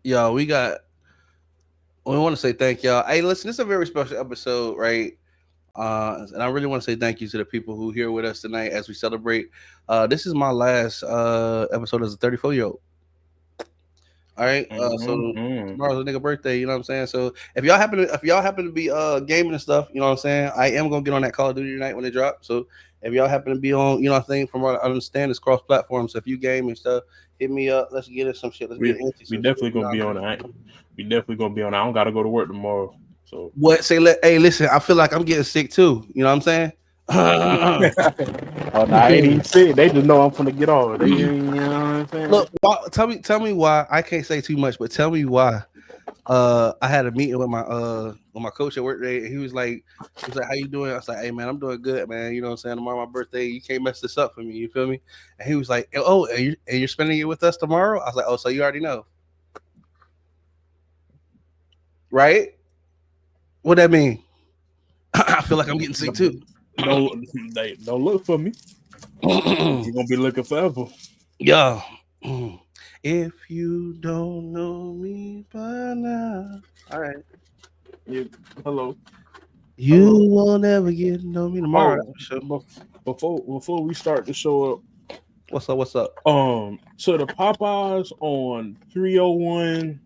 Y'all, we want to say thank y'all. Hey, listen, this is a very special episode, right? And I really want to say thank you to the people who are here with us tonight as we celebrate. This is my last episode as a 34-year-old. All right, so tomorrow's a nigga birthday. You know what I'm saying? So if y'all happen to be gaming and stuff, you know what I'm saying? I am gonna get on that Call of Duty tonight when it drops. So if y'all happen to be on, you know, I think from what I understand, it's cross platform. So if you game and stuff, hit me up. Let's get into some shit. We definitely gonna be on it. We definitely gonna be on it. I don't gotta go to work tomorrow. So what? Hey, listen. I feel like I'm getting sick too. You know what I'm saying? I ain't even sick. They just know I'm gonna get on. You know what I'm saying? Look, tell me why. I can't say too much, but tell me why. I had a meeting with my coach at work today, and he was like, "How you doing?" I was like, "Hey man, I'm doing good, man. You know what I'm saying? Tomorrow my birthday. You can't mess this up for me. You feel me?" And he was like, "Oh, and you're spending it with us tomorrow?" I was like, "Oh, so you already know, right? What that mean?" I feel like I'm getting sick too. Don't look for me. You're gonna be looking forever. Yeah. If you don't know me by now, all right. Yeah. Hello. You will never get to know me tomorrow. Before we start the show up, what's up? So the Popeyes on 301.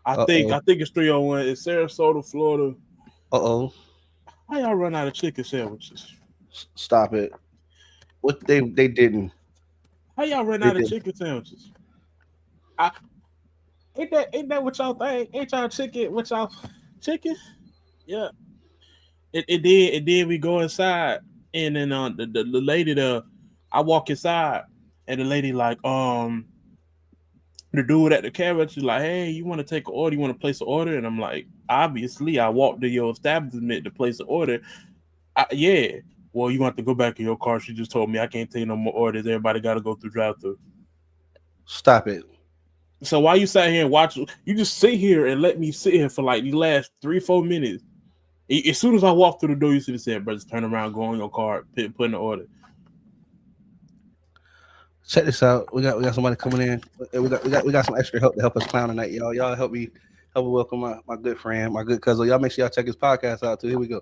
I think it's 301. It's Sarasota, Florida. How y'all run out of chicken sandwiches? Stop it. What they didn't. How y'all run out of chicken sandwiches? Ain't that what y'all think? Ain't y'all chicken? What y'all chicken? Yeah. It did. We go inside, and then the lady I walk inside, and the lady like the dude at the cabinet, she's like, "Hey, you want to take an order? You want to place an order?" And I'm like, "Obviously, I walked to your establishment to place an order." Yeah. Well, you want to go back in your car. She just told me I can't take no more orders. Everybody got to go through drive-through. Stop it. So why you sat here and watch? You just sit here and let me sit here for like the last 3-4 minutes. As soon as I walk through the door, you should have said, "Brothers, turn around, go on your car, put in the order." Check this out. We got somebody coming in. We got some extra help to help us clown tonight, y'all. Y'all help me welcome my good friend, my good cousin. Y'all make sure y'all check his podcast out too. Here we go.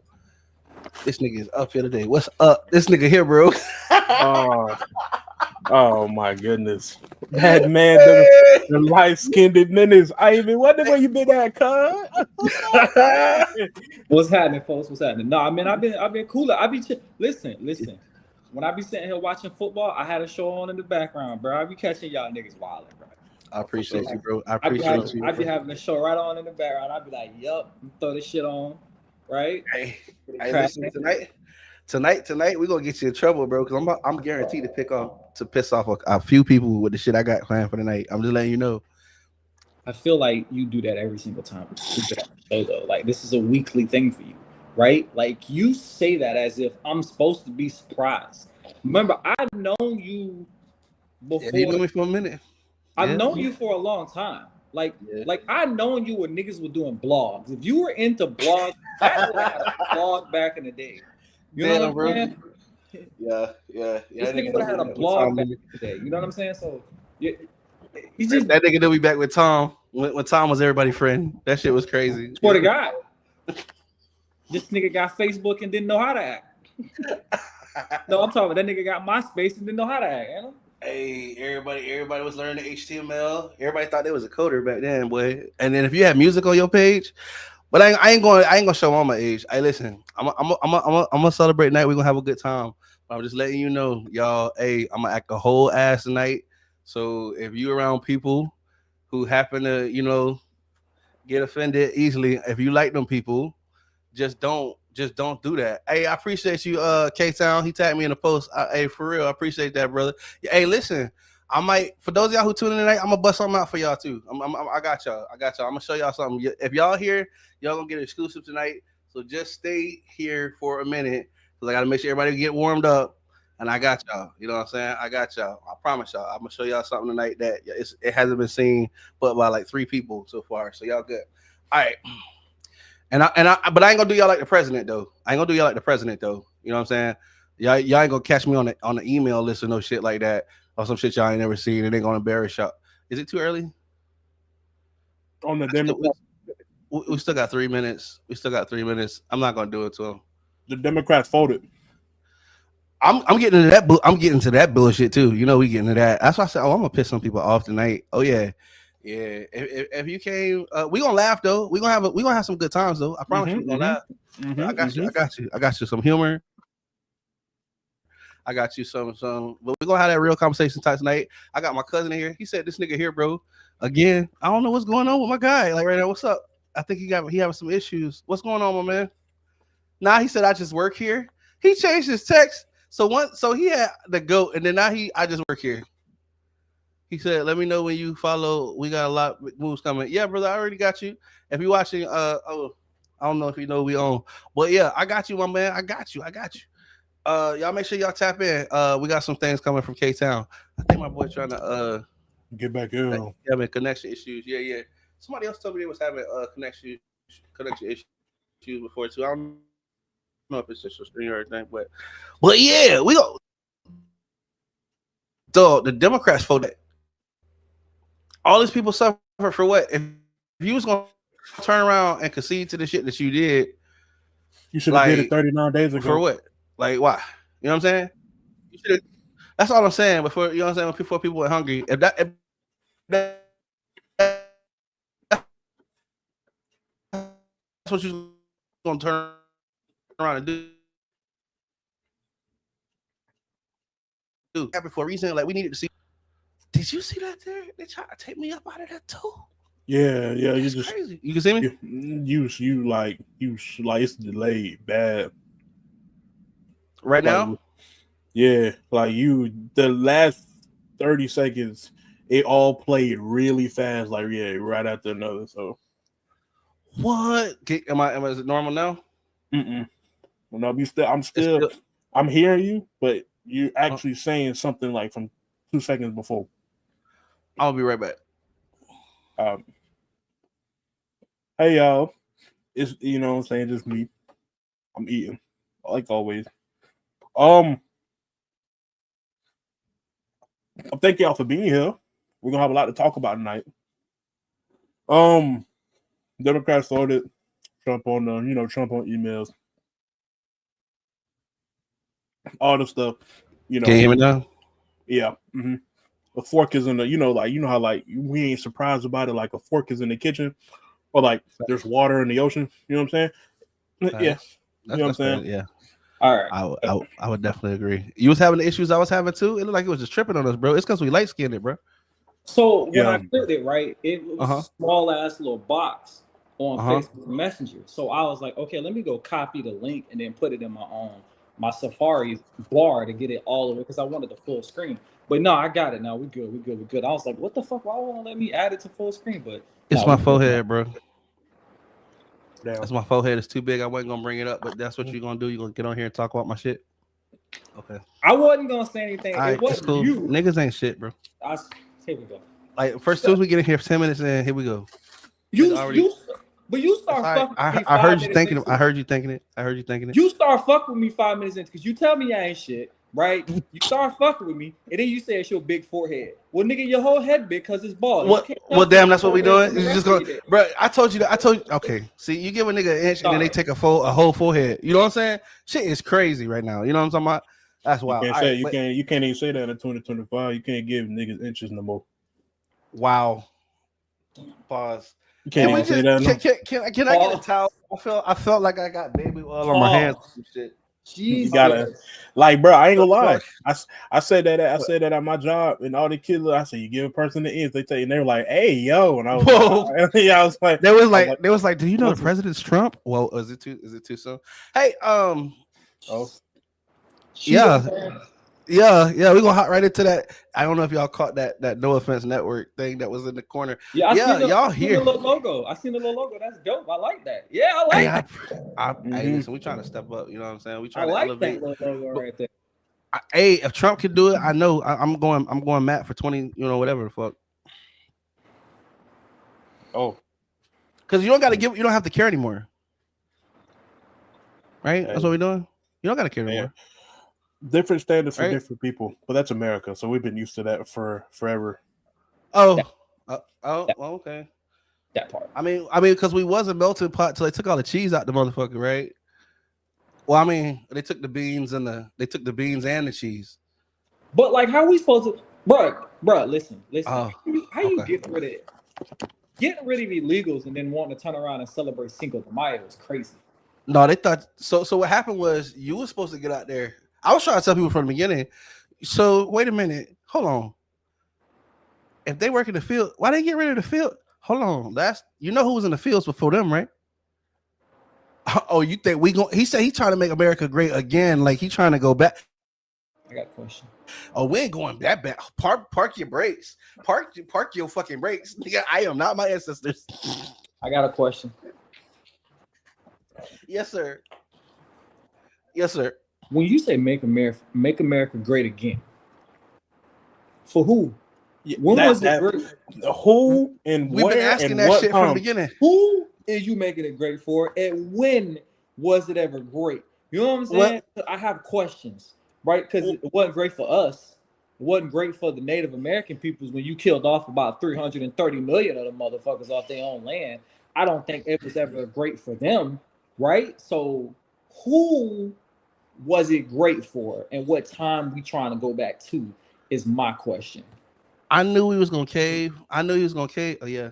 This nigga is up here today. What's up? This nigga here, bro. Oh my goodness. That man, the light-skinned menace. Ivan, what the way you been at, cuz? What's happening, folks? What's happening? No, I mean I've been cooler. Listen. When I be sitting here watching football, I had a show on in the background, bro. I be catching y'all niggas wilding, bro. I appreciate you, bro. I be having the show right on in the background. I'd be like, yup, throw this shit on, right? Hey, listen, tonight we're gonna get you in trouble, bro, because I'm guaranteed to piss off a few people with the shit I got planned for tonight. I'm just letting you know. I feel like you do that every single time with the show, though. Like, this is a weekly thing for you, right? Like, you say that as if I'm supposed to be surprised. Remember, I've known you before. Yeah, you know me for a minute. I've known you for a long time. Like I've known you when niggas were doing blogs. If you were into blogs, I had a blog back in the day. You know what I'm saying? Yeah. This nigga would have had a blog back today. You know what I'm saying? So he just that nigga knew me back with Tom when Tom was everybody's friend. That shit was crazy. swear to God. This nigga got Facebook and didn't know how to act. No, I'm talking about that nigga got MySpace and didn't know how to act. You know? Hey, everybody was learning HTML. Everybody thought they was a coder back then, boy. And then if you have music on your page, but I ain't gonna show all my age. Hey, listen, I'm gonna celebrate tonight. We're gonna have a good time. I'm just letting you know, y'all. Hey, I'm gonna act a whole ass tonight. So if you around people who happen to, get offended easily, if you like them people, just don't do that. Hey, I appreciate you, K-Town. He tagged me in the post. Hey, for real, I appreciate that, brother. Hey, listen, I might, for those of y'all who tune in tonight, I'm gonna bust something out for y'all too. I got y'all. I'm gonna show y'all something. If y'all here, y'all gonna get exclusive tonight. So just stay here for a minute because I gotta make sure everybody get warmed up. And I got y'all. You know what I'm saying? I got y'all. I promise y'all. I'm gonna show y'all something tonight that it hasn't been seen but by like 3 people so far. So y'all good. All right. But I ain't gonna do y'all like the president though. You know what I'm saying? Y'all ain't gonna catch me on the email list or no shit like that or some shit y'all ain't never seen and they gonna embarrass y'all. Is it too early? On the Democrats, we still got 3 minutes. I'm not gonna do it to them. The Democrats voted. I'm getting into that. I'm getting to that bullshit too. We getting to that. That's why I said, I'm gonna piss some people off tonight. Oh yeah. If you came, we gonna laugh though. We gonna have some good times though. I promise you, we gonna laugh. I got you some humor. I got you some. But we gonna have that real conversation tonight. I got my cousin in here. He said, "This nigga here, bro. Again, I don't know what's going on with my guy. Like right now, what's up? I think he having some issues. What's going on, my man? Nah, he said I just work here. He changed his text. So he had the GOAT, and then now I just work here. He said, "Let me know when you follow. We got a lot of moves coming." Yeah, brother, I already got you. If you're watching, I don't know if you know we own, but yeah, I got you, my man. I got you. Y'all make sure y'all tap in. We got some things coming from K-Town. I think my boy trying to get back in. Having connection issues. Yeah. Somebody else told me they was having connection issues before too. I don't know if it's just a string or anything, but yeah, we go. The Democrats voted. All these people suffer for what? If you was gonna turn around and concede to the shit that you did, you should have did it 39 days ago. For what? Like why? You know what I'm saying? You should have. That's all I'm saying. Before before people were hungry. If that's what you're gonna turn around and do. For a reason, like we needed to see. Did you see that there? They tried to take me up out of that too. Yeah. You just crazy. You can see me. You like it's delayed bad. Right now. Yeah, like the last 30 seconds, it all played really fast. Like right after another. So. What? Am I? Is it normal now? No, I'm hearing you, but you're actually saying something like from 2 seconds before. I'll be right back. Hey y'all, it's what I'm saying, just me. I'm eating like always. Thank y'all for being here. We're gonna have a lot to talk about tonight. Democrats voted Trump on Trump on emails, all the stuff. Can you hear me now? Yeah. Mm-hmm. A fork is in the, how we ain't surprised about it. Like a fork is in the kitchen, or like there's water in the ocean. You know what I'm saying? Yeah. You know what I'm saying? Fair, yeah. All right. I would definitely agree. You was having the issues I was having too. It looked like it was just tripping on us, bro. It's because we light skinned it, bro. So when I clicked it, right, it was a small ass little box on Facebook Messenger. So I was like, okay, let me go copy the link and then put it in my Safari bar to get it all over because I wanted the full screen. But no, I got it now. We good. I was like, what the fuck? Why won't let me add it to full screen? But it's my forehead, bro. That's my forehead. It's too big. I wasn't gonna bring it up, but that's what you're gonna do. You're gonna get on here and talk about my shit. Okay. I wasn't gonna say anything. Right, it wasn't cool. you. Niggas ain't shit, bro. Here we go. Like first, as soon as we get in here, 10 minutes in, here we go. You But you start fucking with me I heard you 5 minutes thinking. into I it. heard you thinking it. I heard you thinking it. You start fucking with me 5 minutes into because you tell me I ain't shit, right? You start fucking with me, and then you say it's your big forehead. Well, nigga, your whole head big because it's bald. What? You can't tell Well, damn, me that's what we your doing. forehead You from just the go, rest of your head. bro. I told you that. I told you. Okay, see, you give a nigga an inch and then they take a whole forehead. You know what I'm saying? Shit is crazy right now. You know what I'm talking about? That's You wild. can't All say right, you can't even say that in 2025. You can't give niggas inches no more. Wow. Pause. You can't And we even say just that. can I get a towel? I felt like I got baby oil on my hands. And shit. You Jesus. gotta, like, bro. I ain't gonna lie. What? I said that at my job, and all the kids. I said, you give a person the ends, they tell you, and they were like, "Hey, yo," and I was Whoa. like, yeah, I was like, They was like, do you know the what's it? president's Trump? Well, is it too soon? Hey, Oh, yeah, we gonna hop right into that. I don't know if y'all caught that No Offense Network thing that was in the corner. Yeah, y'all I seen here. the little logo. I seen the little logo. That's dope. I like that. Yeah, I like that. Hey, listen, we trying to step up. You know what I'm saying? We I trying to like elevate. that little logo right there. Hey, if Trump can do it, I know. I'm going Matt for 20. You know, whatever the fuck. oh, Because you don't got to give. You don't have to care anymore. Right? Hey. That's what we're doing. You don't got to care anymore. different standards for Right? different people, but that's America, so we've been used to that for forever. Oh, okay. That part. I mean, because we was a melting pot till they took all the cheese out the motherfucker, right? Well, I mean, they took the beans and the cheese. But like, how we supposed to, bro? Listen. Oh, how you okay. getting rid of illegals and then wanting to turn around and celebrate Cinco de Mayo is crazy. No, they thought so. So what happened was you were supposed to get out there. I was trying to tell people from the beginning. So wait a minute, hold on. If they work in the field, why they get rid of the field? Hold on, that's who was in the fields before them, right? Oh, you think we going? He said he's trying to make America great again, like he trying to go back. I got a question. Oh, we ain't going that back. Park your brakes. Park your fucking brakes. Nigga, I am not my ancestors. I got a question. Yes, sir. Yes, sir. When you say make America great again, for who? When was it great? Who and we've where been asking and that what shit time? from the beginning. Who is you making it great for? And when was it ever great? You know what I'm saying? I have questions, right? Because it wasn't great for us. It wasn't great for the Native American peoples when you killed off about 330 million of the motherfuckers off their own land. I don't think it was ever great for them, right? So who was it great for, and what time we trying to go back to is my question. I knew he was gonna cave. Oh yeah,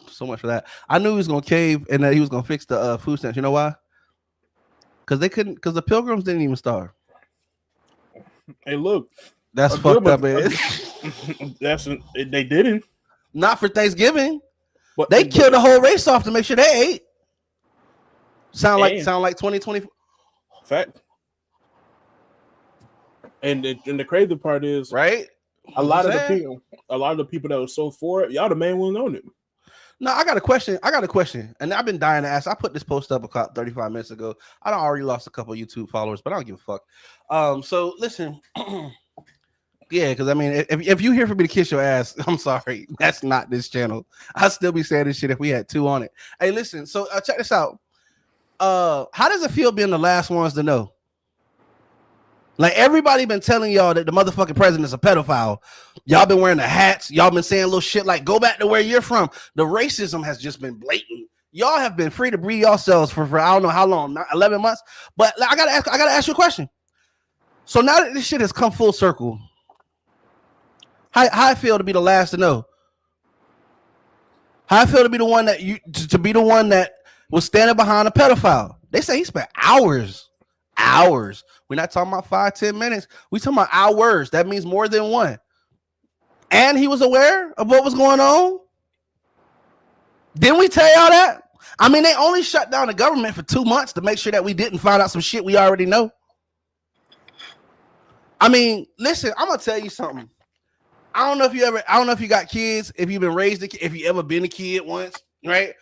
so much for that. I knew he was gonna cave and that he was gonna fix the food stamps. You know why? Because they couldn't. Because the Pilgrims didn't even starve. Hey, look, that's fucked up, man. They didn't. Not for Thanksgiving. But they killed the whole race off to make sure they ate. Sound like 2020. Fact. And the crazy part is, right? A lot of the people that were so for it, y'all the main ones on it. No, I got a question, and I've been dying to ask. I put this post up about 35 minutes ago. I done already lost a couple of YouTube followers, but I don't give a fuck. So listen, yeah, because I mean, if you here for me to kiss your ass, I'm sorry, that's not this channel. I'd still be saying this shit if we had two on it. Hey, listen, so check this out. How does it feel being the last ones to know? Like everybody been telling y'all that the motherfucking president is a pedophile. Y'all been wearing the hats. Y'all been saying little shit like go back to where you're from. The racism has just been blatant. Y'all have been free to breed yourselves for I don't know how long, not 11 months. But I gotta ask you a question. So now that this shit has come full circle, how I feel to be the last to know? How I feel to be the one that to be the one that was standing behind a pedophile? They say he spent hours. We're not talking about 5-10 minutes. We talking about hours. That means more than one. And he was aware of what was going on. Didn't we tell y'all that? I mean, they only shut down the government for 2 months to make sure that we didn't find out some shit we already know. I mean, listen, I'm gonna tell you something. I don't know if you got kids, if you've been raised a kid, if you ever been a kid once, right?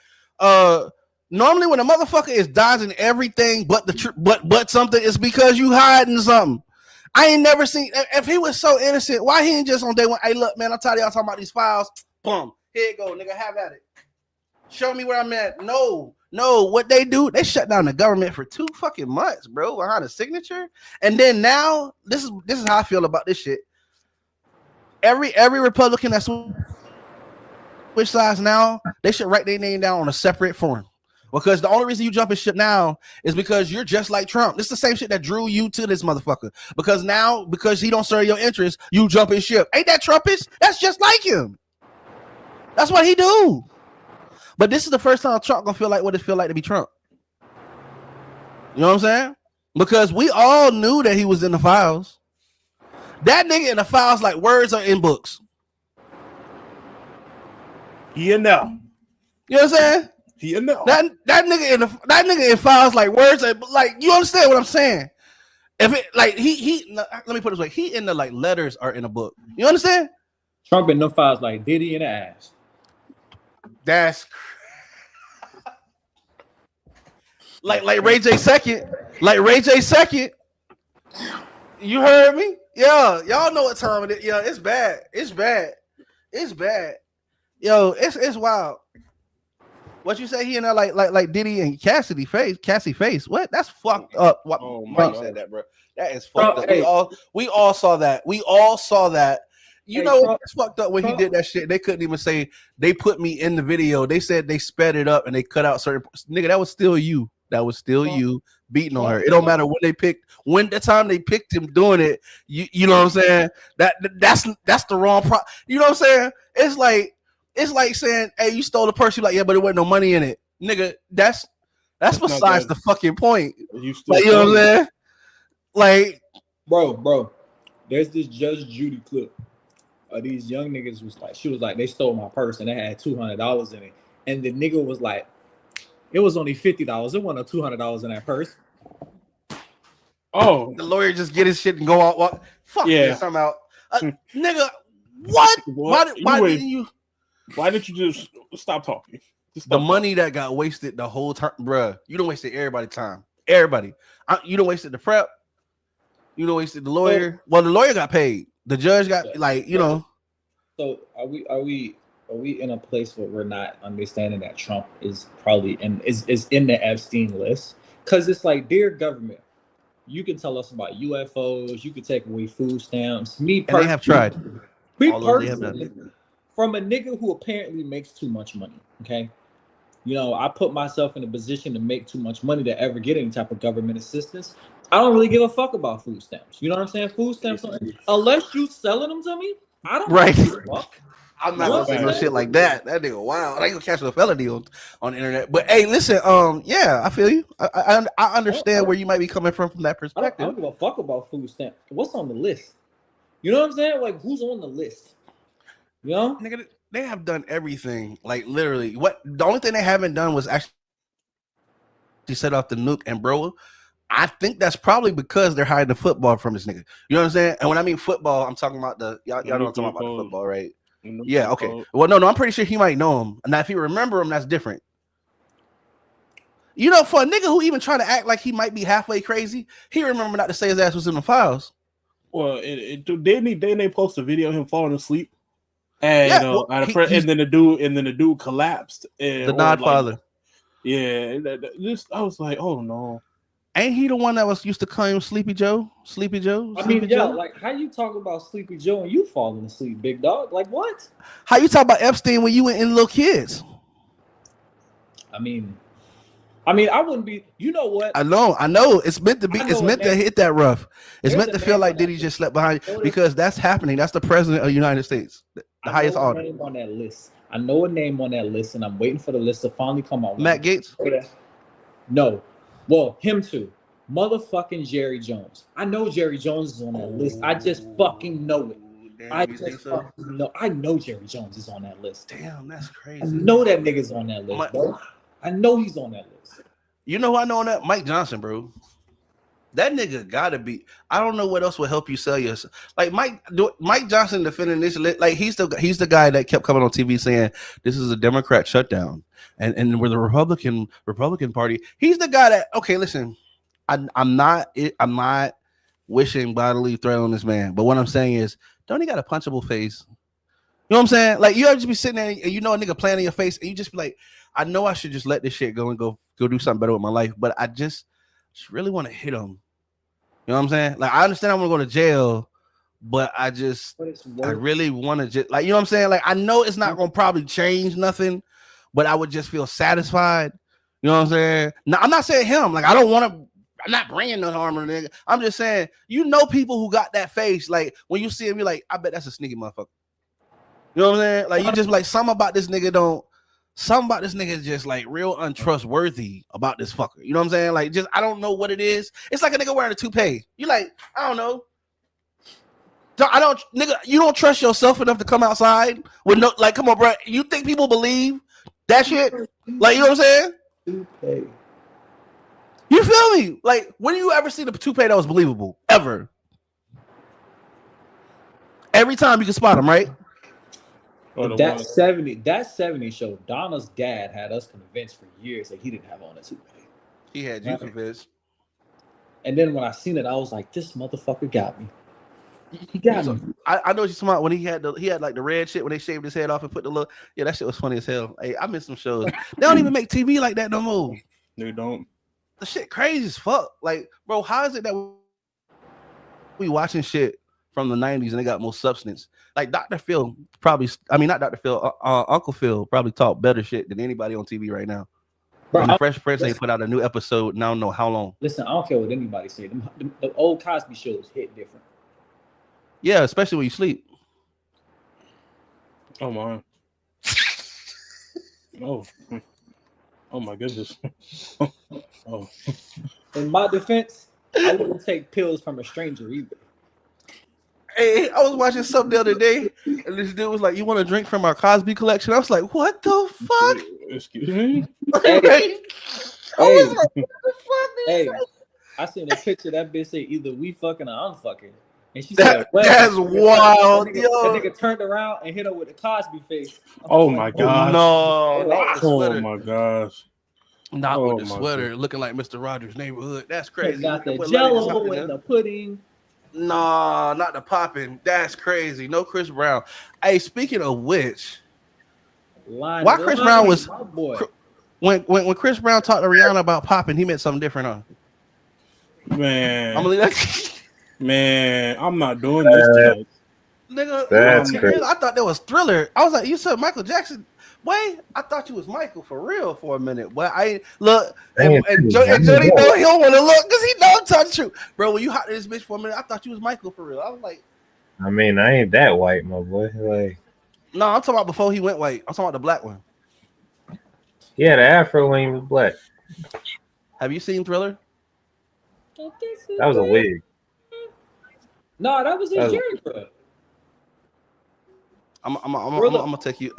Normally, when a motherfucker is dodging everything but something, it's because you hiding something. I ain't never seen. If he was so innocent, why he ain't just on day one? Hey, look, man, I'm tired of y'all talking about these files. Boom, here you go, nigga. Have at it. Show me where I'm at. No. What they do, they shut down the government for 2 fucking months, bro, behind a signature. And then now, this is how I feel about this shit. Every Republican that's which sides now, they should write their name down on a separate form. Because the only reason you jumping ship now is because you're just like Trump. This is the same shit that drew you to this motherfucker. Because now, because he don't serve your interests, you jumping ship. Ain't that Trumpish? That's just like him. That's what he do. But this is the first time Trump gonna feel like what it feel like to be Trump. You know what I'm saying? Because we all knew that he was in the files. That nigga in the files like words are in books. You know. You know what I'm saying? You know. That nigga in files like words are, like, you understand what I'm saying? If it like he let me put it this way, he in the like letters are in a book. You understand? Trump in them files like Diddy in the ass. That's like Ray J second. Like Ray J second. You heard me? Yeah, y'all know what time it is. Yeah, it's bad. It's bad. It's bad. Yo, it's wild. What you say? He in there like Diddy and Cassie face. What? That's fucked up. What? Oh my Mike God. said that, bro. That is fucked up. Hey. We all saw that. We all saw that. You Hey, know Trump, it's fucked up when he did that shit. They couldn't even say they put me in the video. They said they sped it up and they cut out certain nigga. That was still you. That was still you beating on her. It don't matter when they picked. When the time they picked him doing it, you know what I'm saying? That's the wrong pro. You know what I'm saying? It's like saying, hey, you stole the purse. You're like, yeah, but there wasn't no money in it, nigga. That's besides the fucking point. You Like, you know what I'm saying? Like, bro, there's this Judge Judy clip. These young niggas was like, she was like, they stole my purse and they had $200 in it, and the nigga was like, it was only $50. It wasn't $200 in that purse. Oh, the lawyer just get his shit and go out. What? Fuck this. I'm out, nigga. What? Why didn't you? Why didn't you just stop talking? The money that got wasted the whole time, bruh. You don't wasted everybody's time. Everybody. You don't wasted the prep. You don't wasted the lawyer. Well, the lawyer got paid. The judge got you know. So are we in a place where we're not understanding that Trump is probably is in the Epstein list? Because it's like, dear government, you can tell us about UFOs. You can take away food stamps. And they have tried. Me personally, from a nigga who apparently makes too much money, okay? You know, I put myself in a position to make too much money to ever get any type of government assistance. I don't really give a fuck about food stamps. You know what I'm saying? Food stamps, unless you selling them to me, I don't give a fuck. I'm not gonna say no shit like that. That nigga, wow, I ain't gonna catch a felony on the internet. But hey, listen, yeah, I feel you. I understand where you might be coming from that perspective. I don't give a fuck about food stamps. What's on the list? You know what I'm saying? Like, who's on the list? You know, nigga, they have done everything. Like, literally, what the only thing they haven't done was actually set off the nuke and bro. I think that's probably because they're hiding the football from this nigga. You know what I'm saying? And when I mean football, I'm talking about y'all know I'm talking about the football, right? Yeah, okay. Well, no, I'm pretty sure he might know him. Now, if he remember him, that's different. You know, for a nigga who even try to act like he might be halfway crazy, he remember not to say his ass was in the files. Well, didn't they post a video of him falling asleep? And and then the dude collapsed. And, the Godfather. Yeah, I was like, oh no. Ain't he the one that was used to call him Sleepy Joe? Sleepy Joe? Sleepy Joe? Like, how you talk about Sleepy Joe and you falling asleep, big dog? Like, what? How you talk about Epstein when you were in little kids? I mean, I wouldn't be. You know what? I know. It's meant to be. It's meant to hit that rough. It's meant to feel like Diddy just slept behind, because that's happening. That's the president of the United States, the highest order. Name on that list. I know a name on that list, and I'm waiting for the list to finally come out. Matt Gaetz? No. Well, him too. Motherfucking Jerry Jones. I know Jerry Jones is on that list. I just fucking know it. I know Jerry Jones is on that list. Damn, that's crazy. I know that nigga's on that list, bro. I know he's on that list. You know who I know on that? Mike Johnson, bro. That nigga gotta be. I don't know what else will help you sell yourself. Like Mike Johnson defending this. Like he's the guy that kept coming on TV saying this is a Democrat shutdown, and we're the Republican Party. He's the guy that. Okay, listen, I'm not wishing bodily threat on this man, but what I'm saying is, don't he got a punchable face? You know what I'm saying? Like, you ever just be sitting there and you know a nigga playing in your face and you just be like, I know I should just let this shit go and go do something better with my life, but I just really want to hit him. You know what I'm saying? Like, I understand I'm gonna go to jail, but I really want to just, like, you know what I'm saying? Like, I know it's not gonna probably change nothing, but I would just feel satisfied. You know what I'm saying? Now, I'm not saying him. Like, I don't want to. I'm not bringing no harm or nigga. I'm just saying, you know, people who got that face. Like, when you see him, you're like, I bet that's a sneaky motherfucker. You know what I'm saying? Like, you just like, something about this nigga is just like real untrustworthy about this fucker. You know what I'm saying? Like, just, I don't know what it is. It's like a nigga wearing a toupee. You like, I don't know. Nigga, you don't trust yourself enough to come outside with no, like, come on, bro. You think people believe that shit? Like, you know what I'm saying? Toupee. You feel me? Like, when do you ever see the toupee that was believable? Ever. Every time you can spot him, right? That 70 show, Donna's dad had us convinced for years that he didn't have on a toupee. He had you convinced. And then when I seen it, I was like, this motherfucker got me. He got me. I know what you're talking about when he had like the red shit when they shaved his head off and put the little, yeah, that shit was funny as hell. Hey, I miss some shows. They don't even make TV like that no more. They don't. The shit crazy as fuck. Like, bro, how is it that we watching shit from the 90s and they got more substance? Like, Dr. Phil probably, I mean, not Dr. Phil, Uncle Phil probably talk better shit than anybody on TV right now. Bro, the Fresh Prince, they put out a new episode, now I don't know how long. Listen, I don't care what anybody say. The old Cosby shows hit different. Yeah, especially when you sleep. Oh, my. Oh my goodness. Oh. In my defense, I wouldn't take pills from a stranger either. Hey, I was watching something the other day, and this dude was like, "You want to drink from our Cosby collection?" I was like, "What the fuck?" Excuse me. Hey, I was like, "What the fuck?" Hey, I seen a picture that bitch say either we fucking or I'm fucking, and she said, well, "That's wild, yo." That nigga turned around and hit her with a Cosby face. Oh my god! No, not the Oh sweater. my gosh! Not with the sweater, looking like Mr. Rogers' Neighborhood. That's crazy. Got the Jello and the pudding. No, not the popping. That's crazy. No Chris Brown. Hey, speaking of which, why Chris Brown was when Chris Brown talked to Rihanna about popping, he meant something different, huh? Man, I'm gonna leave that. Man, I'm not doing this tonight. Nigga, that's crazy. I thought that was Thriller. I was like, you said Michael Jackson. Wait, I thought you was Michael for real for a minute. But I look, and Jody know he don't want to look because he don't touch you, bro. When you hot to this bitch for a minute, I thought you was Michael for real. I was like, I mean, I ain't that white, my boy. Like, no, I'm talking about before he went white. I'm talking about the black one. Yeah, the afro when he was black. Have you seen Thriller? That was a wig. No, that was his Jerry bro. I'm gonna take you.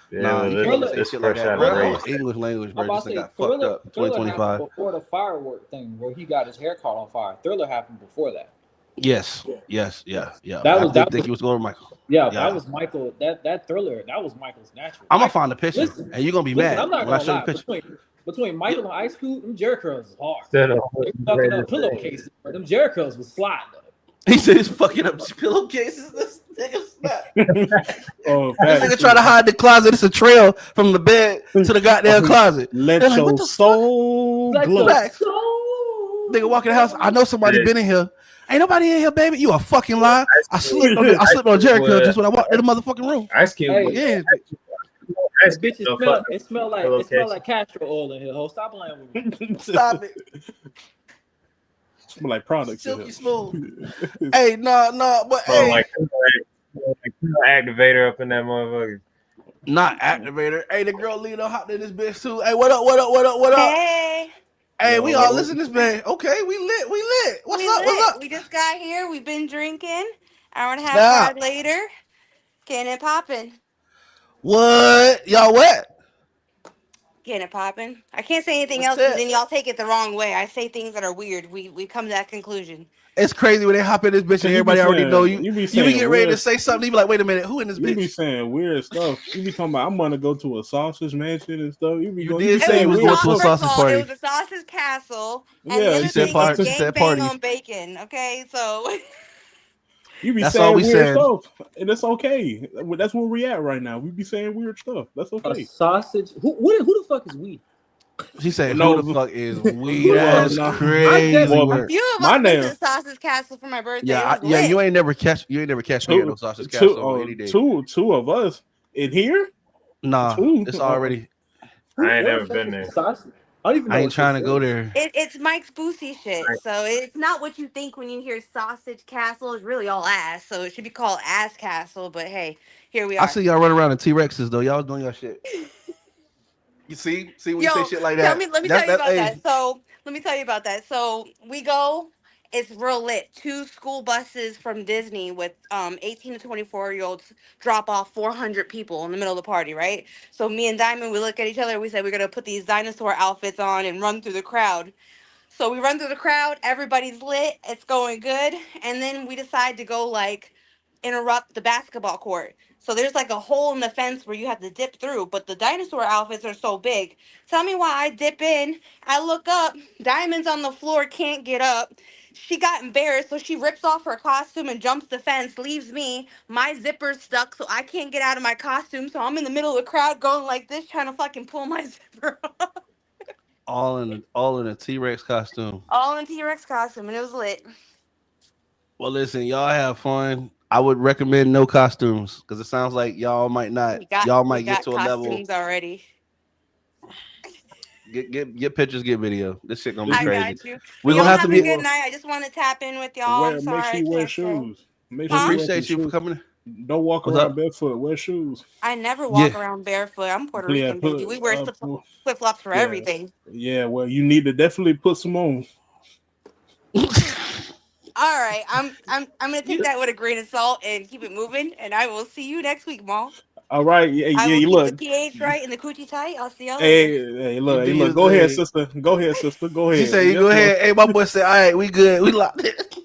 It's fresh out of race. English language, bro. This thing got fucked up. 2025. Before the firework thing, where he got his hair caught on fire. Thriller happened before that. Yes. Yeah. I think he was going Michael. Yeah, that was Michael. That Thriller, that was Michael's natural. I'm gonna find a picture, and you're gonna be mad I'm not when I gonna show lie. you the picture. Between Michael and Ice Cube, them Jerry curls is hard. They fucking up pillowcases. Them Jerry curls was sliding. He said he's fucking up pillowcases. This nigga snap. Oh, this nigga try to hide the closet. It's a trail from the bed to the goddamn closet. Let your soul glow. Nigga walk in the house. I know somebody been in here. Ain't nobody in here, baby. You a fucking lie. I slipped on Jerry curl just when I walked in the motherfucking room. Ice Cube. Yeah. It smell like castor oil in here. Ho, stop playing with me. Stop it. Smell like products. Silky smooth. Hey, no, but Oh, hey, like activator up in that motherfucker. not activator. Hey, the girl Lena hopped in this bitch too. Hey, what up? Hey, we all listen to this man. Okay, we lit. What's up? We just got here. We've been drinking. Hour and a half ride later. Getting it popping. What? Y'all what? Getting it popping. I can't say anything else because then y'all take it the wrong way. I say things that are weird. We come to that conclusion. It's crazy when they hop in this bitch and everybody already know you. You be getting ready to say something. You be like, wait a minute, who in this bitch? You be saying weird stuff. You be talking about, I'm gonna go to a sausage mansion and stuff. You did say you was going to a sausage party. It was a sausage castle. And yeah, you said party on bacon. Okay, so You be That's saying all we weird saying. stuff, and it's okay. That's where we at right now. We be saying weird stuff. That's A okay. sausage. Who the fuck is we? She said, No, "Who the fuck is we?" well, That's no. crazy Well, work. Few of my us went to name. the Sausage Castle for my birthday. Yeah, It was lit. you ain't never catch me at no sausage castle any day. Two of us in here. Nah, Two. it's already. I ain't Where never the fuck been is there. the sausage? I don't even know. I ain't what trying to this go is. there. It's Mike's Boosie shit. So it's not what you think when you hear Sausage Castle. It's really all ass. So it should be called Ass Castle. But hey, here we I are. see y'all running around in T-Rexes though. Y'all doing your shit. You see when you say shit like that. Let me tell you about Hey, that. So let me tell you about that. So we go. It's real lit. 2 school buses from Disney with 18 to 24-year-olds drop off 400 people in the middle of the party, right? So me and Diamond, we look at each other. We say we're gonna put these dinosaur outfits on and run through the crowd. So we run through the crowd, everybody's lit, it's going good, and then we decide to go like interrupt the basketball court. So there's like a hole in the fence where you have to dip through, but the dinosaur outfits are so big. Tell me why I dip in, I look up, Diamond's on the floor, can't get up. She got embarrassed, so she rips off her costume and jumps the fence, leaves me. My zipper's stuck, so I can't get out of my costume. So I'm in the middle of the crowd going like this, trying to fucking pull my zipper off. all in a T-Rex costume. All in T-Rex costume, and it was lit. Well, listen, y'all have fun. I would recommend no costumes because it sounds like y'all might not. Y'all We might get got to a level. costumes already. Get pictures, get video. This shit gonna be I crazy. Got you. We're Y'all gonna have to have a be. good night. I just want to tap in with y'all. I'm Make sorry sure I you wear can't stay. shoes. Make We sure you wear appreciate you for shoes. coming. Don't walk What's around up? barefoot. Wear shoes. I never walk Yeah. around barefoot. I'm Puerto Yeah, Rican, baby. We wear flip flops for yeah. everything. Yeah, well, you need to definitely put some on. All right, I'm gonna take that with a grain of salt and keep it moving. And I will see you next week, Maul. All right, yeah, I yeah. will You keep the look. pH right and the coochie tight. I'll see y'all later. Hey, You look, do hey, your look. Go ahead, thing. sister. Go ahead, sister. Go ahead. She said, "You Yes, go Lord. ahead." Hey, my boy said, "All right, we good. We locked it."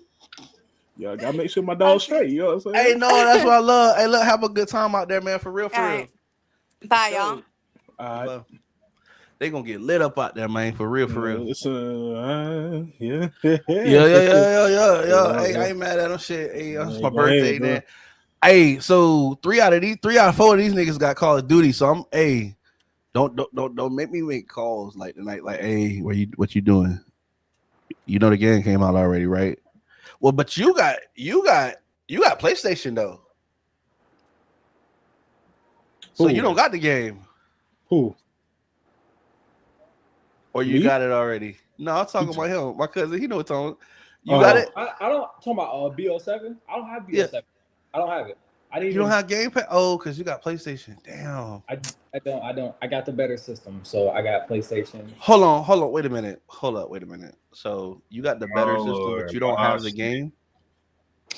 Yeah, gotta make sure my dog's straight. You know what I'm Hey, saying? no, that's what I love. Hey, look, have a good time out there, man. For real, for All real. right, bye, For y'all. sure. All right. They gonna get lit up out there, man. For real, for real. It's yeah. Yeah. Hey, I ain't mad at them shit. Hey, it's my birthday, ahead, man. Hey, so 3 out of 4 of these niggas got Call of Duty. So I'm, hey, don't make me make calls like tonight. Like, hey, what you doing? You know the game came out already, right? Well, but you got PlayStation though. So Who? you don't got the game. Who? Or you Me? got it already. No, I'm talking about him. My cousin, he know what I'm talking. You got it? I don't talking about BO7. I don't have BO7. Yeah. I don't have it. I didn't. You don't have Game Pass? Oh, because you got PlayStation. Damn. I don't. I got the better system, so I got PlayStation. Hold on. Wait a minute. Wait a minute. So you got the better system, Lord, but you don't have the boss. game?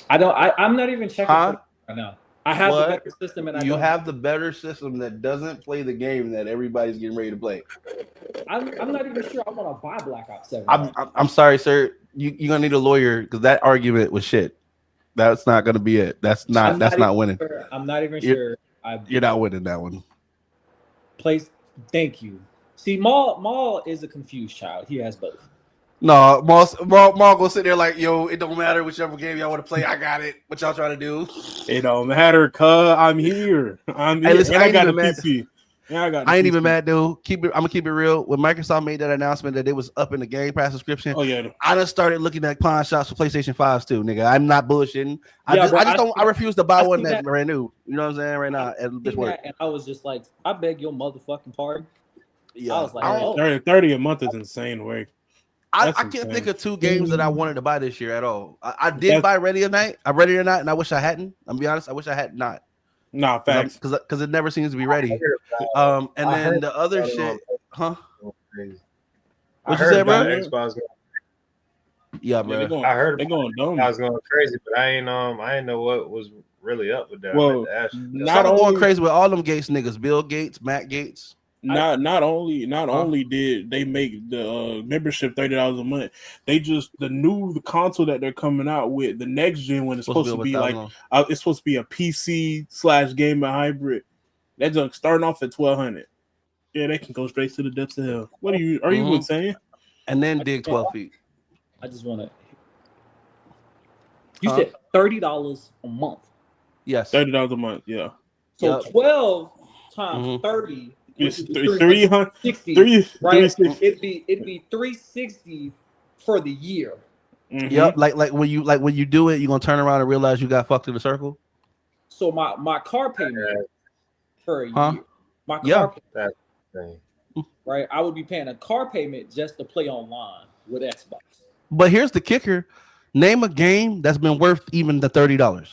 I don't. I'm not even checking Huh? right now. I have What? the better system, and You have the better system that doesn't play the game that everybody's getting ready to play. I'm not even sure I want to buy Black Ops 7. I'm sorry, sir. You're gonna need a lawyer because that argument was shit. That's not gonna be it. That's not winning. Sure. I'm not even sure. You're not winning that one. Thank you. See, Maul is a confused child. He has both. No, Maul gonna sit there like, yo, it don't matter whichever game y'all want to play. I got it. What y'all trying to do? It don't matter, cuz I'm here. Hey, listen, and I got a mad. PC. I ain't even mad, dude. I'm gonna keep it real. When Microsoft made that announcement that they was up in the Game Pass subscription, oh yeah, I done started looking at pawn shops for PlayStation 5s too, nigga. I'm not bullshitting. I refuse to buy one that's brand new. You know what I'm saying? Right now, at this work. And I was just like, I beg your motherfucking pardon. Yeah, I was like, 30 a month is insane. Way. I can't think of 2 games that I wanted to buy this year at all. I did buy Ready or Not. I ready or not, and I wish I hadn't. I'm be honest. I wish I had not. Nah, facts. Because it never seems to be ready. And then the other shit, huh? What you said, bro? Xbox. Yeah, bro. I heard they're going dumb. I was going crazy, but I ain't know what was really up with that. Well, not going crazy with all them Gates niggas, Bill Gates, Matt Gates. Not only did they make the membership $30 a month, they just the console that they're coming out with, the next gen one is supposed to be like it's supposed to be a PC/gaming hybrid. That's starting off at $1,200. Yeah, they can go straight to the depths of hell. What are you saying? And then dig 12 feet. I just want to. You said $30 a month. Yes. $30 a month. Yeah. So 12 times 30 It's would be 360, right? 360. It'd be 360 for the year. Mm-hmm. Yep. Like when you do it, you're gonna turn around and realize you got fucked in the circle. So my car payment for a year. My car payment, right? I would be paying a car payment just to play online with Xbox. But here's the kicker: name a game that's been worth even the $30.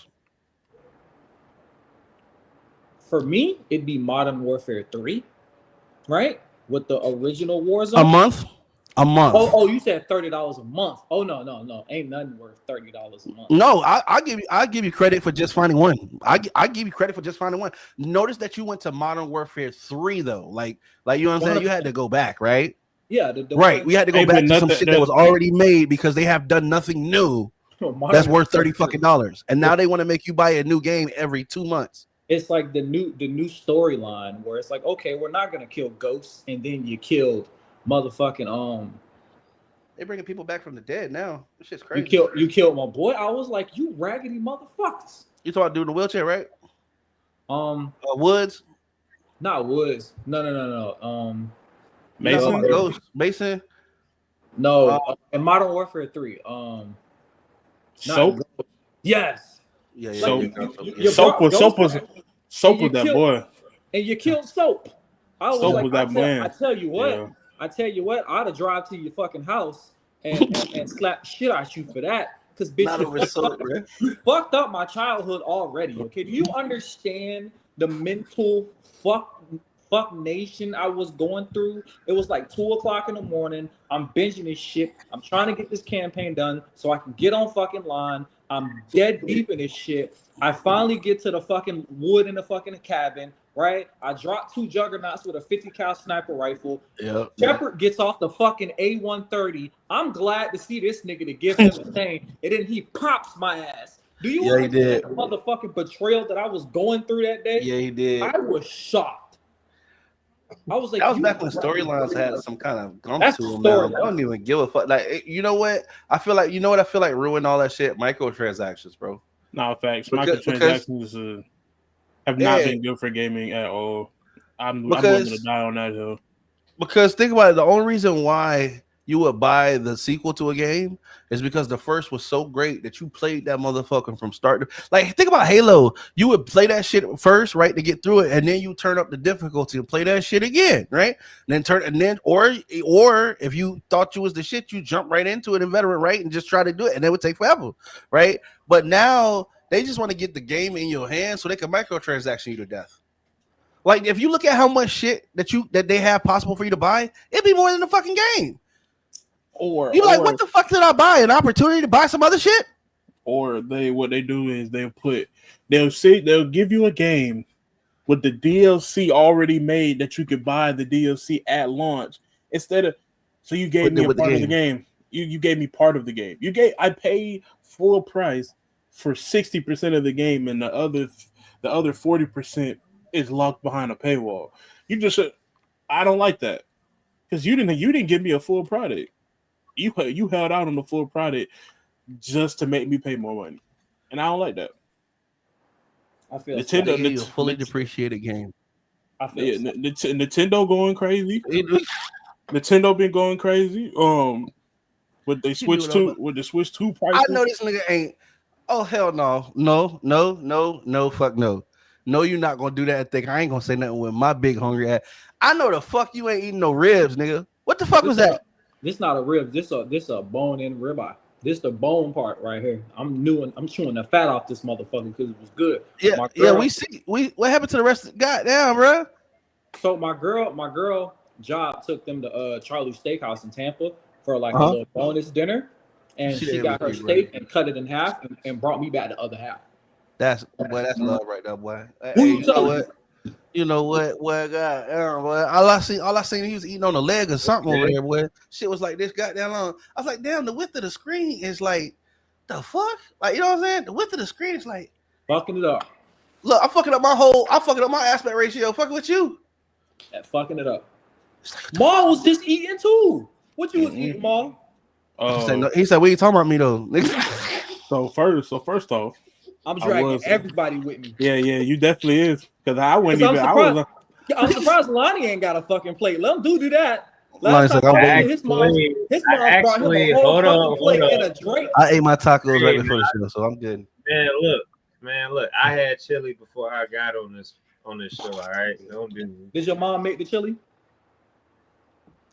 For me, it'd be Modern Warfare 3, right? With the original Warzone. A month. Oh, you said $30 a month. Oh no. Ain't nothing worth $30 a month. No, I give you credit for just finding one. I give you credit for just finding one. Notice that you went to Modern Warfare 3 though. Like you know what I'm saying? You had to go back, right? Yeah, right. We had to go back to some shit that was already made because they have done nothing new that's worth $30 fucking dollars. And now they want to make you buy a new game every 2 months. It's like the new storyline where it's like, okay, we're not gonna kill ghosts, and then you killed motherfucking They bringing people back from the dead now. This shit's crazy. You killed my boy. I was like, you raggedy motherfuckers. You talking about dude in the wheelchair, right? Woods. Not Woods. No. Mason. Ghost. Mason. No. In Modern Warfare 3. Soap. Yes. Yeah. Soap was that boy. And you killed Soap. I was Soap like, was that man. I tell you what. Yeah. I tell you what, I'd have drive to your fucking house and slap shit at you for that. Because bitch, you fucked up my childhood already. Okay, do you understand the mental fuck nation I was going through? It was like 2:00 in the morning. I'm binging this shit. I'm trying to get this campaign done so I can get on fucking line. I'm dead deep in this shit. I finally get to the fucking wood in the fucking cabin. Right, I dropped 2 juggernauts with a 50 cal sniper rifle. Yep. Shepard gets off the fucking A130. I'm glad to see this nigga to give him a thing, and then he pops my ass. Do you understand the motherfucking betrayal that I was going through that day? Yeah, he did. I was shocked. I was like, that was back when storylines had some kind of gump to them. Now I don't even give a fuck. Like, you know what? I feel like ruined all that shit. Microtransactions, bro. No, facts. Microtransactions have not been good for gaming at all. I'm willing to die on that hill. Because think about it, the only reason why you would buy the sequel to a game is because the first was so great that you played that motherfucker from start to like. Think about Halo. You would play that shit first, right, to get through it, and then you turn up the difficulty and play that shit again, right? Or if you thought you was the shit, you jump right into it in veteran, right, and just try to do it, and it would take forever, right? But now they just want to get the game in your hands so they can microtransaction you to death. Like if you look at how much shit that they have possible for you to buy, it'd be more than the fucking game. Or like, what the fuck did I buy? An opportunity to buy some other shit? Or what they do is they'll give you a game with the DLC already made that you could buy the DLC at launch instead of. So you gave me a part of the game. You gave me part of the game. I paid full price for 60% of the game, and the other 40% is locked behind a paywall. You just said, I don't like that because you didn't give me a full product. You held out on the full product just to make me pay more money, and I don't like that. I feel Nintendo fully depreciated game. I feel Nintendo going crazy. Nintendo been going crazy. With the Switch 2 prices. I know this nigga ain't. Oh hell no, fuck no. No, you're not gonna do that and think I ain't gonna say nothing with my big hungry ass. I know the fuck you ain't eating no ribs, nigga. What the fuck was that? This not a rib. This a bone in ribeye. This the bone part right here. I'm chewing the fat off this motherfucker because it was good. Yeah, we see. What happened to the rest of the goddamn, bro? So my girl job took them to Charlie's Steakhouse in Tampa for like a little bonus dinner, and she got her steak and cut it in half and brought me back the other half. That's love right there, boy. Hey, you know what? Well, God, boy. All I seen, he was eating on the leg or something over there, boy. Shit was like this goddamn long. I was like, damn, the width of the screen is like, the fuck? Like, you know what I'm saying? The width of the screen is like fucking it up. Look, I'm fucking up my aspect ratio. Fucking with you. Fucking it up. Ma was just eating too. What you was eating, Ma? He said, "What you talking about me though?" So first off, I'm I dragging was everybody with me. yeah, you definitely is because I wouldn't 'Cause even. I'm surprised Lonnie ain't got a fucking plate. Let him do that. Lonnie's Last like, time I'm I waiting. went to his mom's brought him a whole hold fucking on, plate hold and on. a drink. I ate my tacos right Hey, before the show, so I'm good. Man, look. I had chili before I got on this show. All right, don't do. Did your mom make the chili?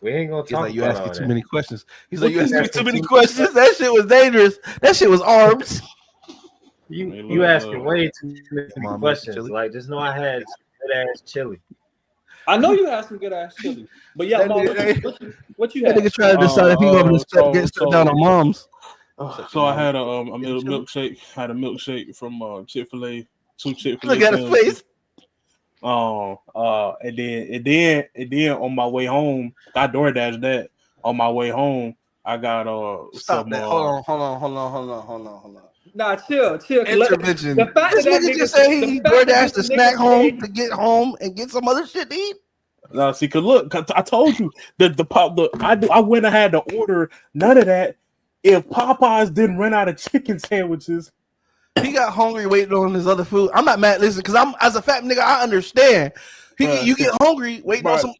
We ain't gonna He's talk like, you about asking all too that. many questions. He's like, you asking me asking too many too questions. That shit was dangerous. That shit was arms. You asking way too many Mom, questions. chili. Like, just know I had good ass chili. I know you had some good ass chili, but yeah, That mom, nigga- what you That had? nigga trying to decide if he gonna get stepped down on moms. So I had a milkshake. Had a milkshake from Chick-fil-A. 2 Chick-fil-A Look at his sandwiches. face. And then on my way home, I DoorDash that. On my way home, I got Stop some. that. Hold on. Nah, chill. Intervention. The fact This that nigga just said he DoorDashed the snack home to get home and get some other shit to eat. No, see, cause look, I told you I went and had to order none of that. If Popeyes didn't run out of chicken sandwiches, He got hungry waiting on his other food. I'm not mad. Listen, because I'm as a fat nigga, I understand. You get hungry waiting on some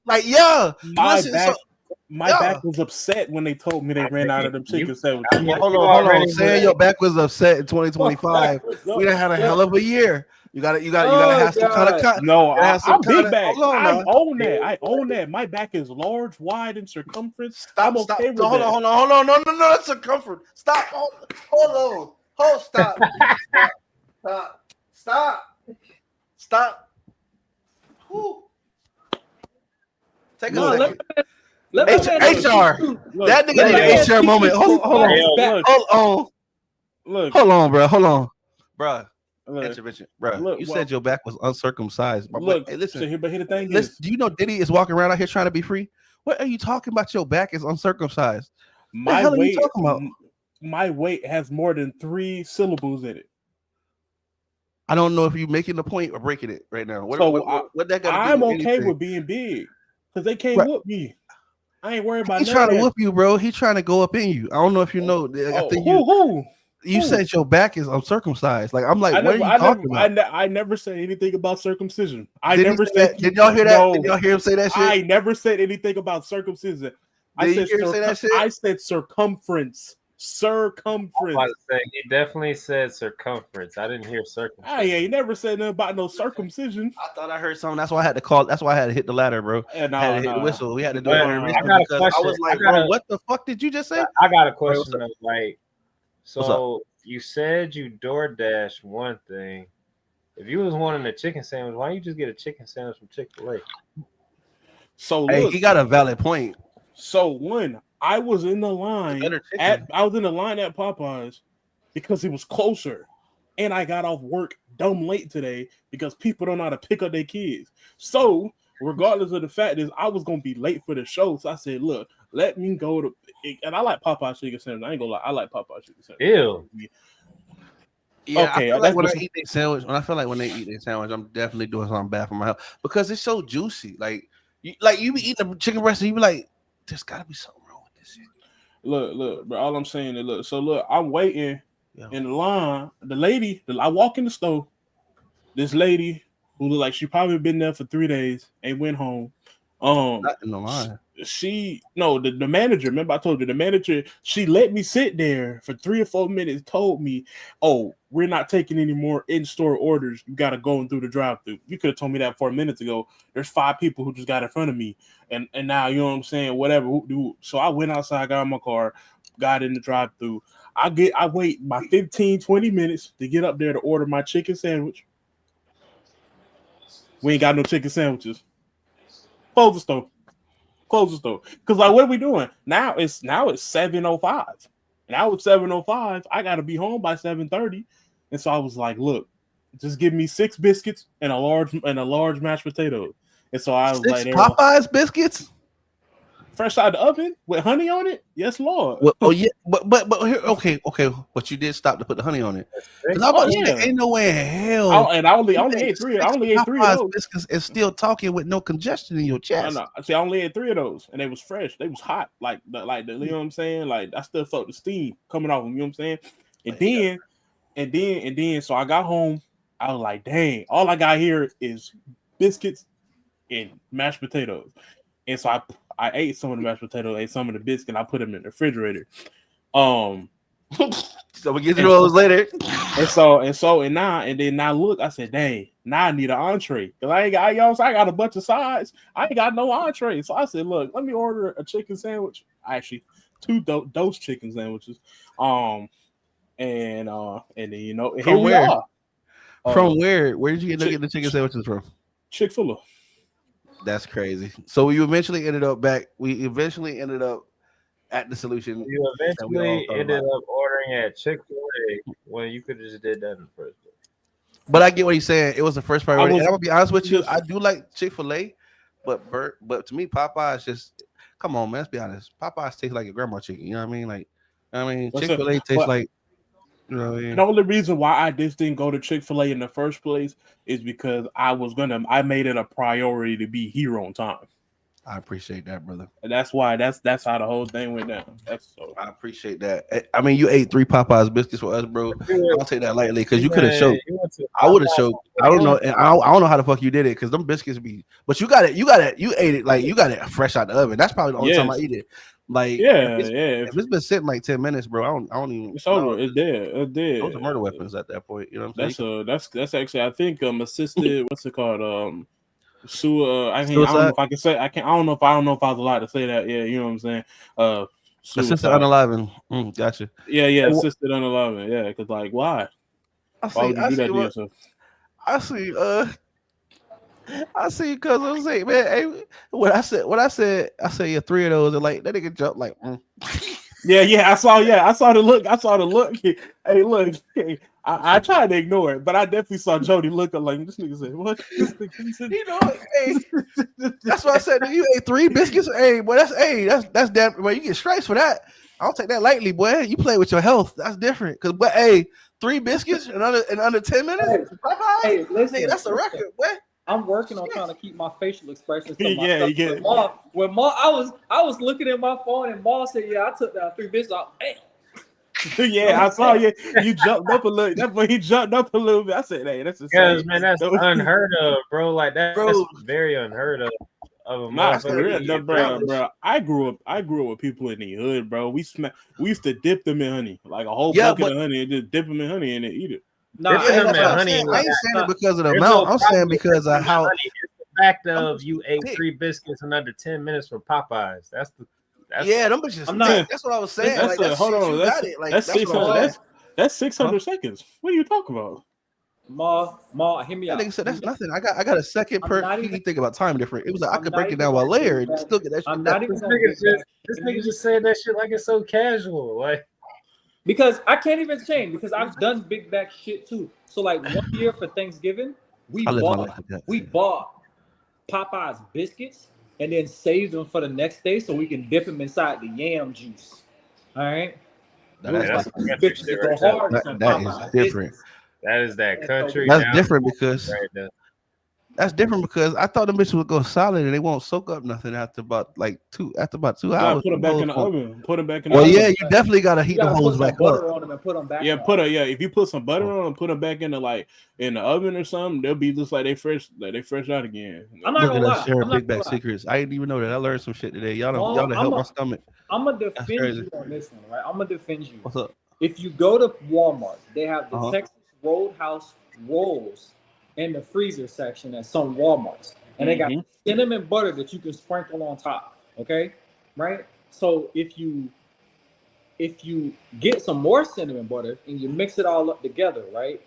my back was upset when they told me they ran out of them chicken sandwiches. Hold on. Saying your back was upset in 2025. We done had a hell of a year. You gotta have some kind of no. I'm big back. I own that. My back is large, wide in circumference. Stop. Okay with hold on. No. That's circumference. Stop. Hold on. Stop. Whew. Take a second. HR. That nigga need an HR moment. Hold on, bro. Intervention, bro. You said your back was uncircumcised. Hey, listen. So here the thing is, do you know Diddy is walking around out here trying to be free? What are you talking about? Your back is uncircumcised. What the hell are you talking about? My weight has more than 3 syllables in it. I don't know if you're making the point or breaking it right now. What that got? I'm okay with being big because they can't whoop me. I ain't worried about. He's trying to whoop you, bro. He's trying to go up in you. I don't know if you know. You said your back is uncircumcised. Like I'm like, what are you talking about? I never said anything about circumcision. Did y'all hear that? No, did y'all hear him say that shit? I never said anything about circumcision. I said circumference. He definitely said circumference. I didn't hear circumference. He never said nothing about no circumcision. I thought I heard something. That's why I had to call. That's why I had to hit the ladder, bro. I had to hit the whistle. We had to do it because I was like, bro, what the fuck did you just say? I got a question. So you said you DoorDash one thing. If you was wanting a chicken sandwich, why don't you just get a chicken sandwich from Chick-fil-A? So he got a valid point. So when I was in the line at Popeyes because it was closer, and I got off work dumb late today because people don't know how to pick up their kids. So regardless of the fact is I was gonna be late for the show, so I said, "Look, let me go to." And I like Popeyes chicken sandwich. I ain't gonna lie, I like Popeyes chicken sandwich. Ew. Yeah, okay. I feel like when I eat their sandwich, when they eat their sandwich, I'm definitely doing something bad for my health because it's so juicy. Like you be eating a chicken breast and you be like, there's gotta be something wrong with this shit. Look, bro. All I'm saying is, look. I'm waiting in the line. The lady, I walk in the store. This lady who looked like she probably been there for 3 days and went home. Not in the line. The manager. Remember, I told you the manager. She let me sit there for 3 or 4 minutes. Told me, "Oh, we're not taking any more in-store orders. You got to go through the drive-through." You could have told me that 4 minutes ago. There's 5 people who just got in front of me, and now you know what I'm saying. Whatever. So I went outside, got in my car, got in the drive-through. I wait my 15-20 minutes to get up there to order my chicken sandwich. We ain't got no chicken sandwiches. Close the store. Because like, what are we doing? Now it's 7:05. Now it's 7:05. I gotta be home by 7:30. And so I was like, look, just give me 6 biscuits and a large mashed potato. And so I was 6 like, Popeyes biscuits? Fresh out the oven with honey on it? Yes, Lord. Well, yeah, but here, okay. But you did stop to put the honey on it. Ain't no way in hell. I only ate 3. I only ate 3 of those. Biscuits and still talking with no congestion in your chest. No. See, I only ate 3 of those, and they was fresh. They was hot, like the you know what I'm saying. Like I still felt the steam coming off them. You know what I'm saying. And then, so I got home. I was like, dang, all I got here is biscuits and mashed potatoes. And so I ate some of the mashed potatoes, ate some of the biscuits, and I put them in the refrigerator. So we get to those later. And now look, I said, dang, now I need an entree. Cause I got a bunch of sides. I ain't got no entree. So I said, look, let me order a chicken sandwich. Actually, 2 dose chicken sandwiches. And then here From we where? are. From where? Where did you end up getting the chicken sandwiches from? Chick-fil-A. That's crazy. So we eventually ended up at the solution. You eventually ended up ordering at Chick-fil-A when you could have just did that in the first place. But I get what he's saying. It was the first priority. And I'm gonna be honest with you, Listen. I do like Chick-fil-A, but to me, Popeyes just come on, man. Let's be honest. Popeyes tastes like your grandma chicken. You know what I mean? Like, Chick-fil-A tastes like, you know what I mean? The only reason why I just didn't go to Chick-fil-A in the first place is because I made it a priority to be here on time. I appreciate that, brother. And that's why that's how the whole thing went down. I appreciate that. I mean, you ate 3 Popeyes biscuits for us, bro. I'll take that lightly because you could have choked. I would have choked. I don't know, and I don't know how the fuck you did it because them biscuits be. But you got it. You ate it like you got it fresh out the oven. That's probably the only time I eat it. Like if it's been sitting like 10 minutes, bro, I don't even. It's over. It's dead. It's dead. Those are murder weapons at that point. You know what I'm saying? That's actually I think assisted. What's it called? I don't know if I can say I don't know if I was allowed to say that. Yeah, you know what I'm saying. Assisted unaliving. Gotcha. Yeah, assisted unaliving. Yeah, because like why? Why would you do that to yourself? I see, because I was like, man, hey, what I said, yeah, 3 of those, and like that nigga jumped like. Yeah, I saw the look. Hey, look, I tried to ignore it, but I definitely saw Jody look like this nigga said, what? You know, hey, that's what I said. You ate 3 biscuits. Hey, boy, that's damn. Well, you get stripes for that. I don't take that lightly, boy. You play with your health. That's different. But hey, 3 biscuits in under 10 minutes. Hey, listen, that's a record, boy. I'm working on trying to keep my facial expressions. Yeah, you get it. When Ma, I was looking at my phone and Ma said, "Yeah, I took down 3 biscuits." Yeah, I saw you. You jumped up a little. That's when he jumped up a little bit. I said, "Hey, that's because man, that's unheard of, bro. Like that's very unheard of. Nah, for real, bro. I grew up with people in the hood, bro. We used to dip them in honey, like a whole bucket of honey, and just dip them in honey and then eat it. No, I ain't saying it because of the amount. I'm saying because of how. It's the fact of you ate 3 biscuits in under 10 minutes from Popeyes. That's them bitches. That's what I was saying. Hold on. That's 600 seconds. What are you talking about? Ma, hear me out. That nigga said that's nothing. I got a second per. You think about time different. It was like I could break it down by layer and still get that shit. This nigga just saying that shit like it's so casual, like. Because I can't even change because I've done big back shit too. So like 1 year for Thanksgiving, we bought Popeyes biscuits and then saved them for the next day so we can dip them inside the yam juice. All right. That is different. That is that country. That's different because. That's different because I thought the bitch would go solid and they won't soak up nothing after about 2 hours. Put them back in the oven. Well, yeah, you definitely gotta heat the holes back up. If you put some butter on them, put them back in the oven or something, they'll be just like they fresh out again. I'm not gonna lie. Sharing big back secrets. I didn't even know that. I learned some shit today. Y'all done help my stomach. I'm gonna defend you on this one, right? I'm gonna defend you. What's up? If you go to Walmart, they have the Texas Roadhouse rolls in the freezer section at some Walmarts, and they got cinnamon butter that you can sprinkle on top. Okay, right? So if you get some more cinnamon butter and you mix it all up together, right?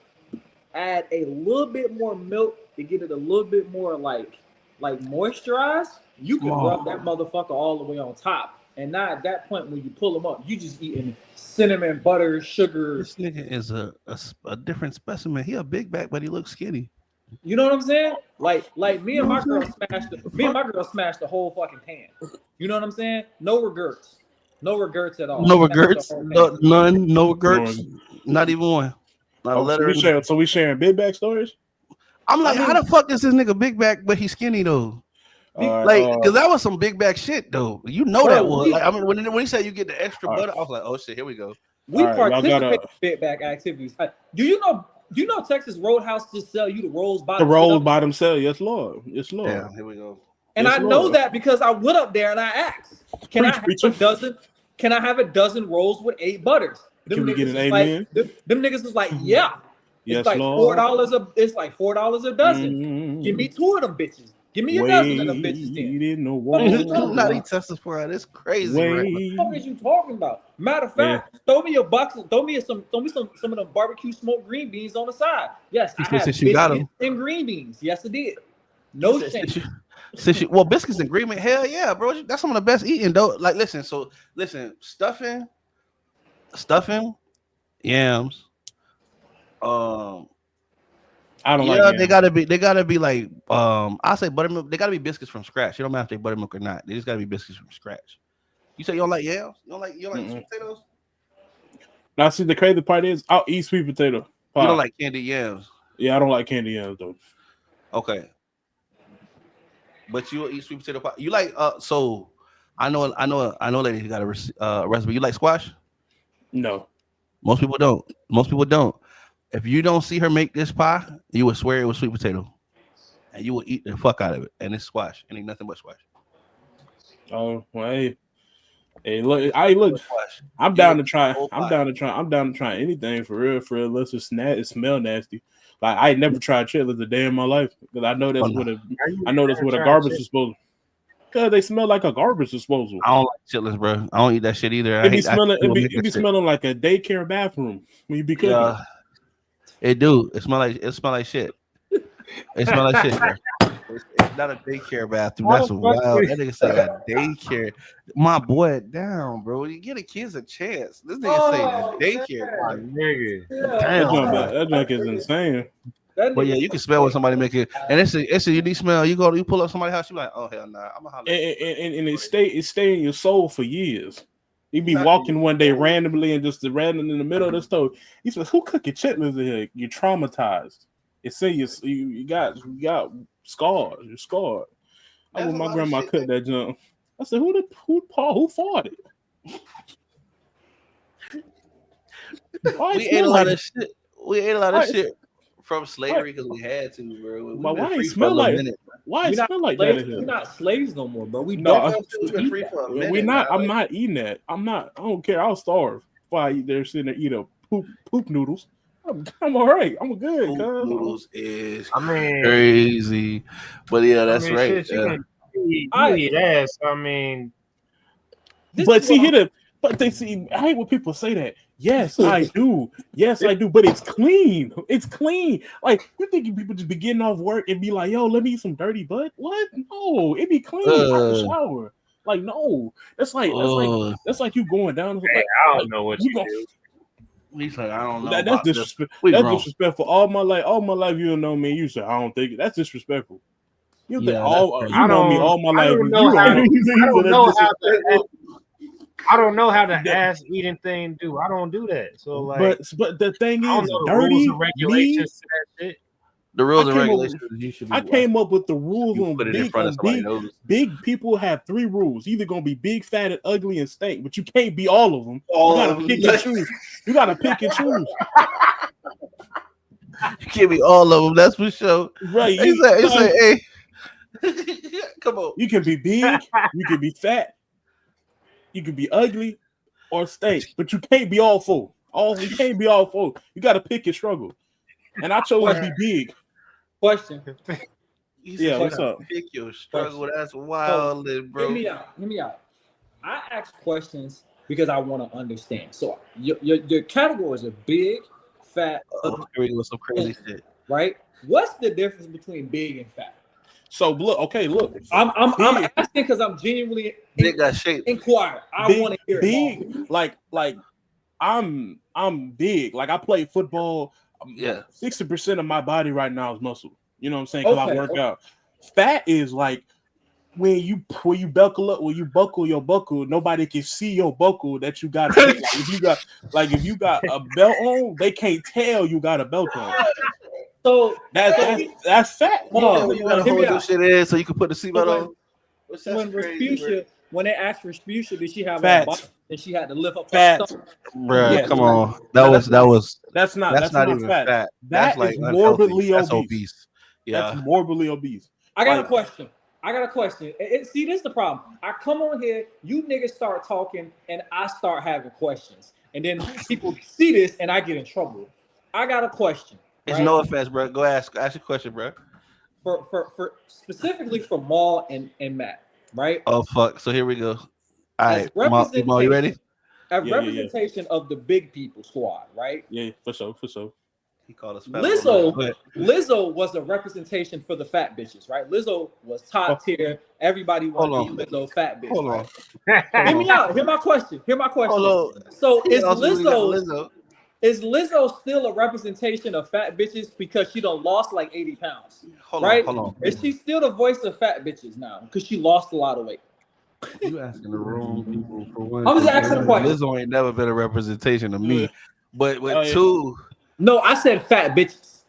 Add a little bit more milk to get it a little bit more like moisturized. You can rub that motherfucker all the way on top, and now at that point when you pull them up, you just eating cinnamon butter, sugar. This nigga is a different specimen. He a big back, but he looks skinny. You know what I'm saying? Like me and my girl smashed the whole fucking pan. You know what I'm saying? No regrets at all. No regrets, none. No regrets, not even one. So we sharing big back stories. I'm like, how the fuck is this nigga big back, but he's skinny though? Because that was some big back shit though. You know that was. Like, I mean, when he said you get the extra butter, I was like, oh shit, here we go. We All right, y'all participate gotta- in back activities. Do you know Texas Roadhouse just sell you the rolls by The rolls themselves? by themselves. Yes, Lord. Yes, Lord. Damn, here we go. And Yes, I know Lord. that because I went up there and I asked, "Can I have Preach, a preacher. dozen? Can I have a dozen rolls with 8 butters?" Can we get niggas an was amen? like, them niggas was like, "Yeah." Yes, It's like Lord. $4 a. It's like $4 a dozen. Mm. Give me 2 of them bitches. Give me a dozen of them bitches. Then Wait in the What are you talking wall. Not he about? testing for it. It's crazy, right? What is you talking about? Matter of fact, throw me a box. Throw me some of them barbecue smoked green beans on the side. Yes, I had Since you got biscuits 'em. and green beans. Yes, I did. No shame. Well, biscuits and green, hell yeah, bro. That's some of the best eating though. Like, listen, stuffing, yams. I don't Yeah, like they yams. gotta be like I say buttermilk. They gotta be biscuits from scratch. You don't matter if they buttermilk or not. They just gotta be biscuits from scratch. You say you don't like yams? You don't like sweet potatoes? Now, see, the crazy part is I'll eat sweet potato pie. You don't like candied yams? Yeah, I don't like candy yams though. Okay, but you will eat sweet potato pie. You like so I know lady who got a recipe. You like squash? No. Most people don't. Most people don't. If you don't see her make this pie, you would swear it was sweet potato, and you will eat the fuck out of it. And it's squash. It ain't nothing but squash. Oh, well, hey, look, I'm down to try. I'm down to try anything for real. Unless it smell nasty. Like I ain't never tried chitlins a day in my life because I know that's what a garbage disposal. Because they smell like a garbage disposal. I don't like chitlins, bro. I don't eat that shit either. It be smelling like a daycare bathroom when you be cooking. Yeah, it do. It smell like shit. It smell like shit, bro. It's not a daycare bathroom. That's wild. That nigga say a daycare. My boy, down, bro. You get the kids a chance. This nigga say a daycare, bro. Nigga. Damn, that junk is insane. But yeah, you can smell when somebody make it, and it's a unique smell. You pull up somebody's house, you be like, oh hell nah, I'm gonna holler. And it stay in your soul for years. You be walking one day randomly and just random in the middle of the stove. You say, "Who cooking chitlins in here?" You're traumatized. It's in you got scars. You're scarred. I when my grandma cooked that junk. I said, "Who fought it?" We ate a lot of shit. We ate a lot of shit from slavery because we had to, bro. Why it smell like that in here? We're not slaves no more, bro. We've been free for a minute. We're not. I'm not eating that. I'm not. I don't care. I'll starve if I eat there sitting there eat a poop noodles. I'm all right. I'm good. Noodles is crazy, but yeah, that's right. Shit, you eat ass. I mean, but see, I hate when people say that. Yes, I do. Yes, I do. But it's clean. It's clean. Like you think people just be getting off work and be like, "Yo, let me eat some dirty butt." What? No, it be clean. Out the shower. Like no, that's like you going down. Hey, I don't know what you do. He's like, I don't know. That's disrespectful. That's disrespectful. All my life, you don't know me. You say I don't think it. That's disrespectful. You think you know me all my life. I don't know how the ass eating thing do. I don't do that. So like, but the thing is, dirty rules and regulations to that shit. The rules and regulations. You should be I came up with the rules on put it in front of somebody knows. Big people have 3 rules. Either gonna be big, fat, and ugly and stink, but you can't be all of them. You gotta pick and choose. You gotta pick and choose. You can't be all of them. That's for sure. Right? He say, hey, come on. You can be big. You can be fat. You can be ugly or stink, but you can't be all 4. You can't be all 4. You got to pick your struggle. And I chose to be big. Question. Yeah, what's up? Pick your struggle. That's wild, bro. Hear me out. I ask questions because I want to understand. So your categories are big, fat, ugly, with some crazy shit. Right? What's the difference between big and fat? So look. I'm asking because I'm genuinely inquire. I want to hear big. Like I'm big. Like I play football. Yeah, 60% of my body right now is muscle. You know what I'm saying? Because I work out. Fat is like when you buckle up, when you buckle your buckle, nobody can see your buckle that you got. If you got a belt on, they can't tell you got a belt on. So that's fat. You gotta hold your shit in so you can put the seatbelt on. When when they asked for retribution, did she have Facts. a body and she had to lift up her Facts. stomach? Bruh, Yes. come on. That's That's not even fat. fat. That's That like is unhealthy. morbidly That's obese. obese. Yeah. That's morbidly obese. I got Like- a question. See, this is the problem. I come on here, you niggas start talking, and I start having questions. And then people see this, and I get in trouble. I got a question. It's right? no offense, bro. Go ask your question, bro. For specifically for Maul and Matt, right? Oh fuck. So here we go. All As right, Maul, you ready? Representation of the big people squad, right? Yeah, for sure. He called us fat. Lizzo was a representation for the fat bitches, right? Lizzo was top tier. Everybody wanted to be Lizzo fat bitch. Hold on. Hear me out. Hear my question. Hold on. So Lizzo. Is Lizzo still a representation of fat bitches because she done lost like 80 pounds? Hold on. Is she still the voice of fat bitches now because she lost a lot of weight? You asking the wrong people for one. I'm just asking a question. Lizzo ain't never been a representation of me, but with yeah. two. No, I said fat bitches.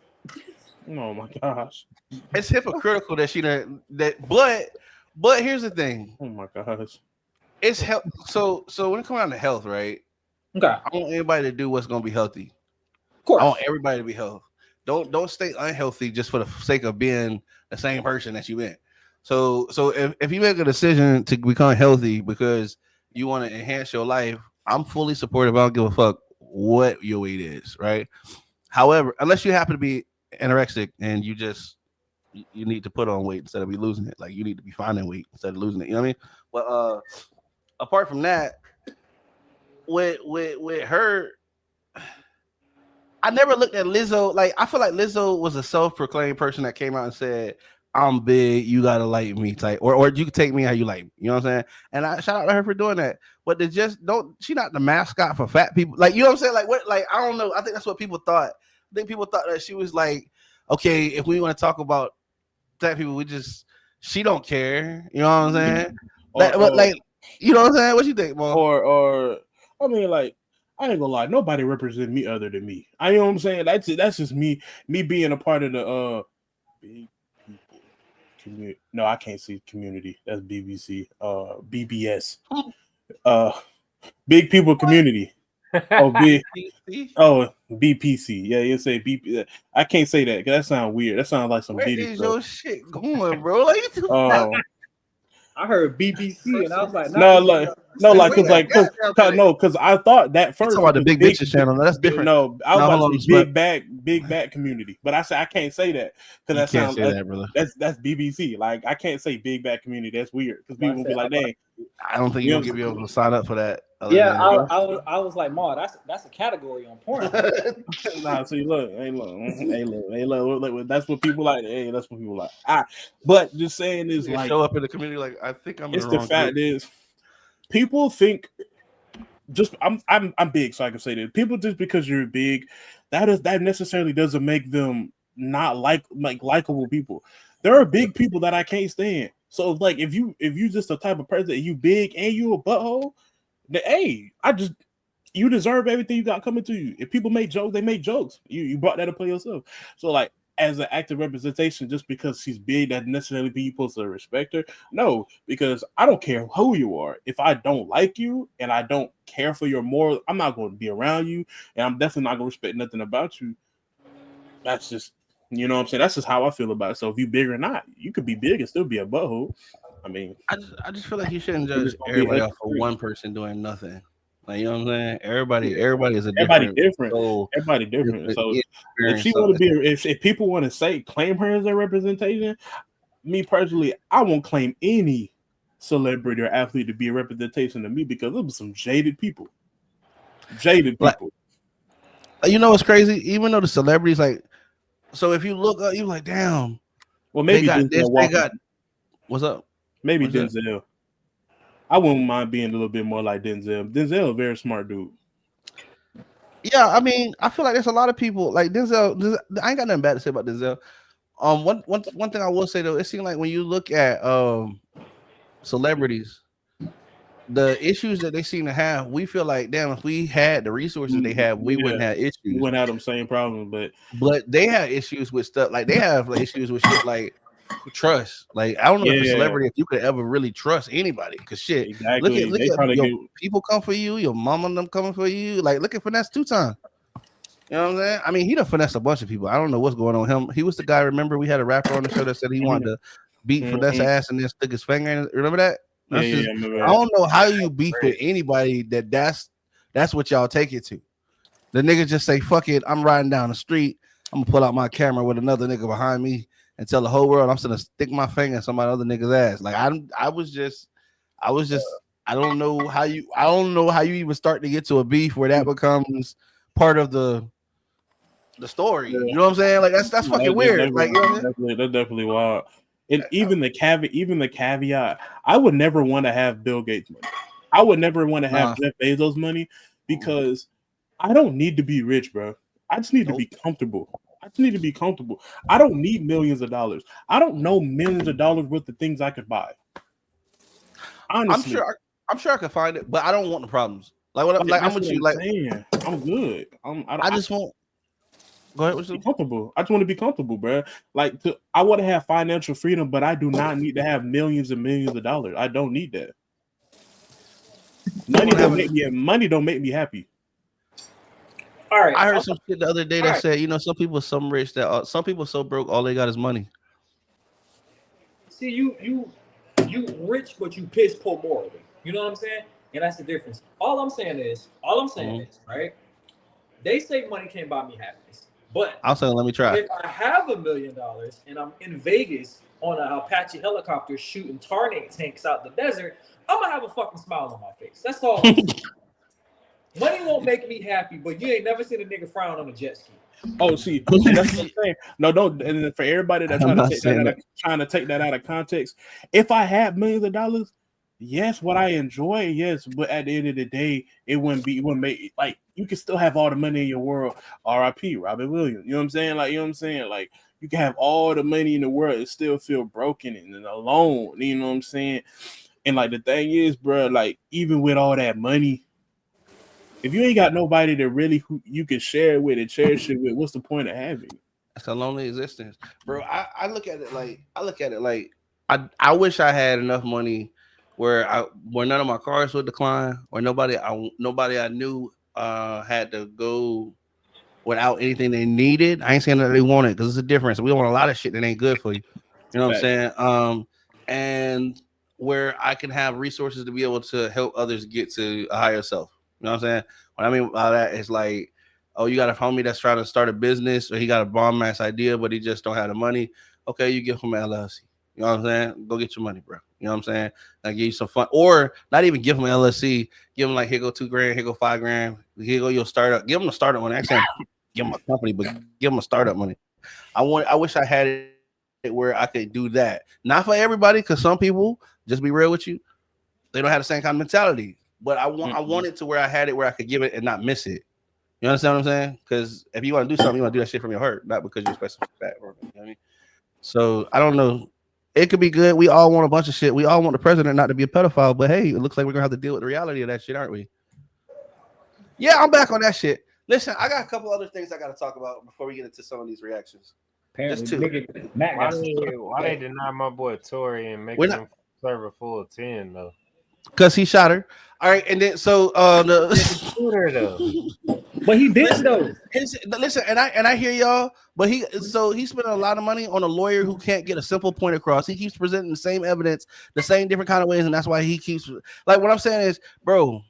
Oh my gosh. It's hypocritical that she done that, but here's the thing. Oh my gosh. It's health. So when it comes down to health, right? Okay. I want everybody to do what's gonna be healthy. Of course. I want everybody to be healthy. Don't stay unhealthy just for the sake of being the same person that you been. So if you make a decision to become healthy because you want to enhance your life, I'm fully supportive. I don't give a fuck what your weight is, right? However, unless you happen to be anorexic and you need to put on weight instead of be losing it, like you need to be finding weight instead of losing it. You know what I mean? But apart from that, with her, I never looked at Lizzo. Like I feel like Lizzo was a self-proclaimed person that came out and said, "I'm big, you gotta like me," type, or you can take me how you like me. You know what I'm saying? And I shout out to her for doing that. But they just don't. She not the mascot for fat people. Like you know what I'm saying? Like what? Like I don't know. I think that's what people thought. I think people thought that she was like, okay, if we want to talk about fat people, she don't care. You know what I'm saying? But like, you know what I'm saying? What you think, Mo? Or I mean, like, I ain't gonna lie, nobody represents me other than me. I know what I'm saying. That's just me being a part of the big people community. No, I can't see community. That's BBC. BBS. Big people community. Oh, BPC. Yeah, you say BP. I can't say that because that sounds weird. That sounds like some Where Diddy is stuff. your shit going, bro? Like, I heard BBC and I was like, because I thought that first. Talking about the big bitches channel. That's different. No, I was about to say big back community, but I said I can't say that because that sounds that, brother. That's BBC. Like I can't say big back community. That's weird because people will be like, "Dang." I don't think you'll be able to sign up for that. Yeah, I was like, Ma, that's a category on porn. Nah, see, look. That's what people like. Hey, that's what people like. But just saying is like show up in the community. Like I think I'm. It's the fact is, people think just I'm big, so I can say that people just because you're big, that necessarily doesn't make them not likable people. There are big people that I can't stand. So like if you just the type of person that you big and you a butthole, then hey, you deserve everything you got coming to you. If people make jokes, they make jokes. You brought that upon yourself. So like as an active representation, just because she's big, that necessarily be supposed to respect her. No, because I don't care who you are. If I don't like you and I don't care for your morals, I'm not going to be around you, and I'm definitely not going to respect nothing about you. That's just, you know what I'm saying? That's just how I feel about it. So if you big or not, you could be big and still be a butthole. I mean, I just feel like you shouldn't judge everybody off of one person doing nothing. Like, you know what I'm saying? Everybody is a different. Everybody different. So if she want to be, if people want to claim her as a representation, me personally, I won't claim any celebrity or athlete to be a representation of me because it was some jaded people. You know what's crazy? Even though the celebrities so if you look up, you're like, damn. Well, maybe what's up? Maybe Denzel. I wouldn't mind being a little bit more like Denzel. Denzel, a very smart dude. Yeah, I mean, I feel like there's a lot of people like Denzel. I ain't got nothing bad to say about Denzel. One thing I will say though, it seems like when you look at celebrities, the issues that they seem to have, we feel like, damn, if we had the resources they have, we wouldn't have issues. We wouldn't have them same problems, but they have issues with stuff like they have issues with shit like trust. Like I don't know if a Yeah. celebrity, if you could ever really trust anybody, because shit, Exactly. look They at probably your do. people come for you, your mom and them coming for you. Like look at Finesse 2 times. You know what I'm saying? I mean, he done finessed a bunch of people. I don't know what's going on with him. He was the guy. Remember, we had a rapper on the show that said he wanted to beat Finesse ass and then stick his finger in. Remember that? Yeah, That's just, I remember I that. don't know how you beef with anybody that's what y'all take it to. The nigga just say, fuck it, I'm riding down the street. I'm gonna pull out my camera with another nigga behind me and tell the whole world I'm gonna stick my finger in somebody other nigga's ass. Like I was just I don't know how you even start to get to a beef where that becomes part of the story. Yeah. You know what I'm saying? Like that's fucking weird. Like you know what I mean? That's definitely wild. And even the caveat, I would never want to have Bill Gates money. I would never want to have Jeff Bezos money because I don't need to be rich, bro. I just need to be comfortable. I don't need millions of dollars. I don't know millions of dollars worth of things I could buy. Honestly, I'm sure I could find it, but I don't want the problems. Like what? Like I'm with you. Like I'm good. I just want. Go ahead. Be comfortable. I just want to be comfortable, bro. Like I want to have financial freedom, but I do not need to have millions and millions of dollars. I don't need that. Money don't make me happy. All right. I heard some shit the other day that said, you know, some people are so rich that some people are so broke, all they got is money. See, you rich, but you piss poor morally. You know what I'm saying? And that's the difference. All I'm saying is, right? They say money can't buy me happiness. But I'll say, let me try. If I have $1 million and I'm in Vegas on an Apache helicopter shooting tornado tanks out the desert, I'm gonna have a fucking smile on my face. That's all. Money won't make me happy, but you ain't never seen a nigga frown on a jet ski. Oh, see, that's what I'm saying. No, don't. And for everybody that's trying to take that out of context, if I had millions of dollars, yes, what I enjoy, yes, but at the end of the day, it wouldn't make like you can still have all the money in your world. R.I.P. Robin Williams. You know what I'm saying? Like, you know what I'm saying? Like, you can have all the money in the world and still feel broken and alone. You know what I'm saying? And like the thing is, bro, like even with all that money, if you ain't got nobody that really who you can share it with and cherish it with, what's the point of having it? It's a lonely existence, bro. I look at it like I wish I had enough money where none of my cars would decline, or nobody I knew had to go without anything they needed. I ain't saying that they wanted, because it's a difference. We want a lot of shit that ain't good for you. You know what I'm saying? And where I can have resources to be able to help others get to a higher self. You know what I'm saying? What I mean by that is like, oh, you got a homie that's trying to start a business, or he got a bomb ass idea, but he just don't have the money. Okay, you give him an LLC. You know what I'm saying? Go get your money, bro. You know what I'm saying? I give you some fun, or not even give him an LLC. Give him like, here go $2,000, here go $5,000, here go your startup. Give him a startup money. Actually, give him a company, but give him a startup money. I wish I had it where I could do that. Not for everybody, because some people, just be real with you, they don't have the same kind of mentality. But I want it to where I had it where I could give it and not miss it. You understand what I'm saying? Because if you want to do something, you want to do that shit from your heart, not because you expect something back. You know what I mean? So I don't know. It could be good. We all want a bunch of shit. We all want the president not to be a pedophile, but hey, it looks like we're gonna have to deal with the reality of that shit, aren't we? Yeah, I'm back on that shit. Listen, I got a couple other things I got to talk about before we get into some of these reactions. Apparently, just two. Why they deny my boy Tory and make him serve a full 10 though? Because he shot her. All right, and then so but he did though. Listen, and I hear y'all, but he spent a lot of money on a lawyer who can't get a simple point across. He keeps presenting the same evidence, the same different kind of ways, and that's why he keeps like what I'm saying is, bro,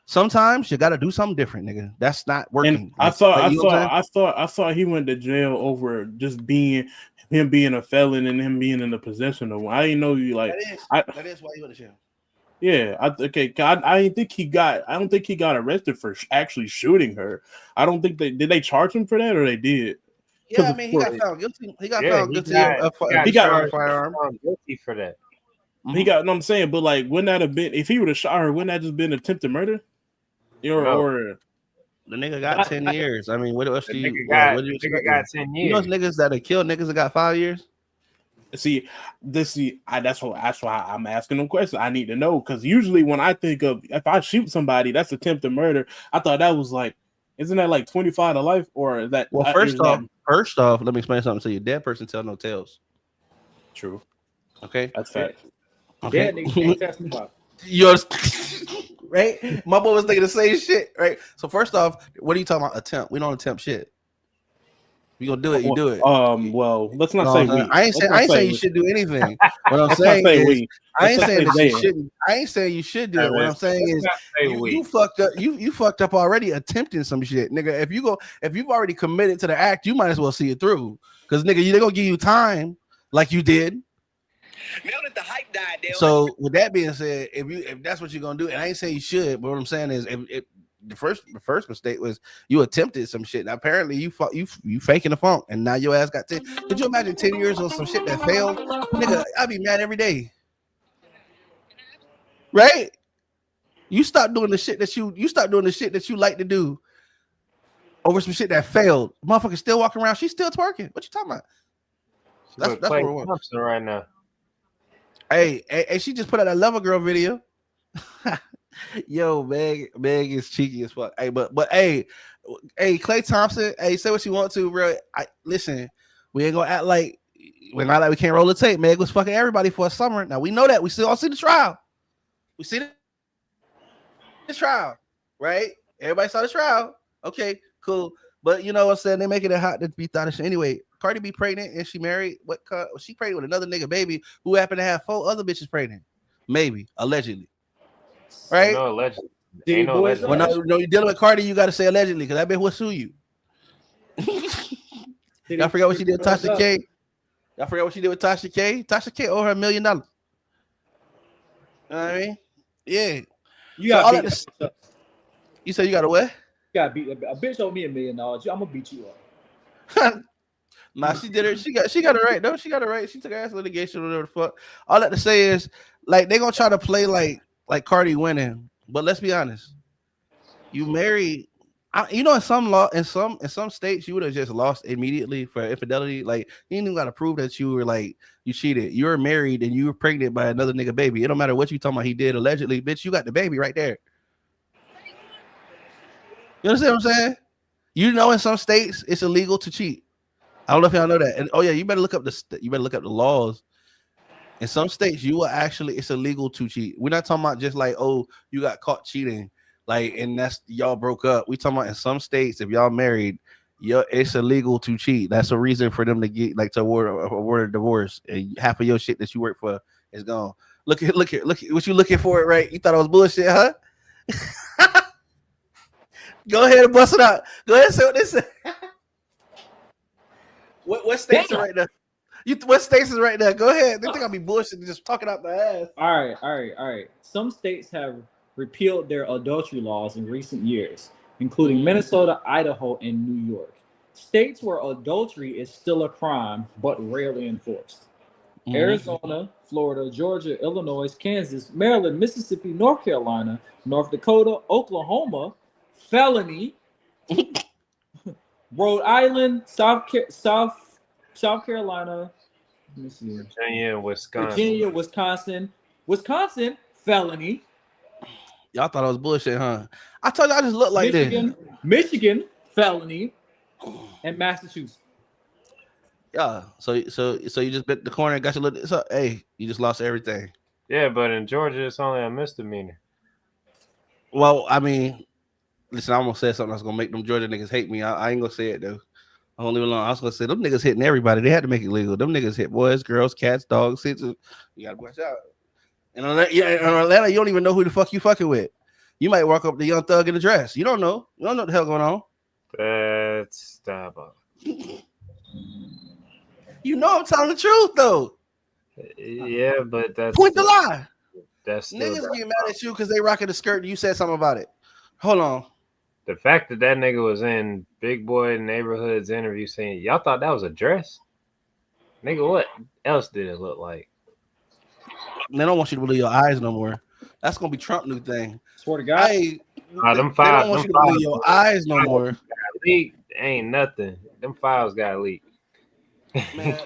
sometimes you gotta do something different, nigga. That's not working. And I thought he went to jail over just being a felon and him being in the possession of one. I didn't know you like that is why he went to jail. Yeah, I don't think he got arrested for actually shooting her. I don't think did they charge him for that, or they did. Yeah, I mean, he got found guilty. He got found guilty. He got firearm. Guilty for that. He got. No, I'm saying, but like, wouldn't that have been if he would have shot her? Wouldn't that just been attempted murder? Or the nigga got 10 years. I mean, what else do you? What do you expect? Got 10 years. You know, niggas that have killed niggas that got 5 years. That's why I'm asking them questions. I need to know, because usually when I think of if I shoot somebody, that's attempted murder. I thought that was like, isn't that like 25 to life, or is that? Well, first off, let me explain something to you. Dead person tell no tales. True. Okay. That's fact. Okay. Yeah, niggas can't test me about. Yours, right? My boy was thinking the same shit, right? So first off, what are you talking about? Attempt? We don't attempt shit. We gonna do it. You do it. Well, let's not No, say we. I ain't saying you should do anything. What I'm Let's not saying say is, we. I ain't Let's saying not that say you they. shouldn't. I ain't saying you should do it. What I'm saying is, you fucked up. You fucked up already attempting some shit, nigga. If you've already committed to the act, you might as well see it through. Because nigga, they're gonna give you time like you did. Now that the hype died down. So with that being said, if that's what you're gonna do, and I ain't saying you should, but what I'm saying is, if the first mistake was you attempted some shit. Now, apparently you faking the funk, and now your ass got 10. Could you imagine 10 years on some shit that failed, nigga? I'd be mad every day, right? You stop doing the shit that you like to do over some shit that failed. Motherfucker still walking around. She's still twerking. What you talking about? That's what we're Thompson right now. Hey, she just put out a Lover Girl video. Yo, Meg is cheeky as fuck. Hey, but hey, Klay Thompson. Hey, say what you want to, bro. Listen. We ain't gonna act like we can't roll the tape. Meg was fucking everybody for a summer. Now we know that. We still all see the trial. We see the trial, right? Everybody saw the trial. Okay, cool. But you know what I'm saying? They making it hot to be thought of shit. Anyway, Cardi B pregnant and she married. She pregnant with another nigga baby who happened to have 4 other bitches pregnant. Maybe, allegedly. Right? No, allegedly. Ain't no allegedly. Well, no, you're dealing with Cardi, you gotta say allegedly, because that bitch will sue you. Y'all forgot what she did with Tasha K? Y'all forgot what she did with Tasha K? Tasha K owe her $1 million. You know what I mean? Yeah. You got you said you got a what? You got beat. A bitch owe me $1 million. I'm gonna beat you up. Nah, she did it. She got it right. No, she got it right. She took her ass litigation or whatever the fuck. All I have to say is, like, they gonna try to play like Cardi winning, but let's be honest. You married, in some states you would have just lost immediately for infidelity. Like, you ain't even gotta prove that you cheated. You were married and you were pregnant by another nigga baby. It don't matter what you talking about. He did allegedly, bitch. You got the baby right there. You understand what I'm saying? You know, in some states it's illegal to cheat. I don't know if y'all know that. And oh yeah, you better look up the laws. In some states, it's illegal to cheat. We're not talking about just like, oh, you got caught cheating, like, and that's y'all broke up. We talking about in some states, if y'all married, it's illegal to cheat. That's a reason for them to get to award a divorce, and half of your shit that you work for is gone. Look at what you looking for, it right? You thought it was bullshit, huh? Go ahead and bust it out. Go ahead and say what they say. What states are right now? What states is right now? Go ahead. They think I'll be bullshit just talking out the ass. All right. Some states have repealed their adultery laws in recent years, including Minnesota, Idaho, and New York. States where adultery is still a crime, but rarely enforced. Arizona, Florida, Georgia, Illinois, Kansas, Maryland, Mississippi, North Carolina, North Dakota, Oklahoma, felony. Rhode Island, South Carolina, let me see. Virginia, Wisconsin, felony. Y'all thought I was bullshit, huh? I told you I just look like this. Michigan, felony, and Massachusetts. Yeah. So you just bit the corner and got your little. So hey, you just lost everything. Yeah, but in Georgia, it's only a misdemeanor. Well, I mean, listen, I'm gonna say something that's gonna make them Georgia niggas hate me. I ain't gonna say it though. I won't leave it alone. I was gonna say them niggas hitting everybody. They had to make it legal. Them niggas hit boys, girls, cats, dogs. You gotta watch out. And in Atlanta, you don't even know who the fuck you fucking with. You might walk up to Young Thug in a dress. You don't know. You don't know what the hell going on. That's diabolical. You know I'm telling the truth though. Yeah, but that's point the lie. That's niggas get mad at you because they rocking the skirt and you said something about it. Hold on. The fact that nigga was in Big Boy Neighborhood's interview saying y'all thought that was a dress, nigga, what else did it look like? They don't want you to believe your eyes no more. That's gonna be Trump new thing. Swear to God. They don't want you to believe your eyes no more. Leaked ain't nothing. Them files got leaked. Man,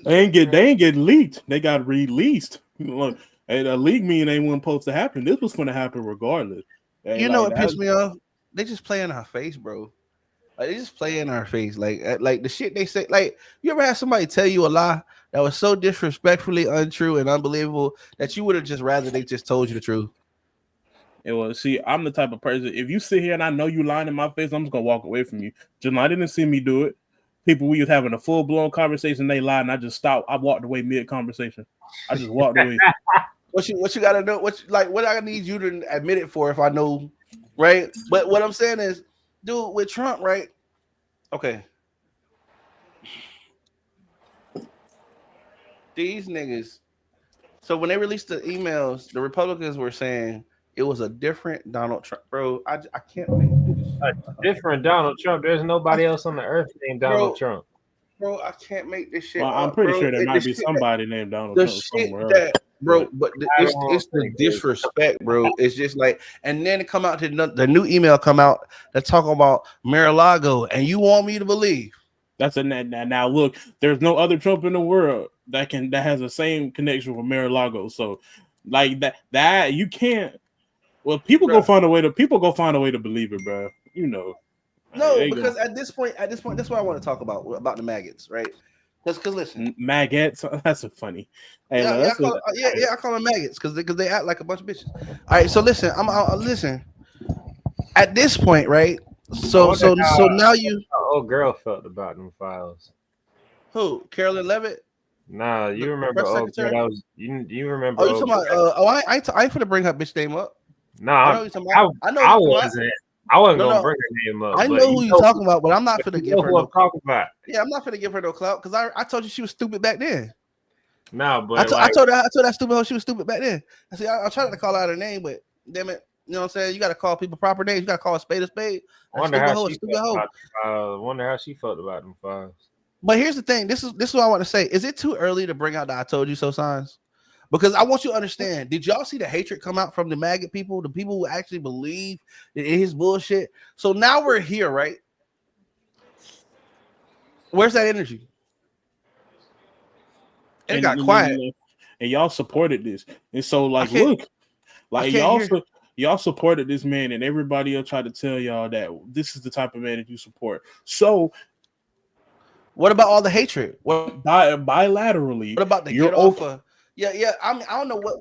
they ain't getting leaked. They got released. Look, hey, a leak mean ain't wasn't supposed to happen. This was gonna happen regardless. You know what pissed me off? They just play in our face, bro. Like, they just play in our face. Like the shit they say. Like, you ever had somebody tell you a lie that was so disrespectfully untrue and unbelievable that you would have just rather they just told you the truth. And well, see, I'm the type of person. If you sit here and I know you lying in my face, I'm just gonna walk away from you. Janai didn't see me do it. People, we was having a full blown conversation. They lied, and I just stopped. I walked away mid conversation. I just walked away. What you gotta know? What I need you to admit it for if I know, right? But what I'm saying is, dude, with Trump, right? Okay. These niggas. So when they released the emails, the Republicans were saying it was a different Donald Trump, bro. I can't make this. A different Donald Trump. There's nobody else on the earth named Donald Trump. Bro, I can't make this shit. Well, I'm pretty sure there might be somebody named Donald Trump somewhere else. Bro, but it's the disrespect, bro. It's just like, and then it come out to the new email come out that talk about Mar-a-Lago, and you want me to believe that's a now look. There's no other Trump in the world that has the same connection with Mar-a-Lago. So, like that you can't. Well, people go find a way to believe it, bro. You know. No, because at this point, that's what I want to talk about the maggots, right? Because listen, maggots. That's funny. Hey, I call them maggots because they act like a bunch of bitches. All right, so listen, listen. At this point, right? So now you. How old girl felt about them files? Who? Carolyn Levitt? Nah, you remember? You remember? Oh, you talking about? I ain't finna bring her bitch name up. Nah, I wasn't. I wasn't gonna bring her name up. I know who you're talking about, but I'm not finna give her no clout. Yeah, I'm not finna give her no clout because I told you she was stupid back then. No, but I told that stupid hoe she was stupid back then. I said I tried to call out her name, but damn it, you know what I'm saying? You got to call people proper names. You got to call a spade a spade. Wonder how she felt about them files. But here's the thing. This is what I want to say. Is it too early to bring out the "I told you so" signs? Because I want you to understand. Did y'all see the hatred come out from the maggot people, the people who actually believe in his bullshit? So now we're here, right? Where's that energy? It got quiet, and y'all supported this. And so, like, look, like y'all supported this man, and everybody else tried to tell y'all that this is the type of man that you support. So, what about all the hatred? What bilaterally? What about the get off? Yeah. I don't know what.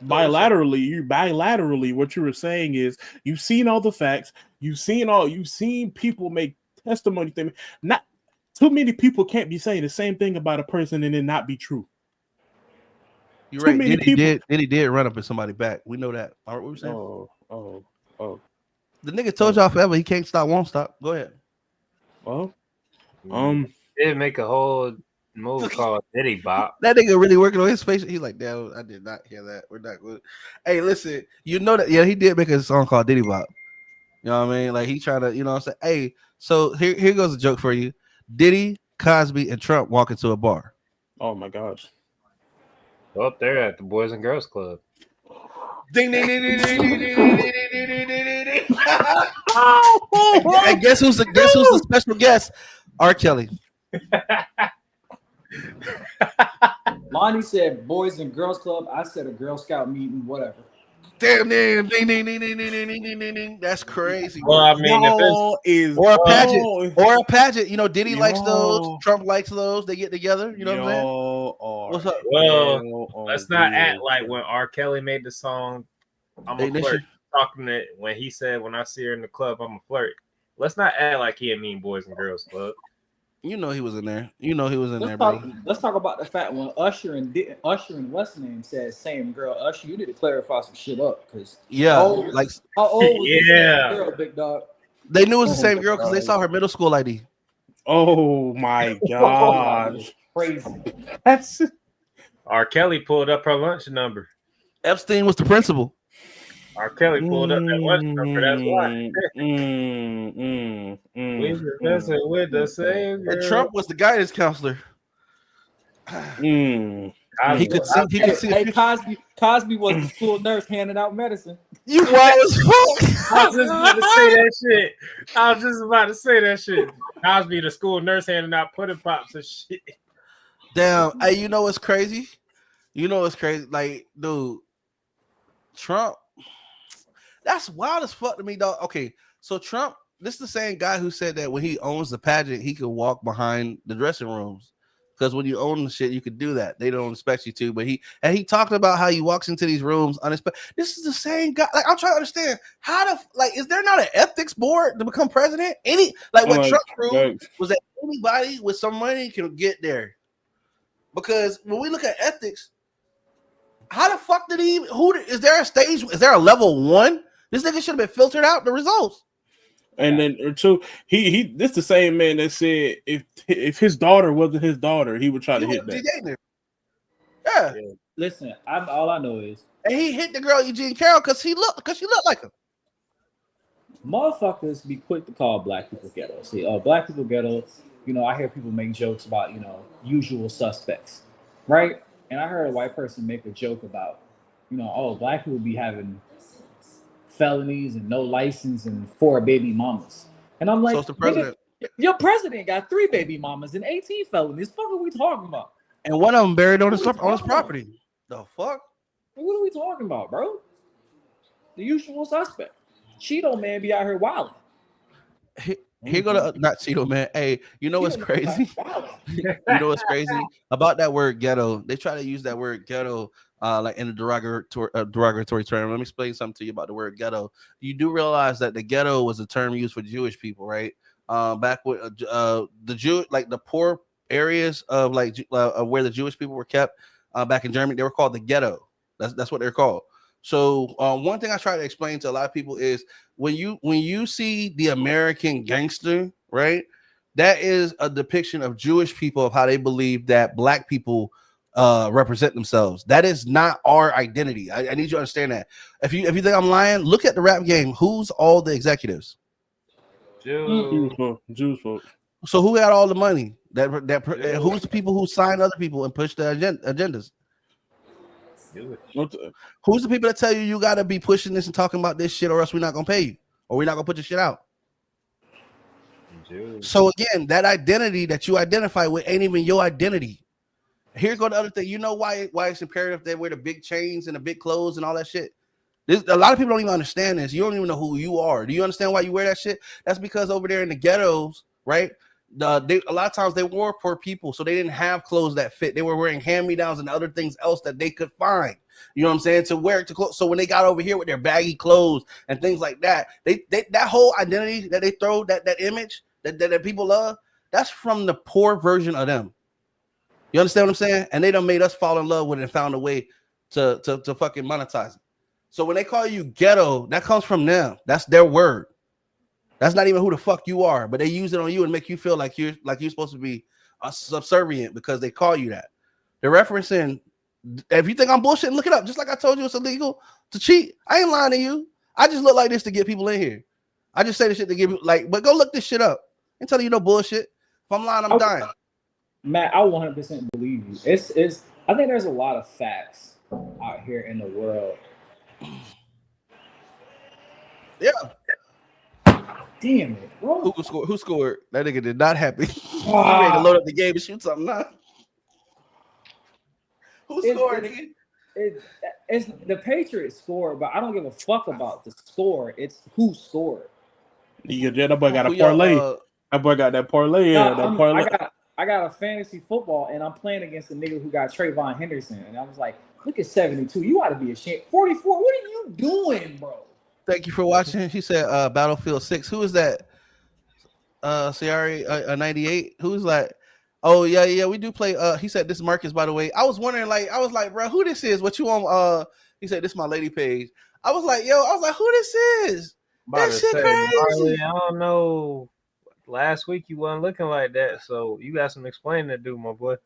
Bilaterally, what you were saying is you've seen all the facts. You've seen people make testimony things. Not too many people can't be saying the same thing about a person and it not be true. You're right. Diddy did run up in somebody's back. We know that. All right, what we saying? Oh. The nigga told y'all forever he can't stop, won't stop. Go ahead. Well, did make a whole movie called Diddy Bop. That nigga really working on his face. He's like, damn, I did not hear that. We're not good. Hey, listen, you know that? Yeah, he did make a song called Diddy Bop. You know what I mean? Like he trying to, you know what I'm saying? Hey, so here goes a joke for you. Diddy, Cosby, and Trump walk into a bar. Oh my gosh. Well, they're at the Boys and Girls Club. Ding ding ding ding ding ding ding ding ding ding ding. And guess who's the special guest? R. Kelly. Lonnie said Boys and Girls Club. I said a Girl Scout meeting, whatever. Damn, ding ding ding ding ding ding ding ding ding. That's crazy. Well, I mean, or a pageant. You know, Diddy likes those. Trump likes those. They get together. You know what I'm saying? What's up? Well, let's not act like when R. Kelly made the song, I'm a flirt. Talking it when he said, when I see her in the club, I'm a flirt. Let's not act like he didn't mean Boys and Girls Club. You know he was in there. Bro. Let's talk about the fact when Usher and what's the name said same girl. Usher, you need to clarify some shit up because how old was the same girl, big dog? They knew it was the same girl because they saw her middle school ID. Oh my gosh, crazy! That's R. Kelly pulled up her lunch number. Epstein was the principal. R. Kelly pulled up that lunch number. That's why. We were messing with the same girl. And Trump was the guidance counselor. He could see. Hey, Cosby was the school nurse handing out medicine. You wild as fuck. I was just about to say that shit. Cosby, the school nurse, handing out pudding pops and shit. Damn. Hey, you know what's crazy? Like, dude, Trump. That's wild as fuck to me, dog. Okay, so Trump, this is the same guy who said that when he owns the pageant, he could walk behind the dressing rooms. because when you own the shit, you could do that. They don't expect you to. But he talked about how he walks into these rooms unexpected. This is the same guy. Like, I'm trying to understand how to is there not an ethics board to become president? What Trump proved was that anybody with some money can get there. Because when we look at ethics, how the fuck did he? Is there a stage? Is there a level 1? This nigga should have been filtered out the results. And then two, he this the same man that said if his daughter wasn't his daughter, he would try to hit that. Yeah. Listen, all I know is, and he hit the girl Eugene Carroll because she looked like him. Motherfuckers be quick to call black people ghetto. See, black people ghetto. You know, I hear people make jokes about usual suspects, right? And I heard a white person make a joke about black people be having felonies and no license and 4 baby mamas. And I'm like, so it's the president. Your president got 3 baby mamas and 18 felonies. Fuck are we talking about? And one of them buried on his property. The fuck? What are we talking about, bro? The usual suspect. Cheeto man be out here wilding. Here go to not Cheeto man. Hey, you know what's crazy? You know what's crazy about that word ghetto? They try to use that word ghetto like in a derogatory term. Let me explain something to you about the word ghetto. You do realize that the ghetto was a term used for Jewish people, right? Back with the Jew, like the poor areas of where the Jewish people were kept back in Germany, they were called the ghetto. That's what they're called. So one thing I try to explain to a lot of people is when you see the American gangster, right? That is a depiction of Jewish people, of how they believe that black people represent themselves. That is not our identity. I need you to understand that. If you think I'm lying, look at the rap game. Who's all the executives? Jews. So who got all the money? Who's the people who sign other people and push the agendas? Who's the people that tell you got to be pushing this and talking about this shit, or else we're not gonna pay you, or we're not gonna put your shit out? So again, that identity that you identify with ain't even your identity. Here go the other thing. You know why it's imperative they wear the big chains and the big clothes and all that shit? A lot of people don't even understand this. You don't even know who you are. Do you understand why you wear that shit? That's because over there in the ghettos, right? A lot of times they were poor people, so they didn't have clothes that fit. They were wearing hand-me-downs and other things else that they could find. You know what I'm saying? To wear to clothes. So when they got over here with their baggy clothes and things like that, they that whole identity that they throw, that image that people love, that's from the poor version of them. You understand what I'm saying? And they done made us fall in love with it and found a way to fucking monetize it. So when they call you ghetto, that comes from them. That's their word. That's not even who the fuck you are, but they use it on you and make you feel like you're supposed to be subservient because they call you that. They're referencing. If you think I'm bullshitting, look it up. Just like I told you, it's illegal to cheat. I ain't lying to you. I just look like this to get people in here. I just say this shit to give you but go look this shit up. I'm telling you no bullshit. If I'm lying, I'm dying. Matt, I 100% believe you. It's. I think there's a lot of facts out here in the world. Yeah. Damn it, bro. Who scored? That nigga did not happy. He ready to load up the game and shoot something now. Who scored, nigga? It's the Patriots scored, but I don't give a fuck about the score. It's who scored. Yeah, that boy got a parlay. That boy got that parlay. I got a fantasy football, and I'm playing against a nigga who got Trayvon Henderson, and I was like, look at 72. You ought to be ashamed. 44. What are you doing, bro? Thank you for watching. He said Battlefield 6. Who is that? Ciari 98. Who's like? Oh yeah, we do play. He said this is Marcus, by the way. I was wondering, bro, who this is? What you on? He said this is my lady page. I was like, who this is? That shit crazy. Marley, I don't know. Last week you wasn't looking like that, so you got some explaining to do, my boy.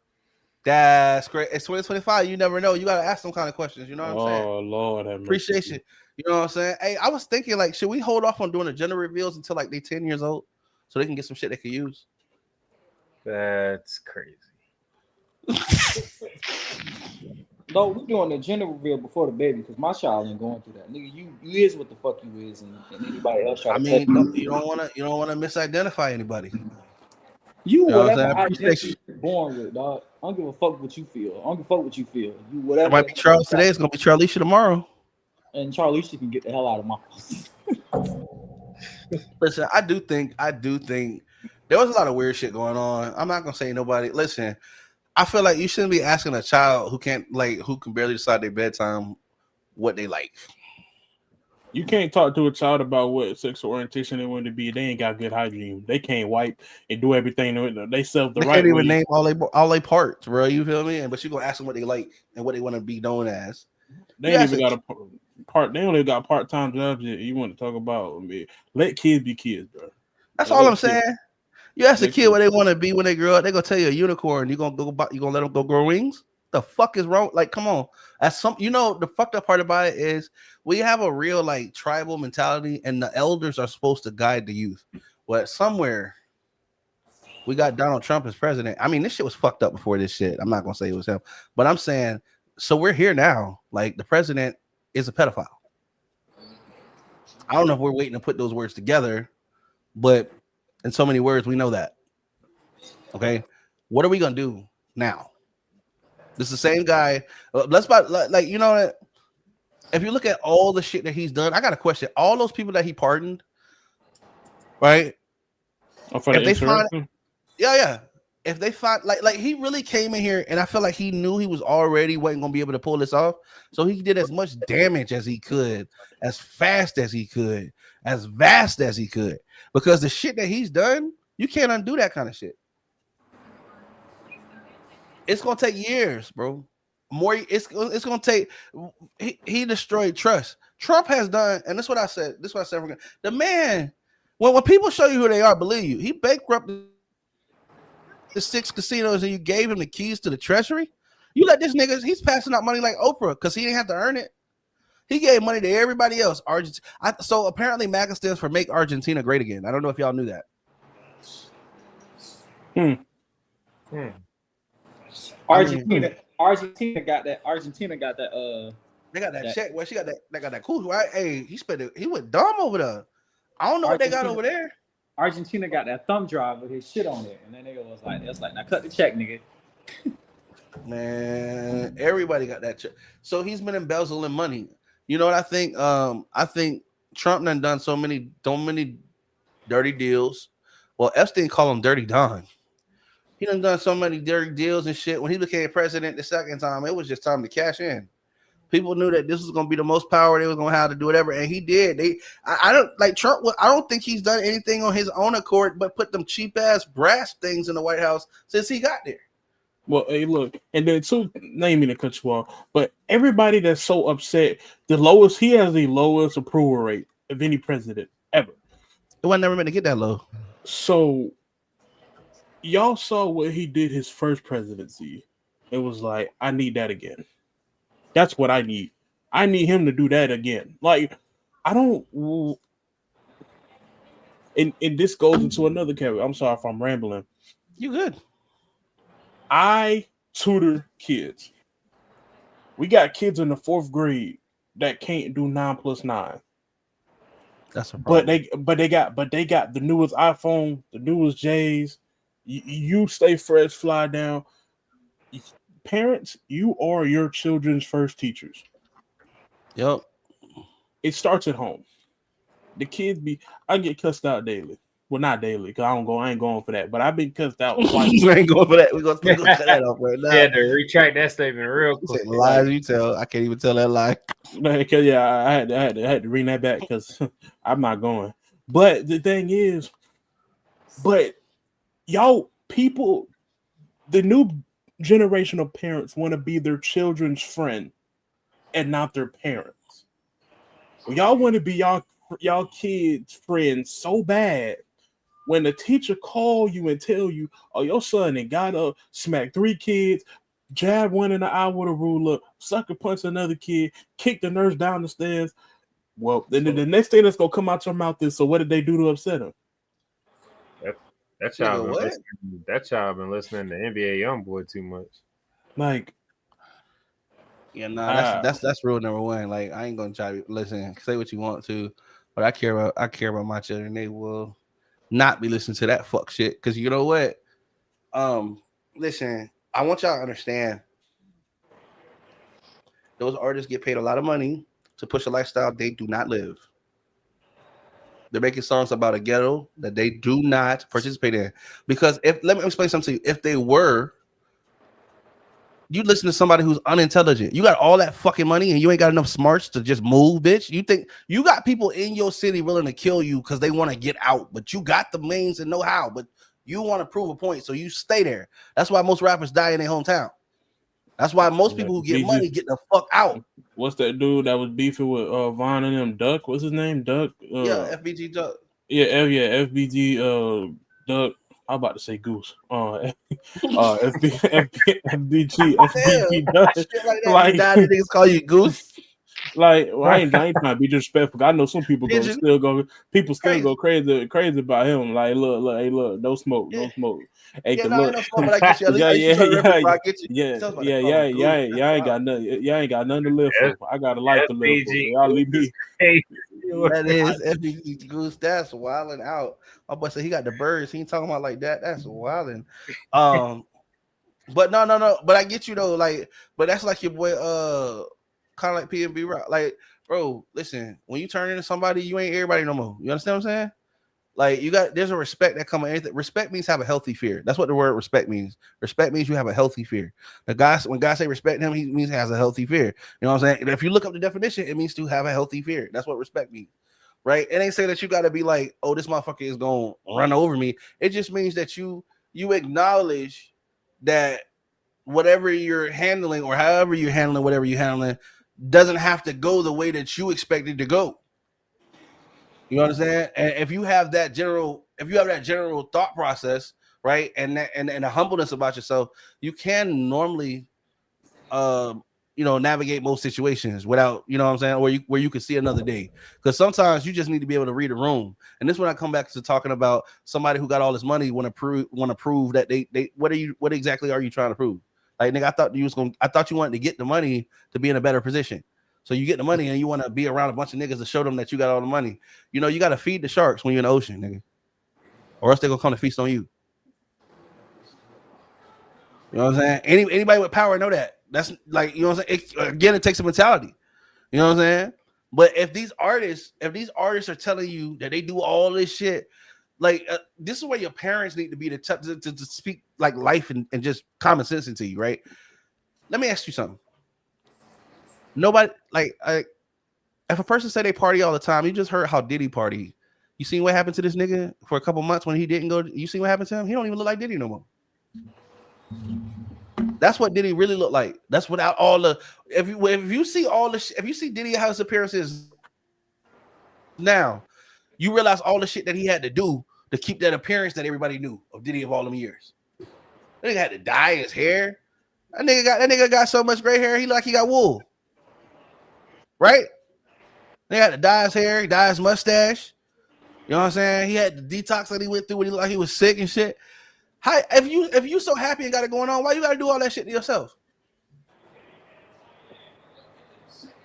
That's great. It's 2025. You never know. You gotta ask some kind of questions. You know what I'm saying? Oh Lord, appreciation. You know what I'm saying? Hey, I was thinking, should we hold off on doing the gender reveals until they 10 years old, so they can get some shit they can use? That's crazy. No, we're doing the gender reveal before the baby because my child ain't going through that. Nigga, you is what the fuck you is, and anybody else try to you don't wanna misidentify anybody. You whatever identity you're born with, dog. I don't give a fuck what you feel. I don't give a fuck what you feel. You whatever. It might be Charles today. It's gonna be Charliesha tomorrow. And Charliesha can get the hell out of my house. Listen, I do think there was a lot of weird shit going on. I'm not gonna say nobody. Listen, I feel like you shouldn't be asking a child who can barely decide their bedtime what they like. You can't talk to a child about what sexual orientation they want to be. They ain't got good hygiene. They can't wipe and do everything they self the They right can't even way. name all they parts, bro. You feel me? But you gonna ask them what they like and what they want to be known as. They ain't even got a part. They only got part-time jobs. You want to talk about? Let kids be kids, bro. That's all I'm saying. You ask a kid what they want to be when they grow up, they gonna tell you a unicorn. You gonna let them go grow wings? The fuck is wrong? Like, come on. That's the fucked up part about it is we have a real like tribal mentality, and the elders are supposed to guide the youth. But somewhere we got Donald Trump as president. I mean, this shit was fucked up before this shit. I'm not gonna say it was him, but I'm saying so we're here now. Like the president is a pedophile. I don't know if we're waiting to put those words together, but in so many words, we know that. Okay, what are we gonna do now? This is the same guy. Let's like you know what? If you look at all the shit that he's done, I got a question. All those people that he pardoned, right? If they find, yeah. If they find like he really came in here, and I feel like he knew he was already wasn't gonna be able to pull this off, so he did as much damage as he could, as fast as he could, as vast as he could, because the shit that he's done, you can't undo that kind of shit. It's gonna take years, bro. More, it's gonna take. He destroyed trust. Trump has done, and this is what I said. This is what I said. The man, when people show you who they are, believe you. He bankrupted the 6 casinos, and you gave him the keys to the treasury. You let this nigga. He's passing out money like Oprah because he didn't have to earn it. He gave money to everybody else. So apparently, MAGA stands for Make Argentina Great Again. I don't know if y'all knew that. Argentina got that. They got that check. Well, she got that. They got that cool. Right? Hey, he spent it. He went dumb over there. I don't know what they got over there. Argentina got that thumb drive with his shit on it, and then nigga was like, now cut the check, nigga. Man, everybody got that check. So he's been embezzling money. You know what I think? I think Trump done so many dirty deals. Well, Epstein called him Dirty Don. He done so many dirty deals and shit. When he became president the second time, it was just time to cash in. People knew that this was going to be the most power they was going to have to do whatever, and he did. I don't like Trump. I don't think he's done anything on his own accord, but put them cheap ass brass things in the White House since he got there. Well, hey, look, and then too, not mean to cut you off, but everybody that's so upset, he has the lowest approval rate of any president ever. It wasn't never meant to get that low. So y'all saw what he did his first presidency. It was like, I need that again. That's what I need. I need him to do that again. Like, I don't. And this goes into another category. I'm sorry if I'm rambling. You good? I tutor kids. We got kids in the 4th grade that can't do 9 + 9. That's a problem. But they got the newest iPhone, the newest J's. You stay fresh, fly down. Parents, you are your children's first teachers. Yep. It starts at home. The kids I get cussed out daily. Well, not daily, because I ain't going for that. But I've been cussed out twice. You ain't going for that. We're gonna cut that off right now. Yeah, to retract that statement real quick. Lies you tell. I can't even tell that lie. Because I had to bring that back because I'm not going. But the thing is, y'all people, the new generation of parents want to be their children's friend and not their parents. Y'all want to be y'all kids' friends so bad. When the teacher call you and tell you, oh, your son and got up, smacked 3 kids, jab one in the eye with a ruler, sucker punch another kid, kick the nurse down the stairs. Well, then the next thing that's gonna come out your mouth is, so what did they do to upset him? That child been listening to NBA YoungBoy too much. Like, yeah, that's rule number 1. Like, I ain't gonna try to listen. Say what you want to, but I care about my children. They will not be listening to that fuck shit. Because you know what? Listen, I want y'all to understand. Those artists get paid a lot of money to push a lifestyle they do not live. They're making songs about a ghetto that they do not participate in. Because let me explain something to you. If they were, you listen to somebody who's unintelligent. You got all that fucking money and you ain't got enough smarts to just move, bitch. You think you got people in your city willing to kill you because they want to get out, but you got the means and know how, but you want to prove a point, so you stay there. That's why most rappers die in their hometown. That's why most people who get money get the fuck out. What's that dude that was beefing with Von and them? Duck? What's his name? Duck? FBG Duck. Yeah, FBG Duck. I'm about to say Goose. FBG Duck. Like niggas call you Goose. Like, well, I ain't trying to be disrespectful. I know some people still go crazy about him. Like, look, don't smoke. Hey, I ain't got nothing to live for. I got a life to live for. Y'all leave me. That is FBG Goose. That's wilding out. My boy said he got the birds. He ain't talking about like that. That's wilding. But no. But I get you though. Like, but that's like your boy. Kind of like PNB Rock. Like, bro, listen. When you turn into somebody, you ain't everybody no more. You understand what I'm saying? Like, there's a respect that comes. Respect means have a healthy fear. That's what the word respect means. Respect means you have a healthy fear. When guys say respect him, he means he has a healthy fear. You know what I'm saying? And if you look up the definition, it means to have a healthy fear. That's what respect means, right? It ain't saying that you got to be like, oh, this motherfucker is gonna run over me. It just means that you acknowledge that whatever you're handling or however you're handling whatever you're handling doesn't have to go the way that you expect it to go. You understand? And if you have that general thought process, right, and a humbleness about yourself, you can normally, navigate most situations without, you know what I'm saying, where you can see another day. Because sometimes you just need to be able to read a room. And this is when I come back to talking about somebody who got all this money want to prove that they what exactly are you trying to prove? Like, nigga, I thought you wanted to get the money to be in a better position. So you get the money and you want to be around a bunch of niggas to show them that you got all the money. You know, you got to feed the sharks when you're in the ocean, nigga. Or else they're going to come to feast on you. You know what I'm saying? Anybody with power know that. That's like, you know what I'm saying? It takes a mentality. You know what I'm saying? But if these artists are telling you that they do all this shit, like, this is where your parents need to be to speak like life and just common sense into you, right? Let me ask you something. Nobody, like, if a person say they party all the time, you just heard how Diddy party. You seen what happened to this nigga for a couple months when he didn't go? You seen what happened to him? He don't even look like Diddy no more. That's what Diddy really looked like. That's without all the. If you see Diddy house appearances now, you realize all the shit that he had to do to keep that appearance that everybody knew of Diddy of all them years. That nigga had to dye his hair. That nigga got so much gray hair, he looked like he got wool. Right? They had to dye his hair, dye his mustache. You know what I'm saying? He had the detox that he went through when he looked like he was sick and shit. If you so happy and got it going on, why you gotta do all that shit to yourself?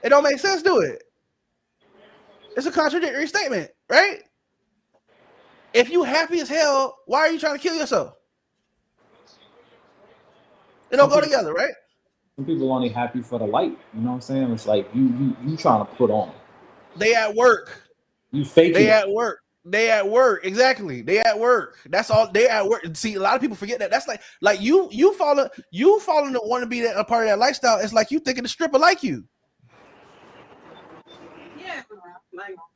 It don't make sense, do it? It's a contradictory statement, right? If you happy as hell, why are you trying to kill yourself? It don't go together, right? Some people only happy for the light. You know what I'm saying? It's like you trying to put on. They at work. You fake They it. at work. They at work. Exactly. They at work. That's all. They at work. See, a lot of people forget that. That's like you falling to want to be a part of that lifestyle. It's like you thinking the stripper like you. Yeah.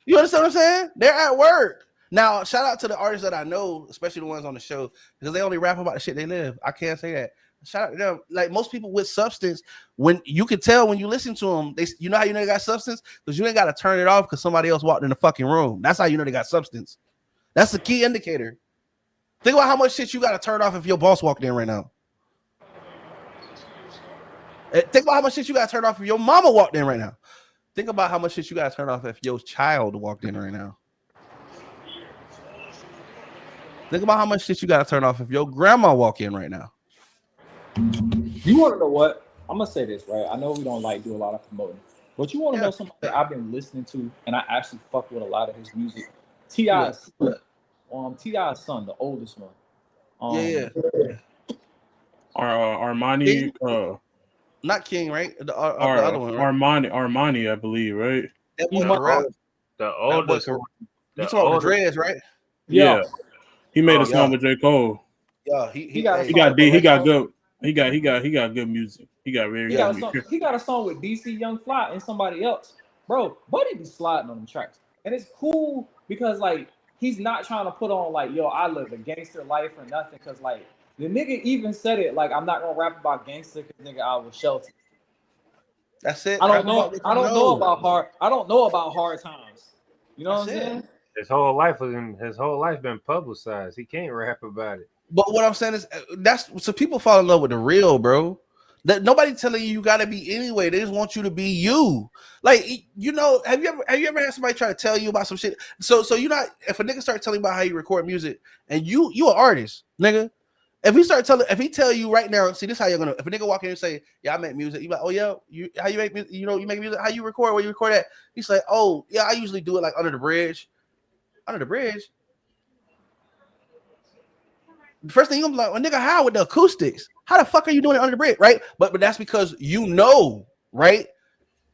You understand what I'm saying? They're at work. Now, shout out to the artists that I know, especially the ones on the show, because they only rap about the shit they live. I can't say that. Shout out to them. Like, most people with substance, when you can tell when you listen to them, you know how you know they got substance? Because you ain't got to turn it off because somebody else walked in the fucking room. That's how you know they got substance. That's the key indicator. Think about how much shit you got to turn off if your boss walked in right now. Think about how much shit you got to turn off if your mama walked in right now. Think about how much shit you got to turn off if your child walked in right now. Think about how much shit you got to turn off if your grandma walk in right now. You want to know what? I'm gonna say this, right? I know we don't do a lot of promoting, but you want to know something that I've been listening to, and I actually fuck with a lot of his music. T.I.'s son, the oldest one. Armani, not King, right? The other one, right? Armani, I believe, right? The oldest one. You talking about the dreads, right? Yeah. He made a song with J. Cole. Yeah, he got good. He got good music. He got very He good got music. he got a song with DC Young Fly and somebody else, bro. Buddy be sliding on them tracks, and it's cool because like he's not trying to put on like yo I live a gangster life or nothing. Cause like the nigga even said it like I'm not gonna rap about gangster because nigga I was sheltered. That's it. I don't know about hard times. You know what I'm saying? His whole life been publicized. He can't rap about it. But what I'm saying is that's so people fall in love with the real, bro. That nobody telling you gotta be anyway. They just want you to be you. Like you know, have you ever had somebody try to tell you about some shit? So you not if a nigga start telling about how you record music and you an artist, nigga. If he tell you right now, see this how you're gonna. If a nigga walk in and say, "Yeah, I make music," you like, "Oh yeah, how you make music? You know, you make music. How you record? Where you record at?" He's like, "Oh yeah, I usually do it like under the bridge." Under the bridge. The first thing you're like, well, nigga, how with the acoustics? How the fuck are you doing it under the bridge, right? But that's because you know, right?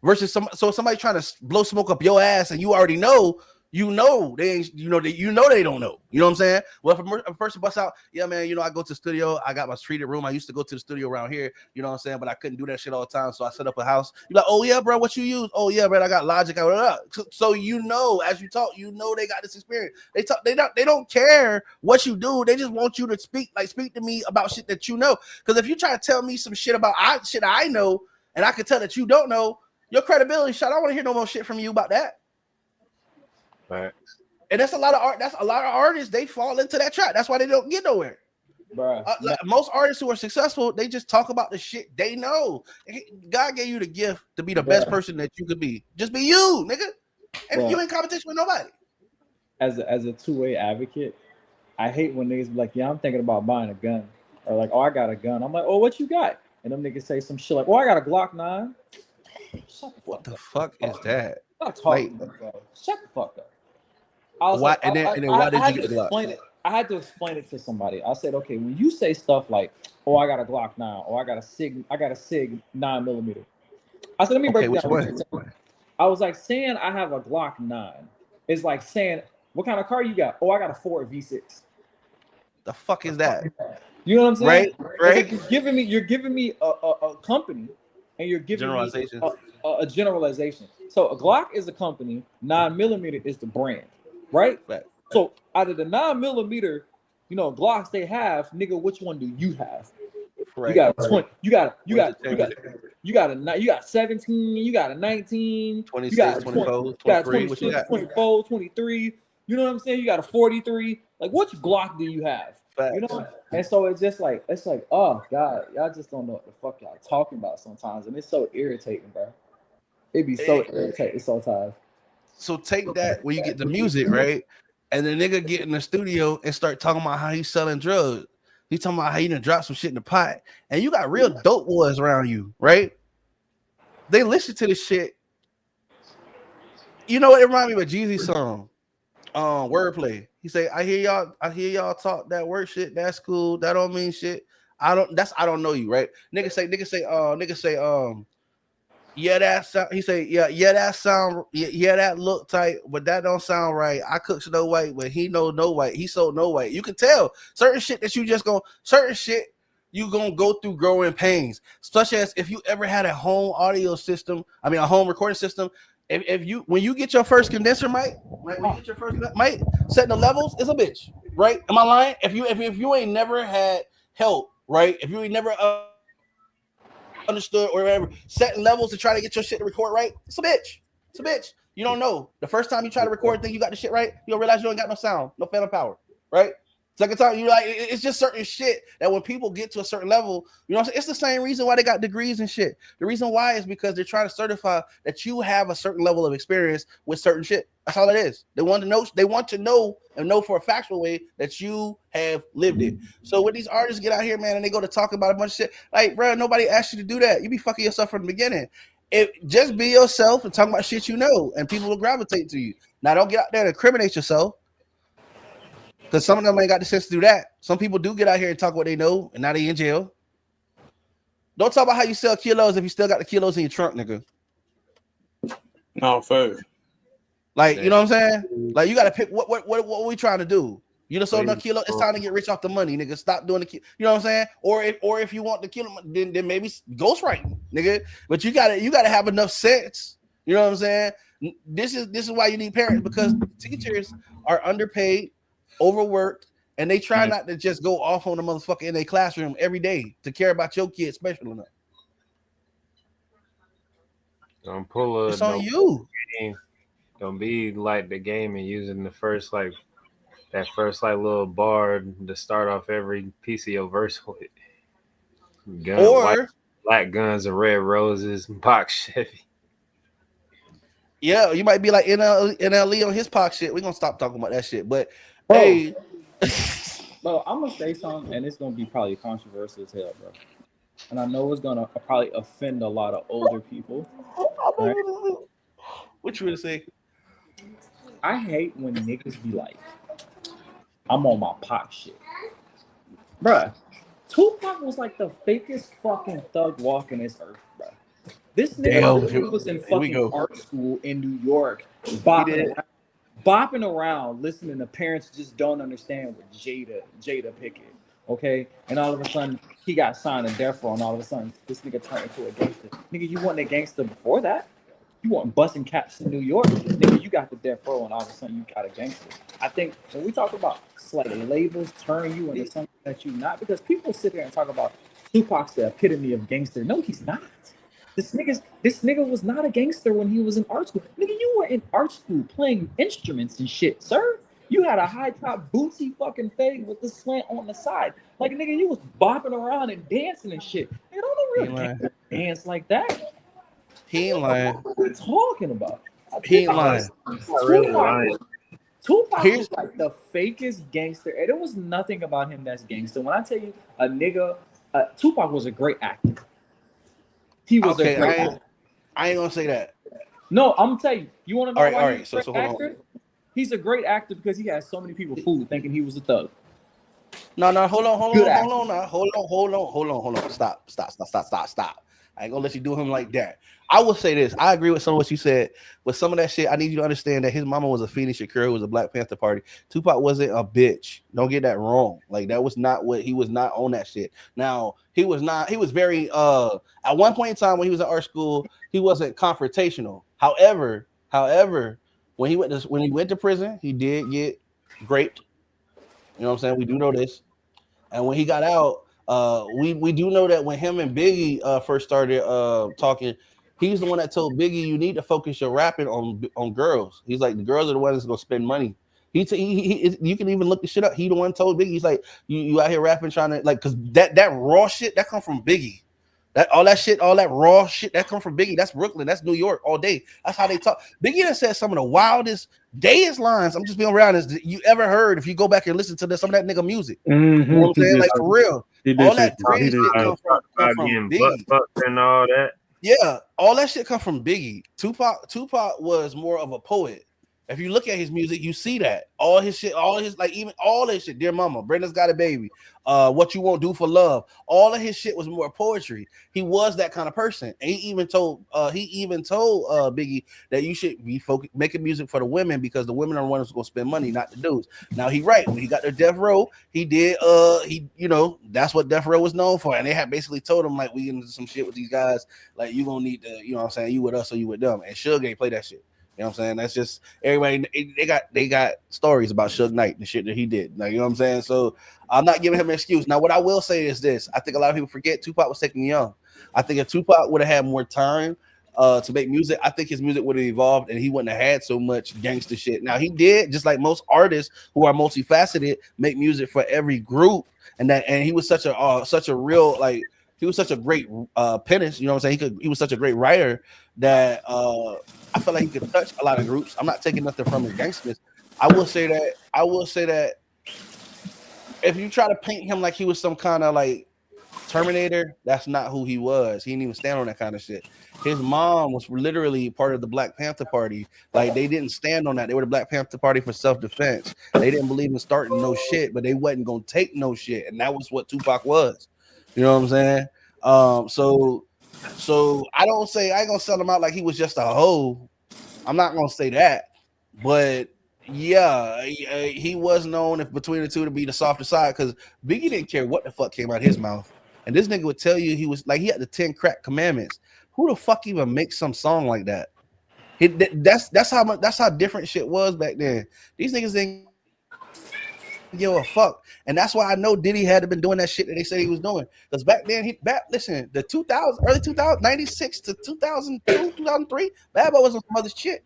Versus somebody trying to blow smoke up your ass and you already know. You know they ain't. You know they don't know. You know what I'm saying? Well, if a person busts out, yeah, man. You know I go to the studio. I got my treated room. I used to go to the studio around here. You know what I'm saying? But I couldn't do that shit all the time, so I set up a house. You're like, oh yeah, bro, what you use? Oh yeah, man, I got Logic. So you know, as you talk, you know they got this experience. They talk. They don't care what you do. They just want you to speak to me about shit that you know. Because if you try to tell me some shit about shit I know, and I can tell that you don't know, your credibility shot. I don't want to hear no more shit from you about that. Facts. And that's a lot of art. That's a lot of artists. They fall into that trap. That's why they don't get nowhere. Bro, most artists who are successful, they just talk about the shit they know. God gave you the gift to be the best person that you could be. Just be you, nigga. And you ain't competition with nobody. As a two-way advocate, I hate when niggas be like, yeah, I'm thinking about buying a gun. Or like, oh, I got a gun. I'm like, oh, what you got? And them niggas say some shit like, oh, I got a Glock 9. What the fuck is that? Stop talking, bro. Shut the fuck up. Why? Like, and then why did you get the Glock? I had to explain it to somebody. I said, okay, when you say stuff like, "Oh, I got a Glock 9," or "I got a Sig 9mm," I said, let me break it down. I was like, saying I have a Glock 9 is like saying, what kind of car you got? Oh, I got a Ford V6. The fuck is that? You know what I'm saying? Right. Like you're giving me a company, and you're giving me a generalization. So a Glock is a company, 9mm is the brand. Right? So out of the 9mm, Glocks they have, nigga, which one do you have? Right. You got 17, you got a 19, 26, you got 24, 26, 24, 23. You know what I'm saying? You got a 43. Like, which Glock do you have? Facts. You know? And so it's like, oh God, y'all just don't know what the fuck y'all talking about sometimes. And it's so irritating, bro. It be so irritating sometimes. So take that when you get the music, right? And the nigga get in the studio and start talking about how he's selling drugs. He's talking about how he done drop some shit in the pot. And you got real dope boys around you, right? They listen to this shit. You know what? It reminds me of a Jeezy song. Wordplay. He say, I hear y'all talk that word shit. That's cool. That don't mean shit. I don't know you, right? Nigga say, yeah, that sound. He say, yeah, that sound. Yeah, that look tight, but that don't sound right. I cook Snow White, but he know no white. He sold no white. You can tell certain shit that you gonna go through growing pains. Such as if you ever had a home audio system, a home recording system. When you get your first condenser mic, right? When you get your first mic, setting the levels is a bitch, right? Am I lying? If you ain't never had help, right? If you ain't never understood or whatever, setting levels to try to get your shit to record right, it's a bitch. You don't know. The first time you try to record, think you got the shit right, you'll realize you ain't got no sound, no phantom power, right? Second time, you like, it's just certain shit that when people get to a certain level, it's the same reason why they got degrees and shit. The reason why is because they're trying to certify that you have a certain level of experience with certain shit. That's all it is. They want to know for a factual way that you have lived it. So when these artists get out here, man, and they go to talk about a bunch of shit, like, bro, nobody asked you to do that. You be fucking yourself from the beginning. Just be yourself and talk about shit you know, and people will gravitate to you. Now, don't get out there to incriminate yourself. Because some of them ain't got the sense to do that. Some people do get out here and talk what they know, and now they in jail. Don't talk about how you sell kilos if you still got the kilos in your trunk, nigga. No, fair. Like, you know what I'm saying? Like, you got to pick what we trying to do. You just sold enough kilo. It's time to get rich off the money, nigga. Stop doing the kilo. You know what I'm saying? Or if you want the kilo, then maybe ghostwriting, nigga. But you gotta have enough sense. You know what I'm saying? This is why you need parents, because teachers are underpaid, overworked, and they try not to just go off on the motherfucker in their classroom every day to care about your kid special enough. It's on you. Don't be like the game and using the first little bar to start off every piece of your verse with. Black guns and red roses, box Chevy. Yeah, you might be like NLE on his Pac shit. We're gonna stop talking about that shit. But hey, bro, I'm gonna say something, and it's gonna be probably controversial as hell, bro. And I know it's gonna probably offend a lot of older people. Right? What you gonna say? I hate when niggas be like, I'm on my Pac shit. Bruh, Tupac was like the fakest fucking thug walking this earth, bruh. This nigga was in fucking art school in New York, bopping around, listening to parents just don't understand what Jada Pickett, okay? And all of a sudden, he got signed to Death Row, and all of a sudden, this nigga turned into a gangster. Nigga, you wasn't a gangster before that? You weren't busting caps in New York. Nigga, you got the Death Row, and all of a sudden, you got a gangster. I think when we talk about slightly labels turning you into something that you're not, because people sit there and talk about Tupac's the epitome of gangster. No, he's not. This nigga was not a gangster when he was in art school. Nigga, you were in art school playing instruments and shit, sir. You had a high top bootsy fucking fade with the slant on the side. Like, nigga, you was bopping around and dancing and shit. Nigga, don't real gangster dance like that. He ain't lying. What are we talking about? He ain't lying. Tupac was like the fakest gangster. And there was nothing about him that's gangster. When I tell you, a nigga, Tupac was a great actor. He was a great actor. I ain't gonna say that. No, I'm gonna tell you. You want to know why he's a great actor? He's a great actor because he has so many people fooled thinking he was a thug. No, hold on. Stop. I ain't gonna let you do him like that. I will say this. I agree with some of what you said, but some of that shit, I need you to understand that his mama was a Phoenix Shakur, who was a Black Panther Party. Tupac wasn't a bitch. Don't get that wrong. Like, that was not what he was not on that shit. Now, he was very at one point in time when he was at art school, he wasn't confrontational. However, when he went to prison, he did get raped. You know what I'm saying? We do know this. And when he got out, we do know that when him and Biggie first started talking, he's the one that told Biggie, you need to focus your rapping on girls. He's like, the girls are the ones that's gonna spend money. You can even look the shit up. He the one told Biggie, he's like, you out here rapping trying to, like, because that raw shit that come from Biggie. All that raw shit that come from Biggie. That's Brooklyn. That's New York all day. That's how they talk. Biggie done said some of the wildest, gayest lines. I'm just being around as you ever heard. If you go back and listen to some of that nigga music, you know what I'm saying? Like, for real. All that crazy shit come from Biggie and all that. Yeah, all that shit come from Biggie. Tupac was more of a poet. If you look at his music, you see that all his shit, even all his shit. Dear Mama, Brenda's Got a Baby, What You Won't Do for Love. All of his shit was more poetry. He was that kind of person. And he even told Biggie that you should be making music for the women because the women are the ones who's gonna spend money, not the dudes. Now he right. When he got to Death Row, he did. That's what Death Row was known for. And they had basically told him, like, we into some shit with these guys. Like, you gonna need to, you know what I'm saying? You with us or you with them. And Suge ain't play that shit. You know what I'm saying? That's just everybody. They got stories about Suge Knight and the shit that he did. Like, you know what I'm saying? So I'm not giving him an excuse. Now, what I will say is this: I think a lot of people forget Tupac was taken young. I think if Tupac would have had more time to make music, I think his music would have evolved and he wouldn't have had so much gangster shit. Now, he did, just like most artists who are multifaceted, make music for every group, and he was such a real, like, he was such a great penance, you know what I'm saying? He was such a great writer that I feel like he could touch a lot of groups. I'm not taking nothing from his gangsters. I will say that if you try to paint him like he was some kind of like Terminator, that's not who he was. He didn't even stand on that kind of shit. His mom was literally part of the Black Panther Party. Like, they didn't stand on that. They were the Black Panther Party for self-defense. They didn't believe in starting no shit, but they wasn't gonna take no shit, and that was what Tupac was. You know what I'm saying? So I ain't gonna sell him out like he was just a hoe. I'm not gonna say that, but Yeah, he was known if between the two to be the softer side because Biggie didn't care what the fuck came out of his mouth, and this nigga would tell you he was like he had the 10 crack commandments. Who the fuck even makes some song like that? That's how different shit was back then. These niggas didn't give a fuck, and that's why I know Diddy had to been doing that shit that they said he was doing. Because back then listen, the 2000 early 2000 96 to 2002 2003, Bad Boy was on some other shit.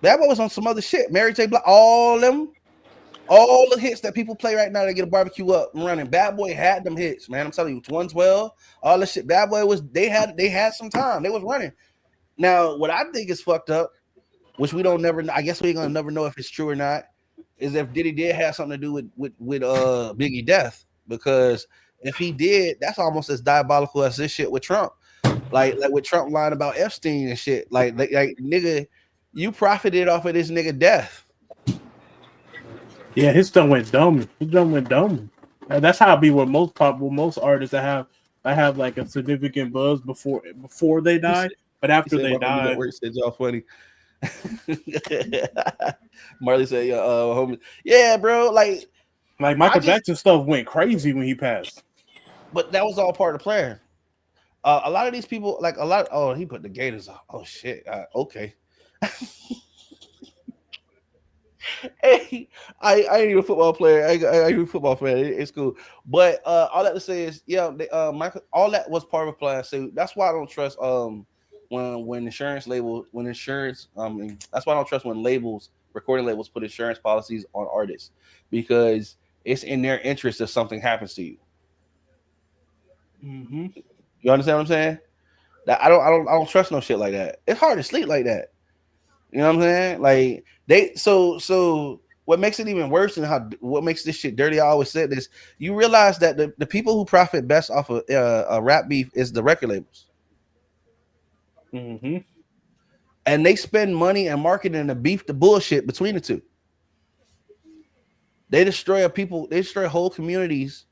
Bad Boy was on some other shit. Mary J. Blige, all the hits that people play right now to get a barbecue up and running. Bad Boy had them hits, man. I'm telling you, 112, all this shit. Bad Boy was they had some time. They was running. Now, what I think is fucked up, which we don't never, I guess we ain't gonna never know if it's true or not, is if Diddy did have something to do with Biggie death. Because if he did, that's almost as diabolical as this shit with Trump. Like with Trump lying about Epstein and shit. Like nigga, you profited off of this nigga death. Yeah, his stuff went dumb. His stuff went dumb. And that's how it be with most artists that have like a significant buzz before they die, but after they die, said y'all funny. Marley said, "Yeah, homie, yeah, bro." Like Michael Jackson stuff went crazy when he passed, but that was all part of the plan. A lot of these people, oh, he put the Gators on. Oh shit, okay. Hey, I ain't even a football player. I ain't even a football fan. It's cool. But all that to say is, yeah, Michael, all that was part of a plan. So that's why I don't trust when insurance, that's why I don't trust when recording labels put insurance policies on artists, because it's in their interest if something happens to you. Mm-hmm. You understand what I'm saying? That I don't trust no shit like that. It's hard to sleep like that. You know what I'm saying? Like so what makes it even worse and what makes this shit dirty, I always said this, you realize that the people who profit best off of a rap beef is the record labels. Mm-hmm. And they spend money and marketing to beef the bullshit between the two. They destroy whole communities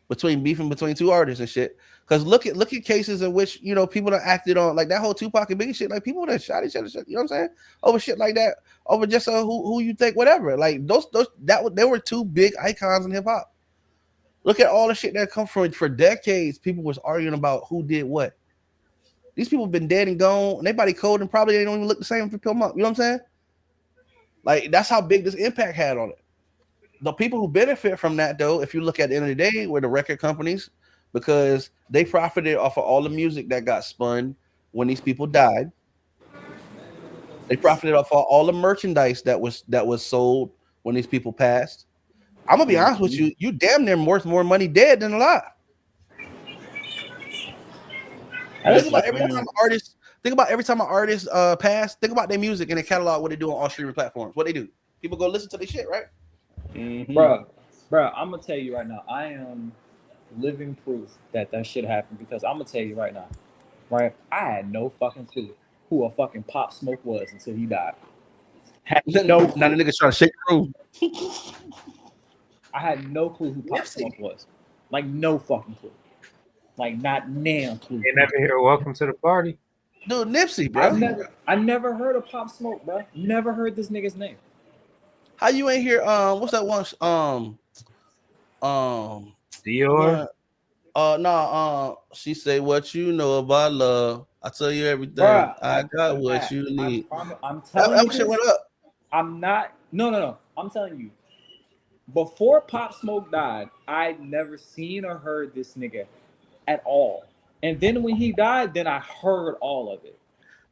between two artists and shit. Because look at cases in which, you know, people that acted on like that whole Tupac and Biggie shit, like people that shot each other, you know what I'm saying, over shit like that, over just who you think, whatever. Like they were two big icons in hip hop. Look at all the shit that come from for decades. People was arguing about who did what. These people have been dead and gone, and they body cold, and probably they don't even look the same if you pick them up. You know what I'm saying? Like that's how big this impact had on it. The people who benefit from that, though, if you look at the end of the day, were the record companies, because they profited off of all the music that got spun when these people died. They profited off of all the merchandise that was sold when these people passed. I'm gonna be honest with you, you damn near worth more money dead than alive. Think about every time an artist pass, think about their music and their catalog, what they do on all streaming platforms. What they do? People go listen to their shit, right? Mm-hmm. Bro, I'm gonna tell you right now, I am living proof that shit happened, because I'm gonna tell you right now, right? I had no fucking clue who a fucking Pop Smoke was until he died. Now the niggas trying to shake the room. I had no clue who Pop Smoke was. Like no fucking clue. Like not damn clue. You never hear "Welcome to the Party"? Dude, Nipsey, bro. I never heard of Pop Smoke, bro. Never heard this nigga's name. How you ain't hear what's that one Dior? She say, "What you know about love? I tell you everything. Bruh, I got what you need." I'm telling you, shit went up. I'm not. No. I'm telling you. Before Pop Smoke died, I'd never seen or heard this nigga at all. And then when he died, then I heard all of it.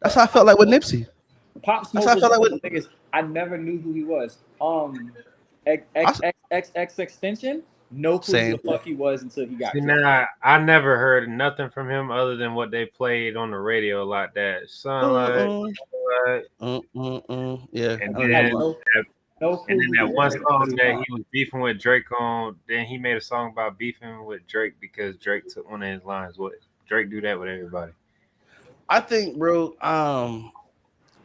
That's how I felt like with Nipsey. Pop Smoke was one of the niggas. I never knew who he was. X Extension. No clue who the fuck he was until he got. Nah, I never heard nothing from him other than what they played on the radio, like that Sunlight. Yeah. And then that one song that he was beefing with Drake on, then he made a song about beefing with Drake because Drake took one of his lines. What Drake do that with everybody? I think, bro,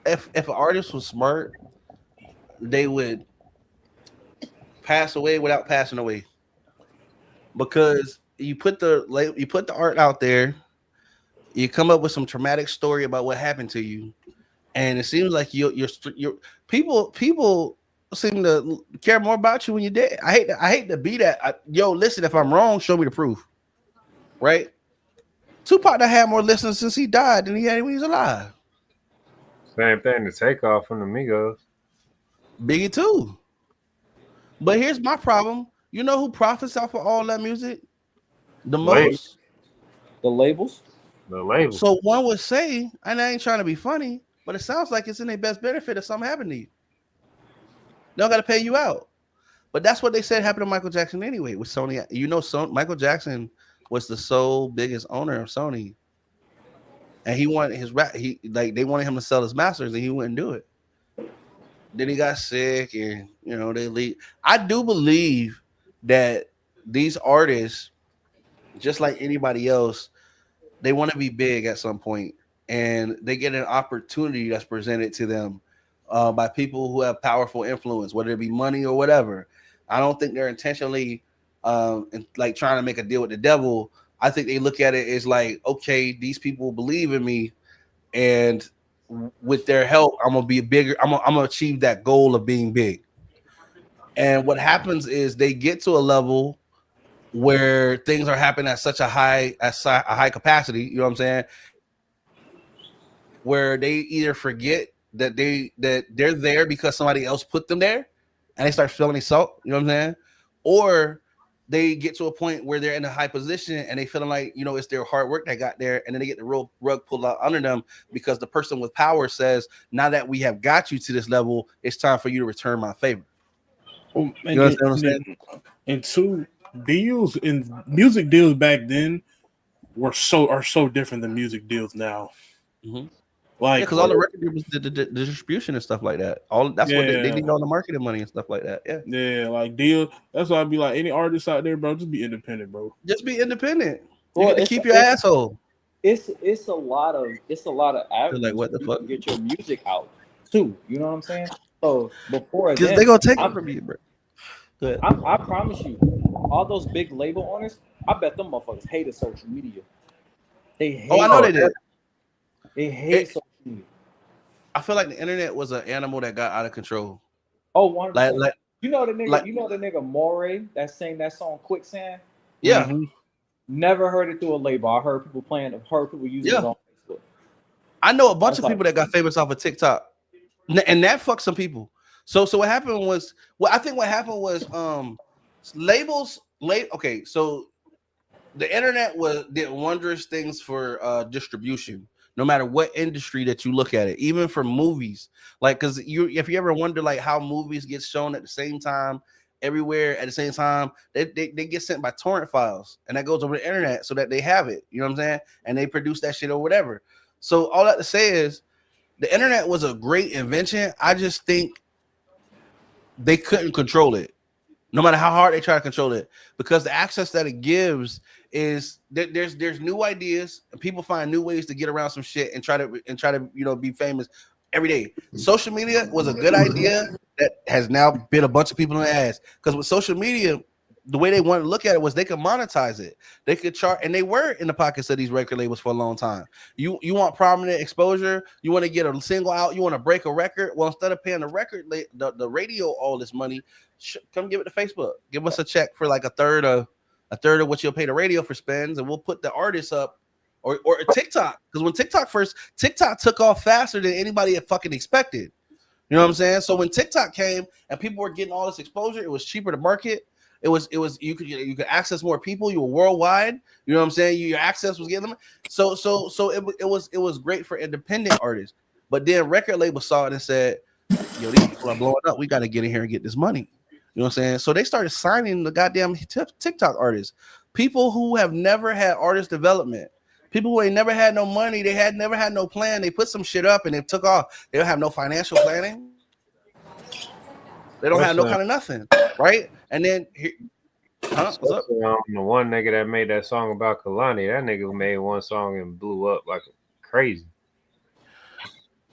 if an artist was smart, they would pass away without passing away. Because you put the art out there, you come up with some traumatic story about what happened to you, and it seems like you're people seem to care more about you when you're dead. I hate to be that. Yo, listen, if I'm wrong, show me the proof. Right? Tupac done had more listeners since he died than he had when he was alive. Same thing to take off from the Migos. Biggie too. But here's my problem. You know who profits off of all that music? The most? The labels. The labels. So one would say, and I ain't trying to be funny, but it sounds like it's in their best benefit if something happened to you. They don't got to pay you out. But that's what they said happened to Michael Jackson anyway with Sony. You know, Michael Jackson was the sole biggest owner of Sony. And he wanted his rap. They wanted him to sell his masters and he wouldn't do it. Then he got sick and, you know, they leave. I do believe that these artists, just like anybody else, they want to be big at some point, and they get an opportunity that's presented to them by people who have powerful influence, whether it be money or whatever. I don't think they're intentionally like trying to make a deal with the devil. I think they look at it as like, okay, these people believe in me, and with their help, I'm gonna be bigger. I'm gonna achieve that goal of being big. And what happens is they get to a level where things are happening at such a high capacity, you know what I'm saying? Where they either forget that they're there because somebody else put them there, and they start feeling salt, you know what I'm saying? Or they get to a point where they're in a high position and they feeling like, you know, it's their hard work that got there, and then they get the real rug pulled out under them because the person with power says, now that we have got you to this level, it's time for you to return my favor. Well, you know what I'm saying? And two, deals and music deals back then are so different than music deals now. Mm-hmm. Like, because all the record deals did the distribution and stuff like that. That's what they need all the marketing money and stuff like that. Yeah, like deal. That's why I'd be like, any artist out there, bro, just be independent, bro. Just be independent. You get to keep your asshole. It's a lot of avenues like, what the fuck? to get your music out too. You know what I'm saying? So before because they're gonna take it from you, bro. I promise you, all those big label owners, I bet them motherfuckers hated social media. They hate. I know they did. They hate social media. I feel like the internet was an animal that got out of control. Oh, 100%. Like you know the nigga Moray that sang that song Quicksand? Yeah. Mm-hmm. Never heard it through a label. I heard people using it on Facebook. I know a bunch of people that got famous off of TikTok. And that fucked some people. So what happened was, labels. Okay, so the internet did wondrous things for distribution. No matter what industry that you look at it, even for movies, like because if you ever wonder like how movies get shown at the same time everywhere at the same time, they get sent by torrent files, and that goes over the internet so that they have it. You know what I'm saying? And they produce that shit or whatever. So all that to say is, the internet was a great invention. I just think they couldn't control it, no matter how hard they try to control it, because the access that it gives is that there's new ideas and people find new ways to get around some shit and try to be famous every day. Social media was a good idea that has now bit a bunch of people in the ass, because with social media, the way they want to look at it was they could monetize it. They could chart, and they were in the pockets of these record labels for a long time. You want prominent exposure, you want to get a single out, you want to break a record. Well, instead of paying the radio all this money, come give it to Facebook. Give us a check for like a third of what you'll pay the radio for spends, and we'll put the artists up, or TikTok. Because when TikTok took off faster than anybody had fucking expected. You know what I'm saying? So when TikTok came and people were getting all this exposure, it was cheaper to market. It was you could access more people. You were worldwide. You know what I'm saying? Your access was getting them. So it was great for independent artists. But then record labels saw it and said, "Yo, these people are blowing up. We got to get in here and get this money." You know what I'm saying? So they started signing the goddamn TikTok artists, people who have never had artist development, people who ain't never had no money. They had never had no plan. They put some shit up and it took off. They don't have no financial planning. They don't have no kind of nothing, right? And then, what's up? The one nigga that made that song about Kalani, that nigga made one song and blew up like crazy.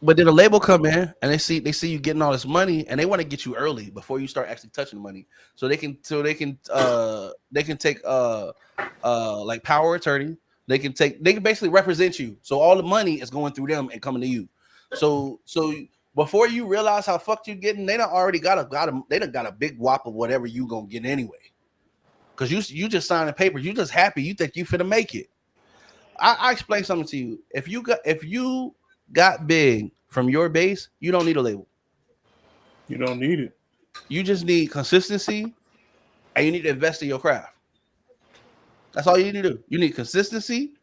But then a label come in and they see you getting all this money, and they want to get you early before you start actually touching the money, so they can take like power attorney. They can basically represent you. So all the money is going through them and coming to you. So before you realize how fucked you getting, they done already got a big whop of whatever you gonna get anyway. Cause you just signed a paper, you just happy, you think you finna make it. I explain something to you. If you got big from your base, you don't need a label. You don't need it. You just need consistency, and you need to invest in your craft. That's all you need to do. You need consistency,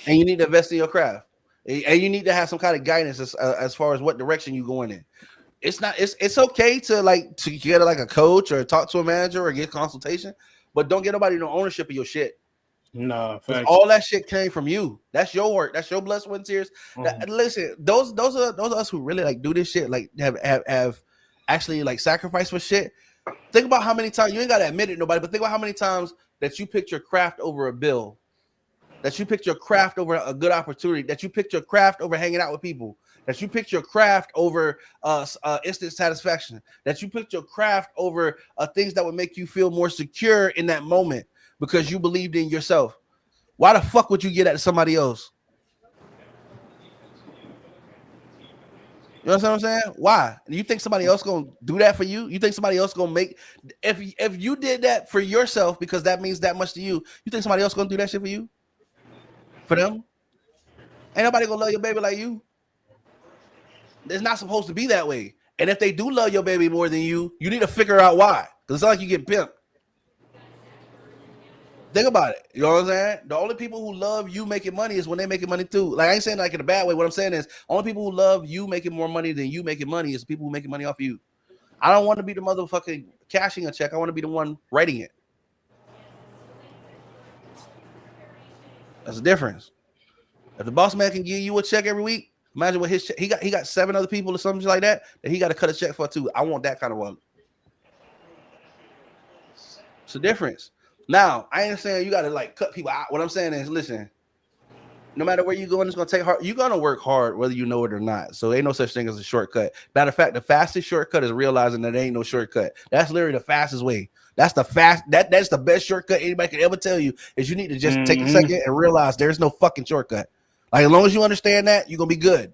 and you need to invest in your craft, and you need to have some kind of guidance as far as what direction you going in. It's okay to get like a coach or talk to a manager or get consultation, but don't get nobody no ownership of your shit. Nah, all that shit came from you. That's your work. That's your blood, sweat, and tears. Listen, those are us who really like do this shit. Like have actually like sacrificed for shit. Think about how many times you ain't gotta admit it, nobody. But think about how many times that you picked your craft over a bill, that you picked your craft over a good opportunity, that you picked your craft over hanging out with people, that you picked your craft over instant satisfaction, that you picked your craft over things that would make you feel more secure in that moment. Because you believed in yourself. Why the fuck would you get at somebody else? You know what I'm saying? Why? You think somebody else gonna do that for you? You think somebody else gonna make if you did that for yourself because that means that much to you, you think somebody else gonna do that shit for you? For them? Ain't nobody gonna love your baby like you. It's not supposed to be that way. And if they do love your baby more than you need to figure out why. Because it's not like you get pimped. Think about it. You know what I'm saying? The only people who love you making money is when they making money too. Like I ain't saying like in a bad way. What I'm saying is only people who love you making more money than you making money is the people who making money off of you. I don't want to be the motherfucking cashing a check. I want to be the one writing it. That's the difference. If the boss man can give you a check every week, imagine what his check. He got 7 other people or something like that he got to cut a check for too. I want that kind of one. It's the difference. Now, I ain't saying you got to like cut people out. What I'm saying is, listen, no matter where you're going, it's going to take hard. You're going to work hard whether you know it or not. So ain't no such thing as a shortcut. Matter of fact, the fastest shortcut is realizing that there ain't no shortcut. That's literally the fastest way. That's the best shortcut anybody can ever tell you is you need to just take a second and realize there's no fucking shortcut. Like as long as you understand that, you're going to be good.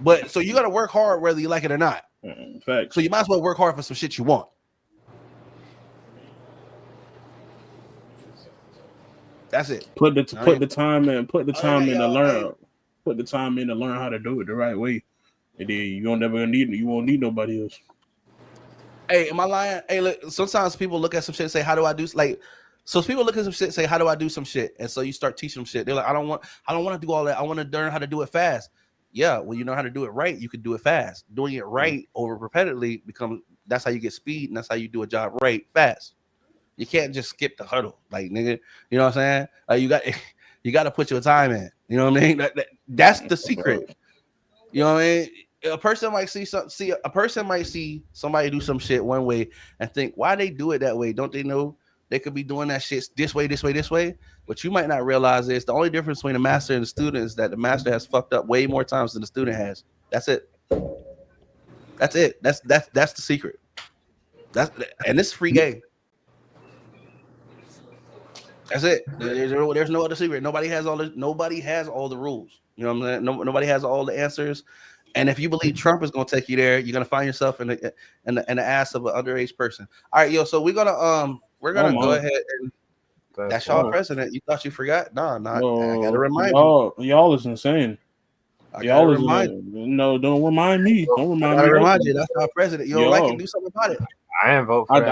But so you got to work hard whether you like it or not. So you might as well work hard for some shit you want. That's it. Put the time in. Put the time in to learn. Put the time in to learn how to do it the right way, and then you won't need nobody else. Hey, am I lying? Hey, look, sometimes people look at some shit and say, "How do I do?" Like, so people look at some shit and say, "How do I do some shit?" And so you start teaching them shit. They're like, "I don't want to do all that. I want to learn how to do it fast." Yeah, when you know how to do it right, you can do it fast. Doing it right over repetitively that's how you get speed, and that's how you do a job right fast. You can't just skip the huddle, like nigga. You know what I'm saying? Like you got to put your time in. You know what I mean? That's the secret. You know what I mean? A person might see somebody do some shit one way and think, why they do it that way? Don't they know they could be doing that shit this way? But you might not realize is the only difference between the master and the student is that the master has fucked up way more times than the student has. That's it. That's the secret. And this is free game. That's it. There's no other secret. Nobody has all the rules. You know what I'm saying? Nobody has all the answers. And if you believe Trump is going to take you there, you're going to find yourself in the ass of an underage person. All right, yo. So we're gonna go ahead and that's y'all president. You thought you forgot? No, I gotta remind you. Y'all is insane. Y'all is no. Don't remind me. Don't remind me. Remind you. That's our president. You don't like it? Do something about it. I didn't vote for that.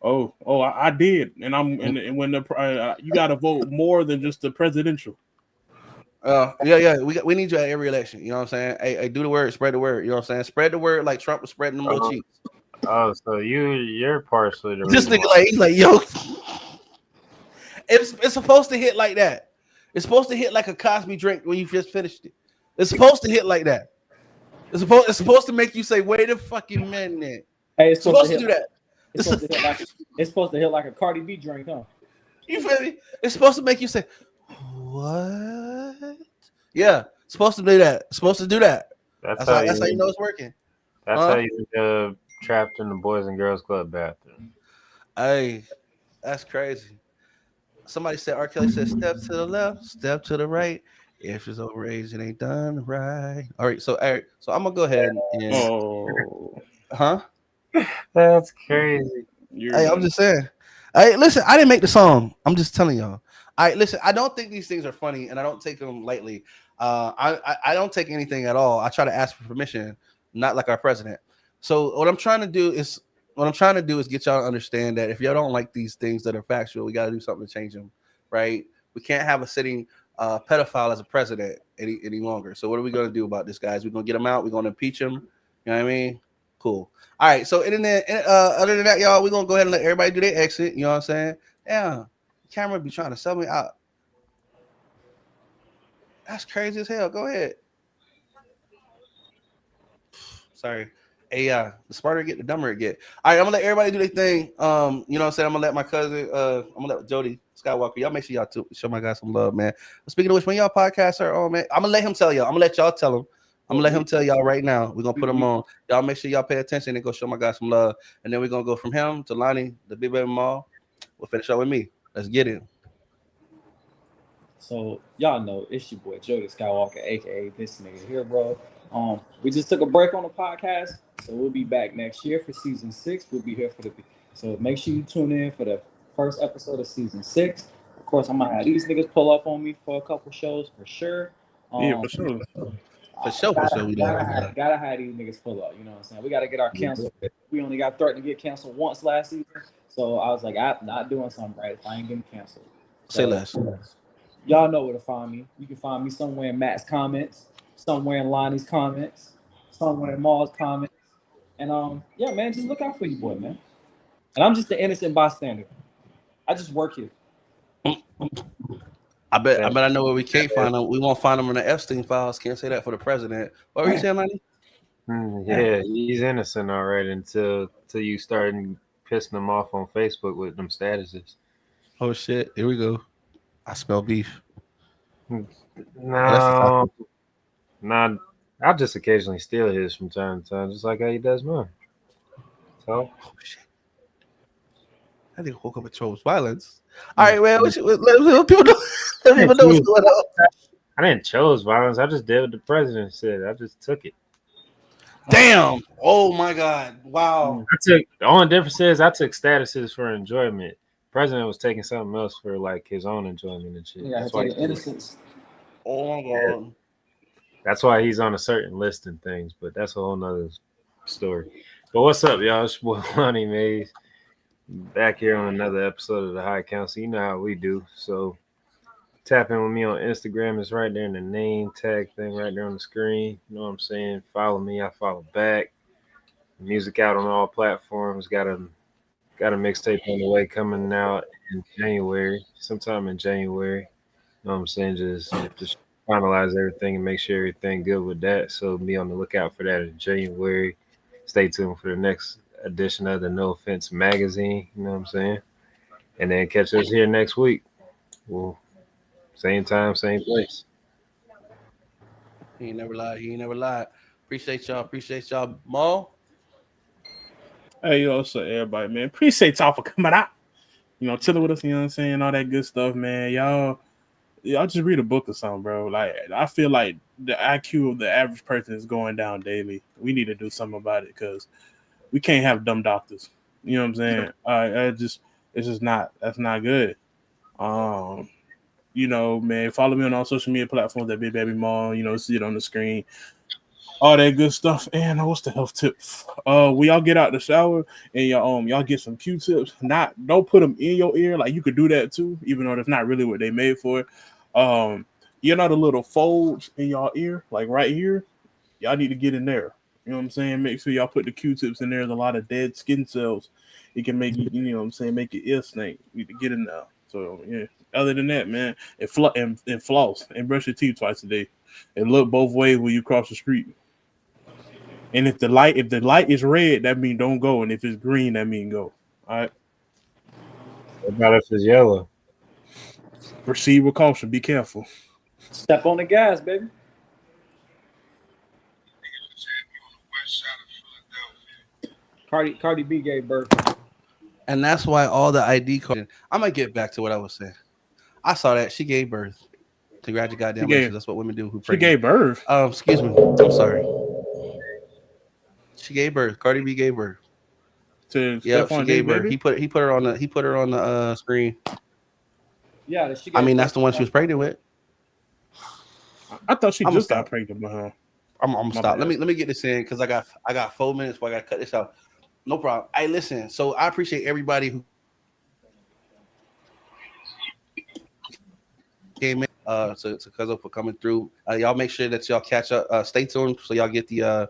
I did, and when you got to vote more than just the presidential. Yeah. We need you at every election. You know what I'm saying? Hey, do the word, spread the word. You know what I'm saying? Spread the word like Trump was spreading them little cheeks. Oh, so you're partially the this nigga he's like, yo, it's supposed to hit like that. It's supposed to hit like a Cosby drink when you just finished it. It's supposed to hit like that. It's supposed to make you say, wait a fucking minute. Hey, it's supposed to do that. It's supposed to hit like a Cardi B drink, huh? You feel me? It's supposed to make you say, what? Yeah, it's supposed to do that. It's supposed to do that. That's how you know it's working. That's how you get trapped in the Boys and Girls Club bathroom. Hey, that's crazy. Somebody said, R. Kelly said, step to the left, step to the right. If it's overage, it ain't done right. All right, so I'm gonna go ahead and huh? That's crazy. Hey, I'm just saying. Hey, listen, I didn't make the song. I'm just telling y'all. Listen, I don't think these things are funny, and I don't take them lightly. I don't take anything at all. I try to ask for permission, not like our president. So what I'm trying to do is get y'all to understand that if y'all don't like these things that are factual, we got to do something to change them, right? We can't have a sitting pedophile as a president any longer. So what are we going to do about this, guys? We're going to get him out. We're going to impeach him. You know what I mean? Cool. All right. So other than that, y'all, we're going to go ahead and let everybody do their exit. You know what I'm saying? Yeah. Camera be trying to sell me out. That's crazy as hell. Go ahead. Sorry. Hey, the smarter it get, the dumber it get. All right, I'm gonna let everybody do their thing. You know what I'm saying? I'm gonna let my cousin, I'm gonna let Jody Skywalker. Y'all make sure y'all show my guy some love, man. Speaking of which, when y'all podcasts are on, man, I'm gonna let him tell y'all. I'm gonna let y'all tell him. I'm gonna let him tell y'all right now. We're gonna put him on. Y'all make sure y'all pay attention and go show my guy some love. And then we're gonna go from him to Lonnie, the big baby mall. We'll finish up with me. Let's get it. So y'all know it's your boy Jody Skywalker, aka this nigga here, bro. We just took a break on the podcast, so we'll be back next year for season 6. We'll be here so make sure you tune in for the first episode of season 6. Of course, I'm gonna have these niggas pull up on me for a couple shows for sure. Yeah, for sure. Gotta have these niggas pull up. You know what I'm saying? We gotta get our cancel. We only got threatened to get canceled once last season, so I was like, I'm not doing something right if I ain't getting canceled. Say less. Y'all know where to find me. You can find me somewhere in Matt's comments, somewhere in Lonnie's comments, somewhere in Maul's comments. And yeah, man, just look out for you, boy, man. And I'm just an innocent bystander. I just work here. I bet I know where we can't find them. We won't find them in the Epstein Files. Can't say that for the president. What were you saying, Lonnie? Yeah, he's innocent already until you start pissing him off on Facebook with them statuses. Oh shit! Here we go. I smell beef. No, I'll just occasionally steal his from time to time, just like how he does mine. So, oh shit! I think woke up with chose violence. All right, man. Let people know. Let people know what's going on. I didn't chose violence. I just did what the president said. I just took it. Damn! Oh my god! Wow! The only difference is I took statuses for enjoyment. President was taking something else for like his own enjoyment and shit. Yeah, that's why innocence. Oh my god! Yeah. That's why he's on a certain list and things, but that's a whole nother story. But what's up, y'all? It's your boy Lonnie Mays back here on another episode of the High Counsel. You know how we do. So tap in with me on Instagram. It's right there in the name tag thing right there on the screen. You know what I'm saying? Follow me. I follow back. Music out on all platforms. Got a mixtape on the way coming out in January, sometime in January. You know what I'm saying? Just finalize everything and make sure everything good with that. So be on the lookout for that in January. Stay tuned for the next edition of the No Offense magazine. You know what I'm saying? And then catch us here next week. Well, same time, same place. He ain't never lied. Appreciate y'all. Mo. Hey, yo, so everybody, man. Appreciate y'all for coming out. You know, chilling with us, you know what I'm saying? All that good stuff, man. Y'all just read a book or something, bro. Like, I feel like the IQ of the average person is going down daily. We need to do something about it because we can't have dumb doctors. You know what I'm saying? That's not good. You know, man, follow me on all social media platforms at Big Baby Mall. You know, see it on the screen. All that good stuff. And what's the health tip? We all get out the shower and y'all get some Q-tips. Don't put them in your ear. Like, you could do that too, even though that's not really what they made for. You know the little folds in y'all ear, like right here. Y'all need to get in there. You know what I'm saying? Make sure y'all put the Q-tips in there. There's a lot of dead skin cells. It can make you know what I'm saying, make your ear stink. You need to get in there. So yeah. Other than that, man, and floss and brush your teeth twice a day. And look both ways when you cross the street. And if the light is red, that means don't go. And if it's green, that means go. All right. What about if it's yellow? Proceed with caution. Be careful. Step on the gas, baby. Cardi B gave birth. And that's why all the ID cards. I'm gonna get back to what I was saying. I saw that she gave birth. Congratulations. That's what women do. Who she gave birth. Excuse me. I'm sorry. She gave birth. Cardi B gave birth. To Yep, she Stephon gave Diggs, birth. baby. He put her on the screen. Yeah, she I mean, that's the one she was pregnant with. I thought she I'ma just stop. got pregnant with her. I'm gonna My stop. bad. Let me get this in because I got 4 minutes. But I got to cut this out. No problem. Hey, listen. So I appreciate everybody who came in. To Cuzzo for coming through. Y'all make sure that y'all catch up. Stay tuned so y'all get the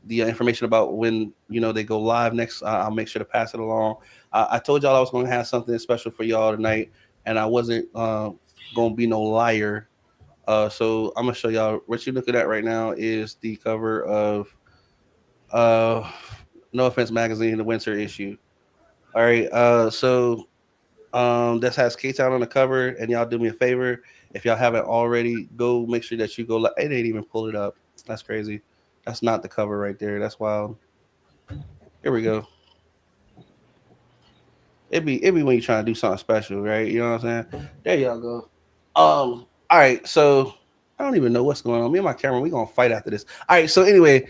information about when they go live next. I'll make sure to pass it along. I told y'all I was going to have something special for y'all tonight, and I wasn't going to be no liar. So I'm gonna show y'all what you're looking at right now is the cover of No Offense magazine, the winter issue. All right. So this has K-Town on the cover, and y'all do me a favor. If y'all haven't already, go make sure that you go. It didn't even pull it up. That's crazy. That's not the cover right there. That's wild. Here we go. It be when you trying to do something special, right? You know what I'm saying? There y'all go. All right, so I don't even know what's going on. Me and my camera, we gonna fight after this. All right, so anyway,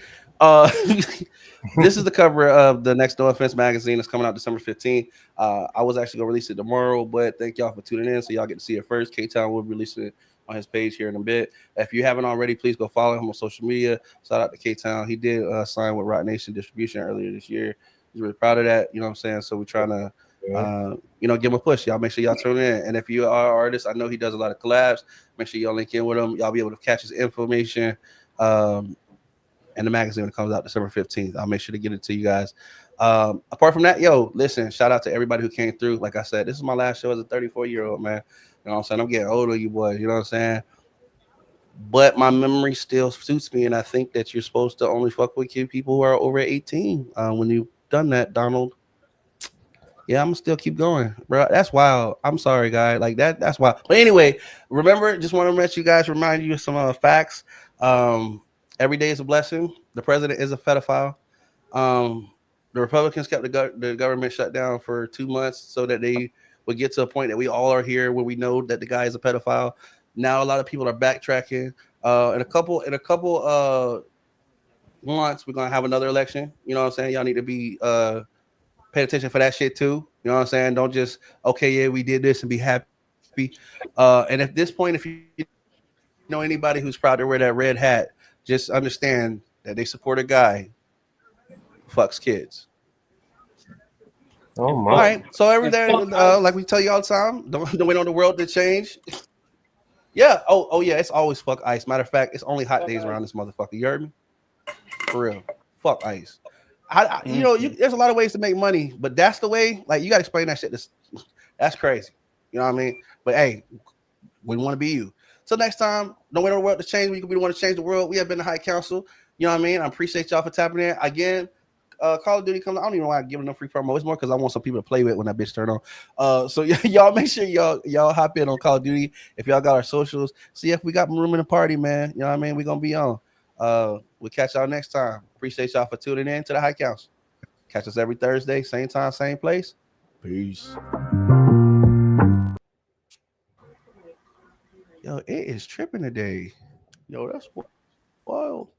this is the cover of the next No Offense magazine. It's coming out December 15th. I was actually gonna release it tomorrow, but thank y'all for tuning in, so y'all get to see it first. K-Town will release it on his page here in a bit. If you haven't already, please go follow him on social media. Shout out to K-Town. He did sign with Rock Nation Distribution earlier this year. He's really proud of that. You know what I'm saying? So we're trying to give him a push. Y'all make sure y'all tune in. And if you are an artist, I know he does a lot of collabs. Make sure y'all link in with him. Y'all be able to catch his information in the magazine when it comes out December 15th. I'll make sure to get it to you guys. Apart from that, listen, shout out to everybody who came through. Like I said, this is my last show as a 34-year-old, man. You know what I'm saying? I'm getting older, you boys. You know what I'm saying? But my memory still suits me, and I think that you're supposed to only fuck with people who are over 18. When you've done that, Donald, yeah, I'm gonna still keep going, bro. That's wild. I'm sorry, guy. Like that's wild. But anyway, remember, just want to remind you of some facts. Every day is a blessing. The president is a pedophile. The Republicans kept the government shut down for 2 months so that they would get to a point that we all are here where we know that the guy is a pedophile. Now a lot of people are backtracking. In a couple months, we're gonna have another election. You know what I'm saying? Y'all need to be pay attention for that shit too. You know what I'm saying? Don't just yeah, we did this and be happy. And at this point, if you know anybody who's proud to wear that red hat, just understand that they support a guy who fucks kids. Oh my! All right, so everything like we tell you all the time, don't wait on the world to change. Yeah. Oh yeah, it's always fuck ice. Matter of fact, it's only hot days around this motherfucker. You heard me? For real. Fuck ice. There's a lot of ways to make money, but that's the way. Like you got to explain that shit. That's crazy. You know what I mean? But hey, we want to be you. So next time, don't wait on the world to change. We can be the one to change the world. We have been the High Council. You know what I mean? I appreciate y'all for tapping in again. Call of Duty comes. I don't even know why I'm giving them free promo. It's more because I want some people to play with when that bitch turn on. So y'all make sure y'all hop in on Call of Duty if y'all got our socials. See if we got room in the party, man. You know what I mean? We're gonna be on. We'll catch y'all next time. Appreciate y'all for tuning in to the High Council. Catch us every Thursday, same time, same place. Peace. Yo, it is tripping today. Yo, that's wild.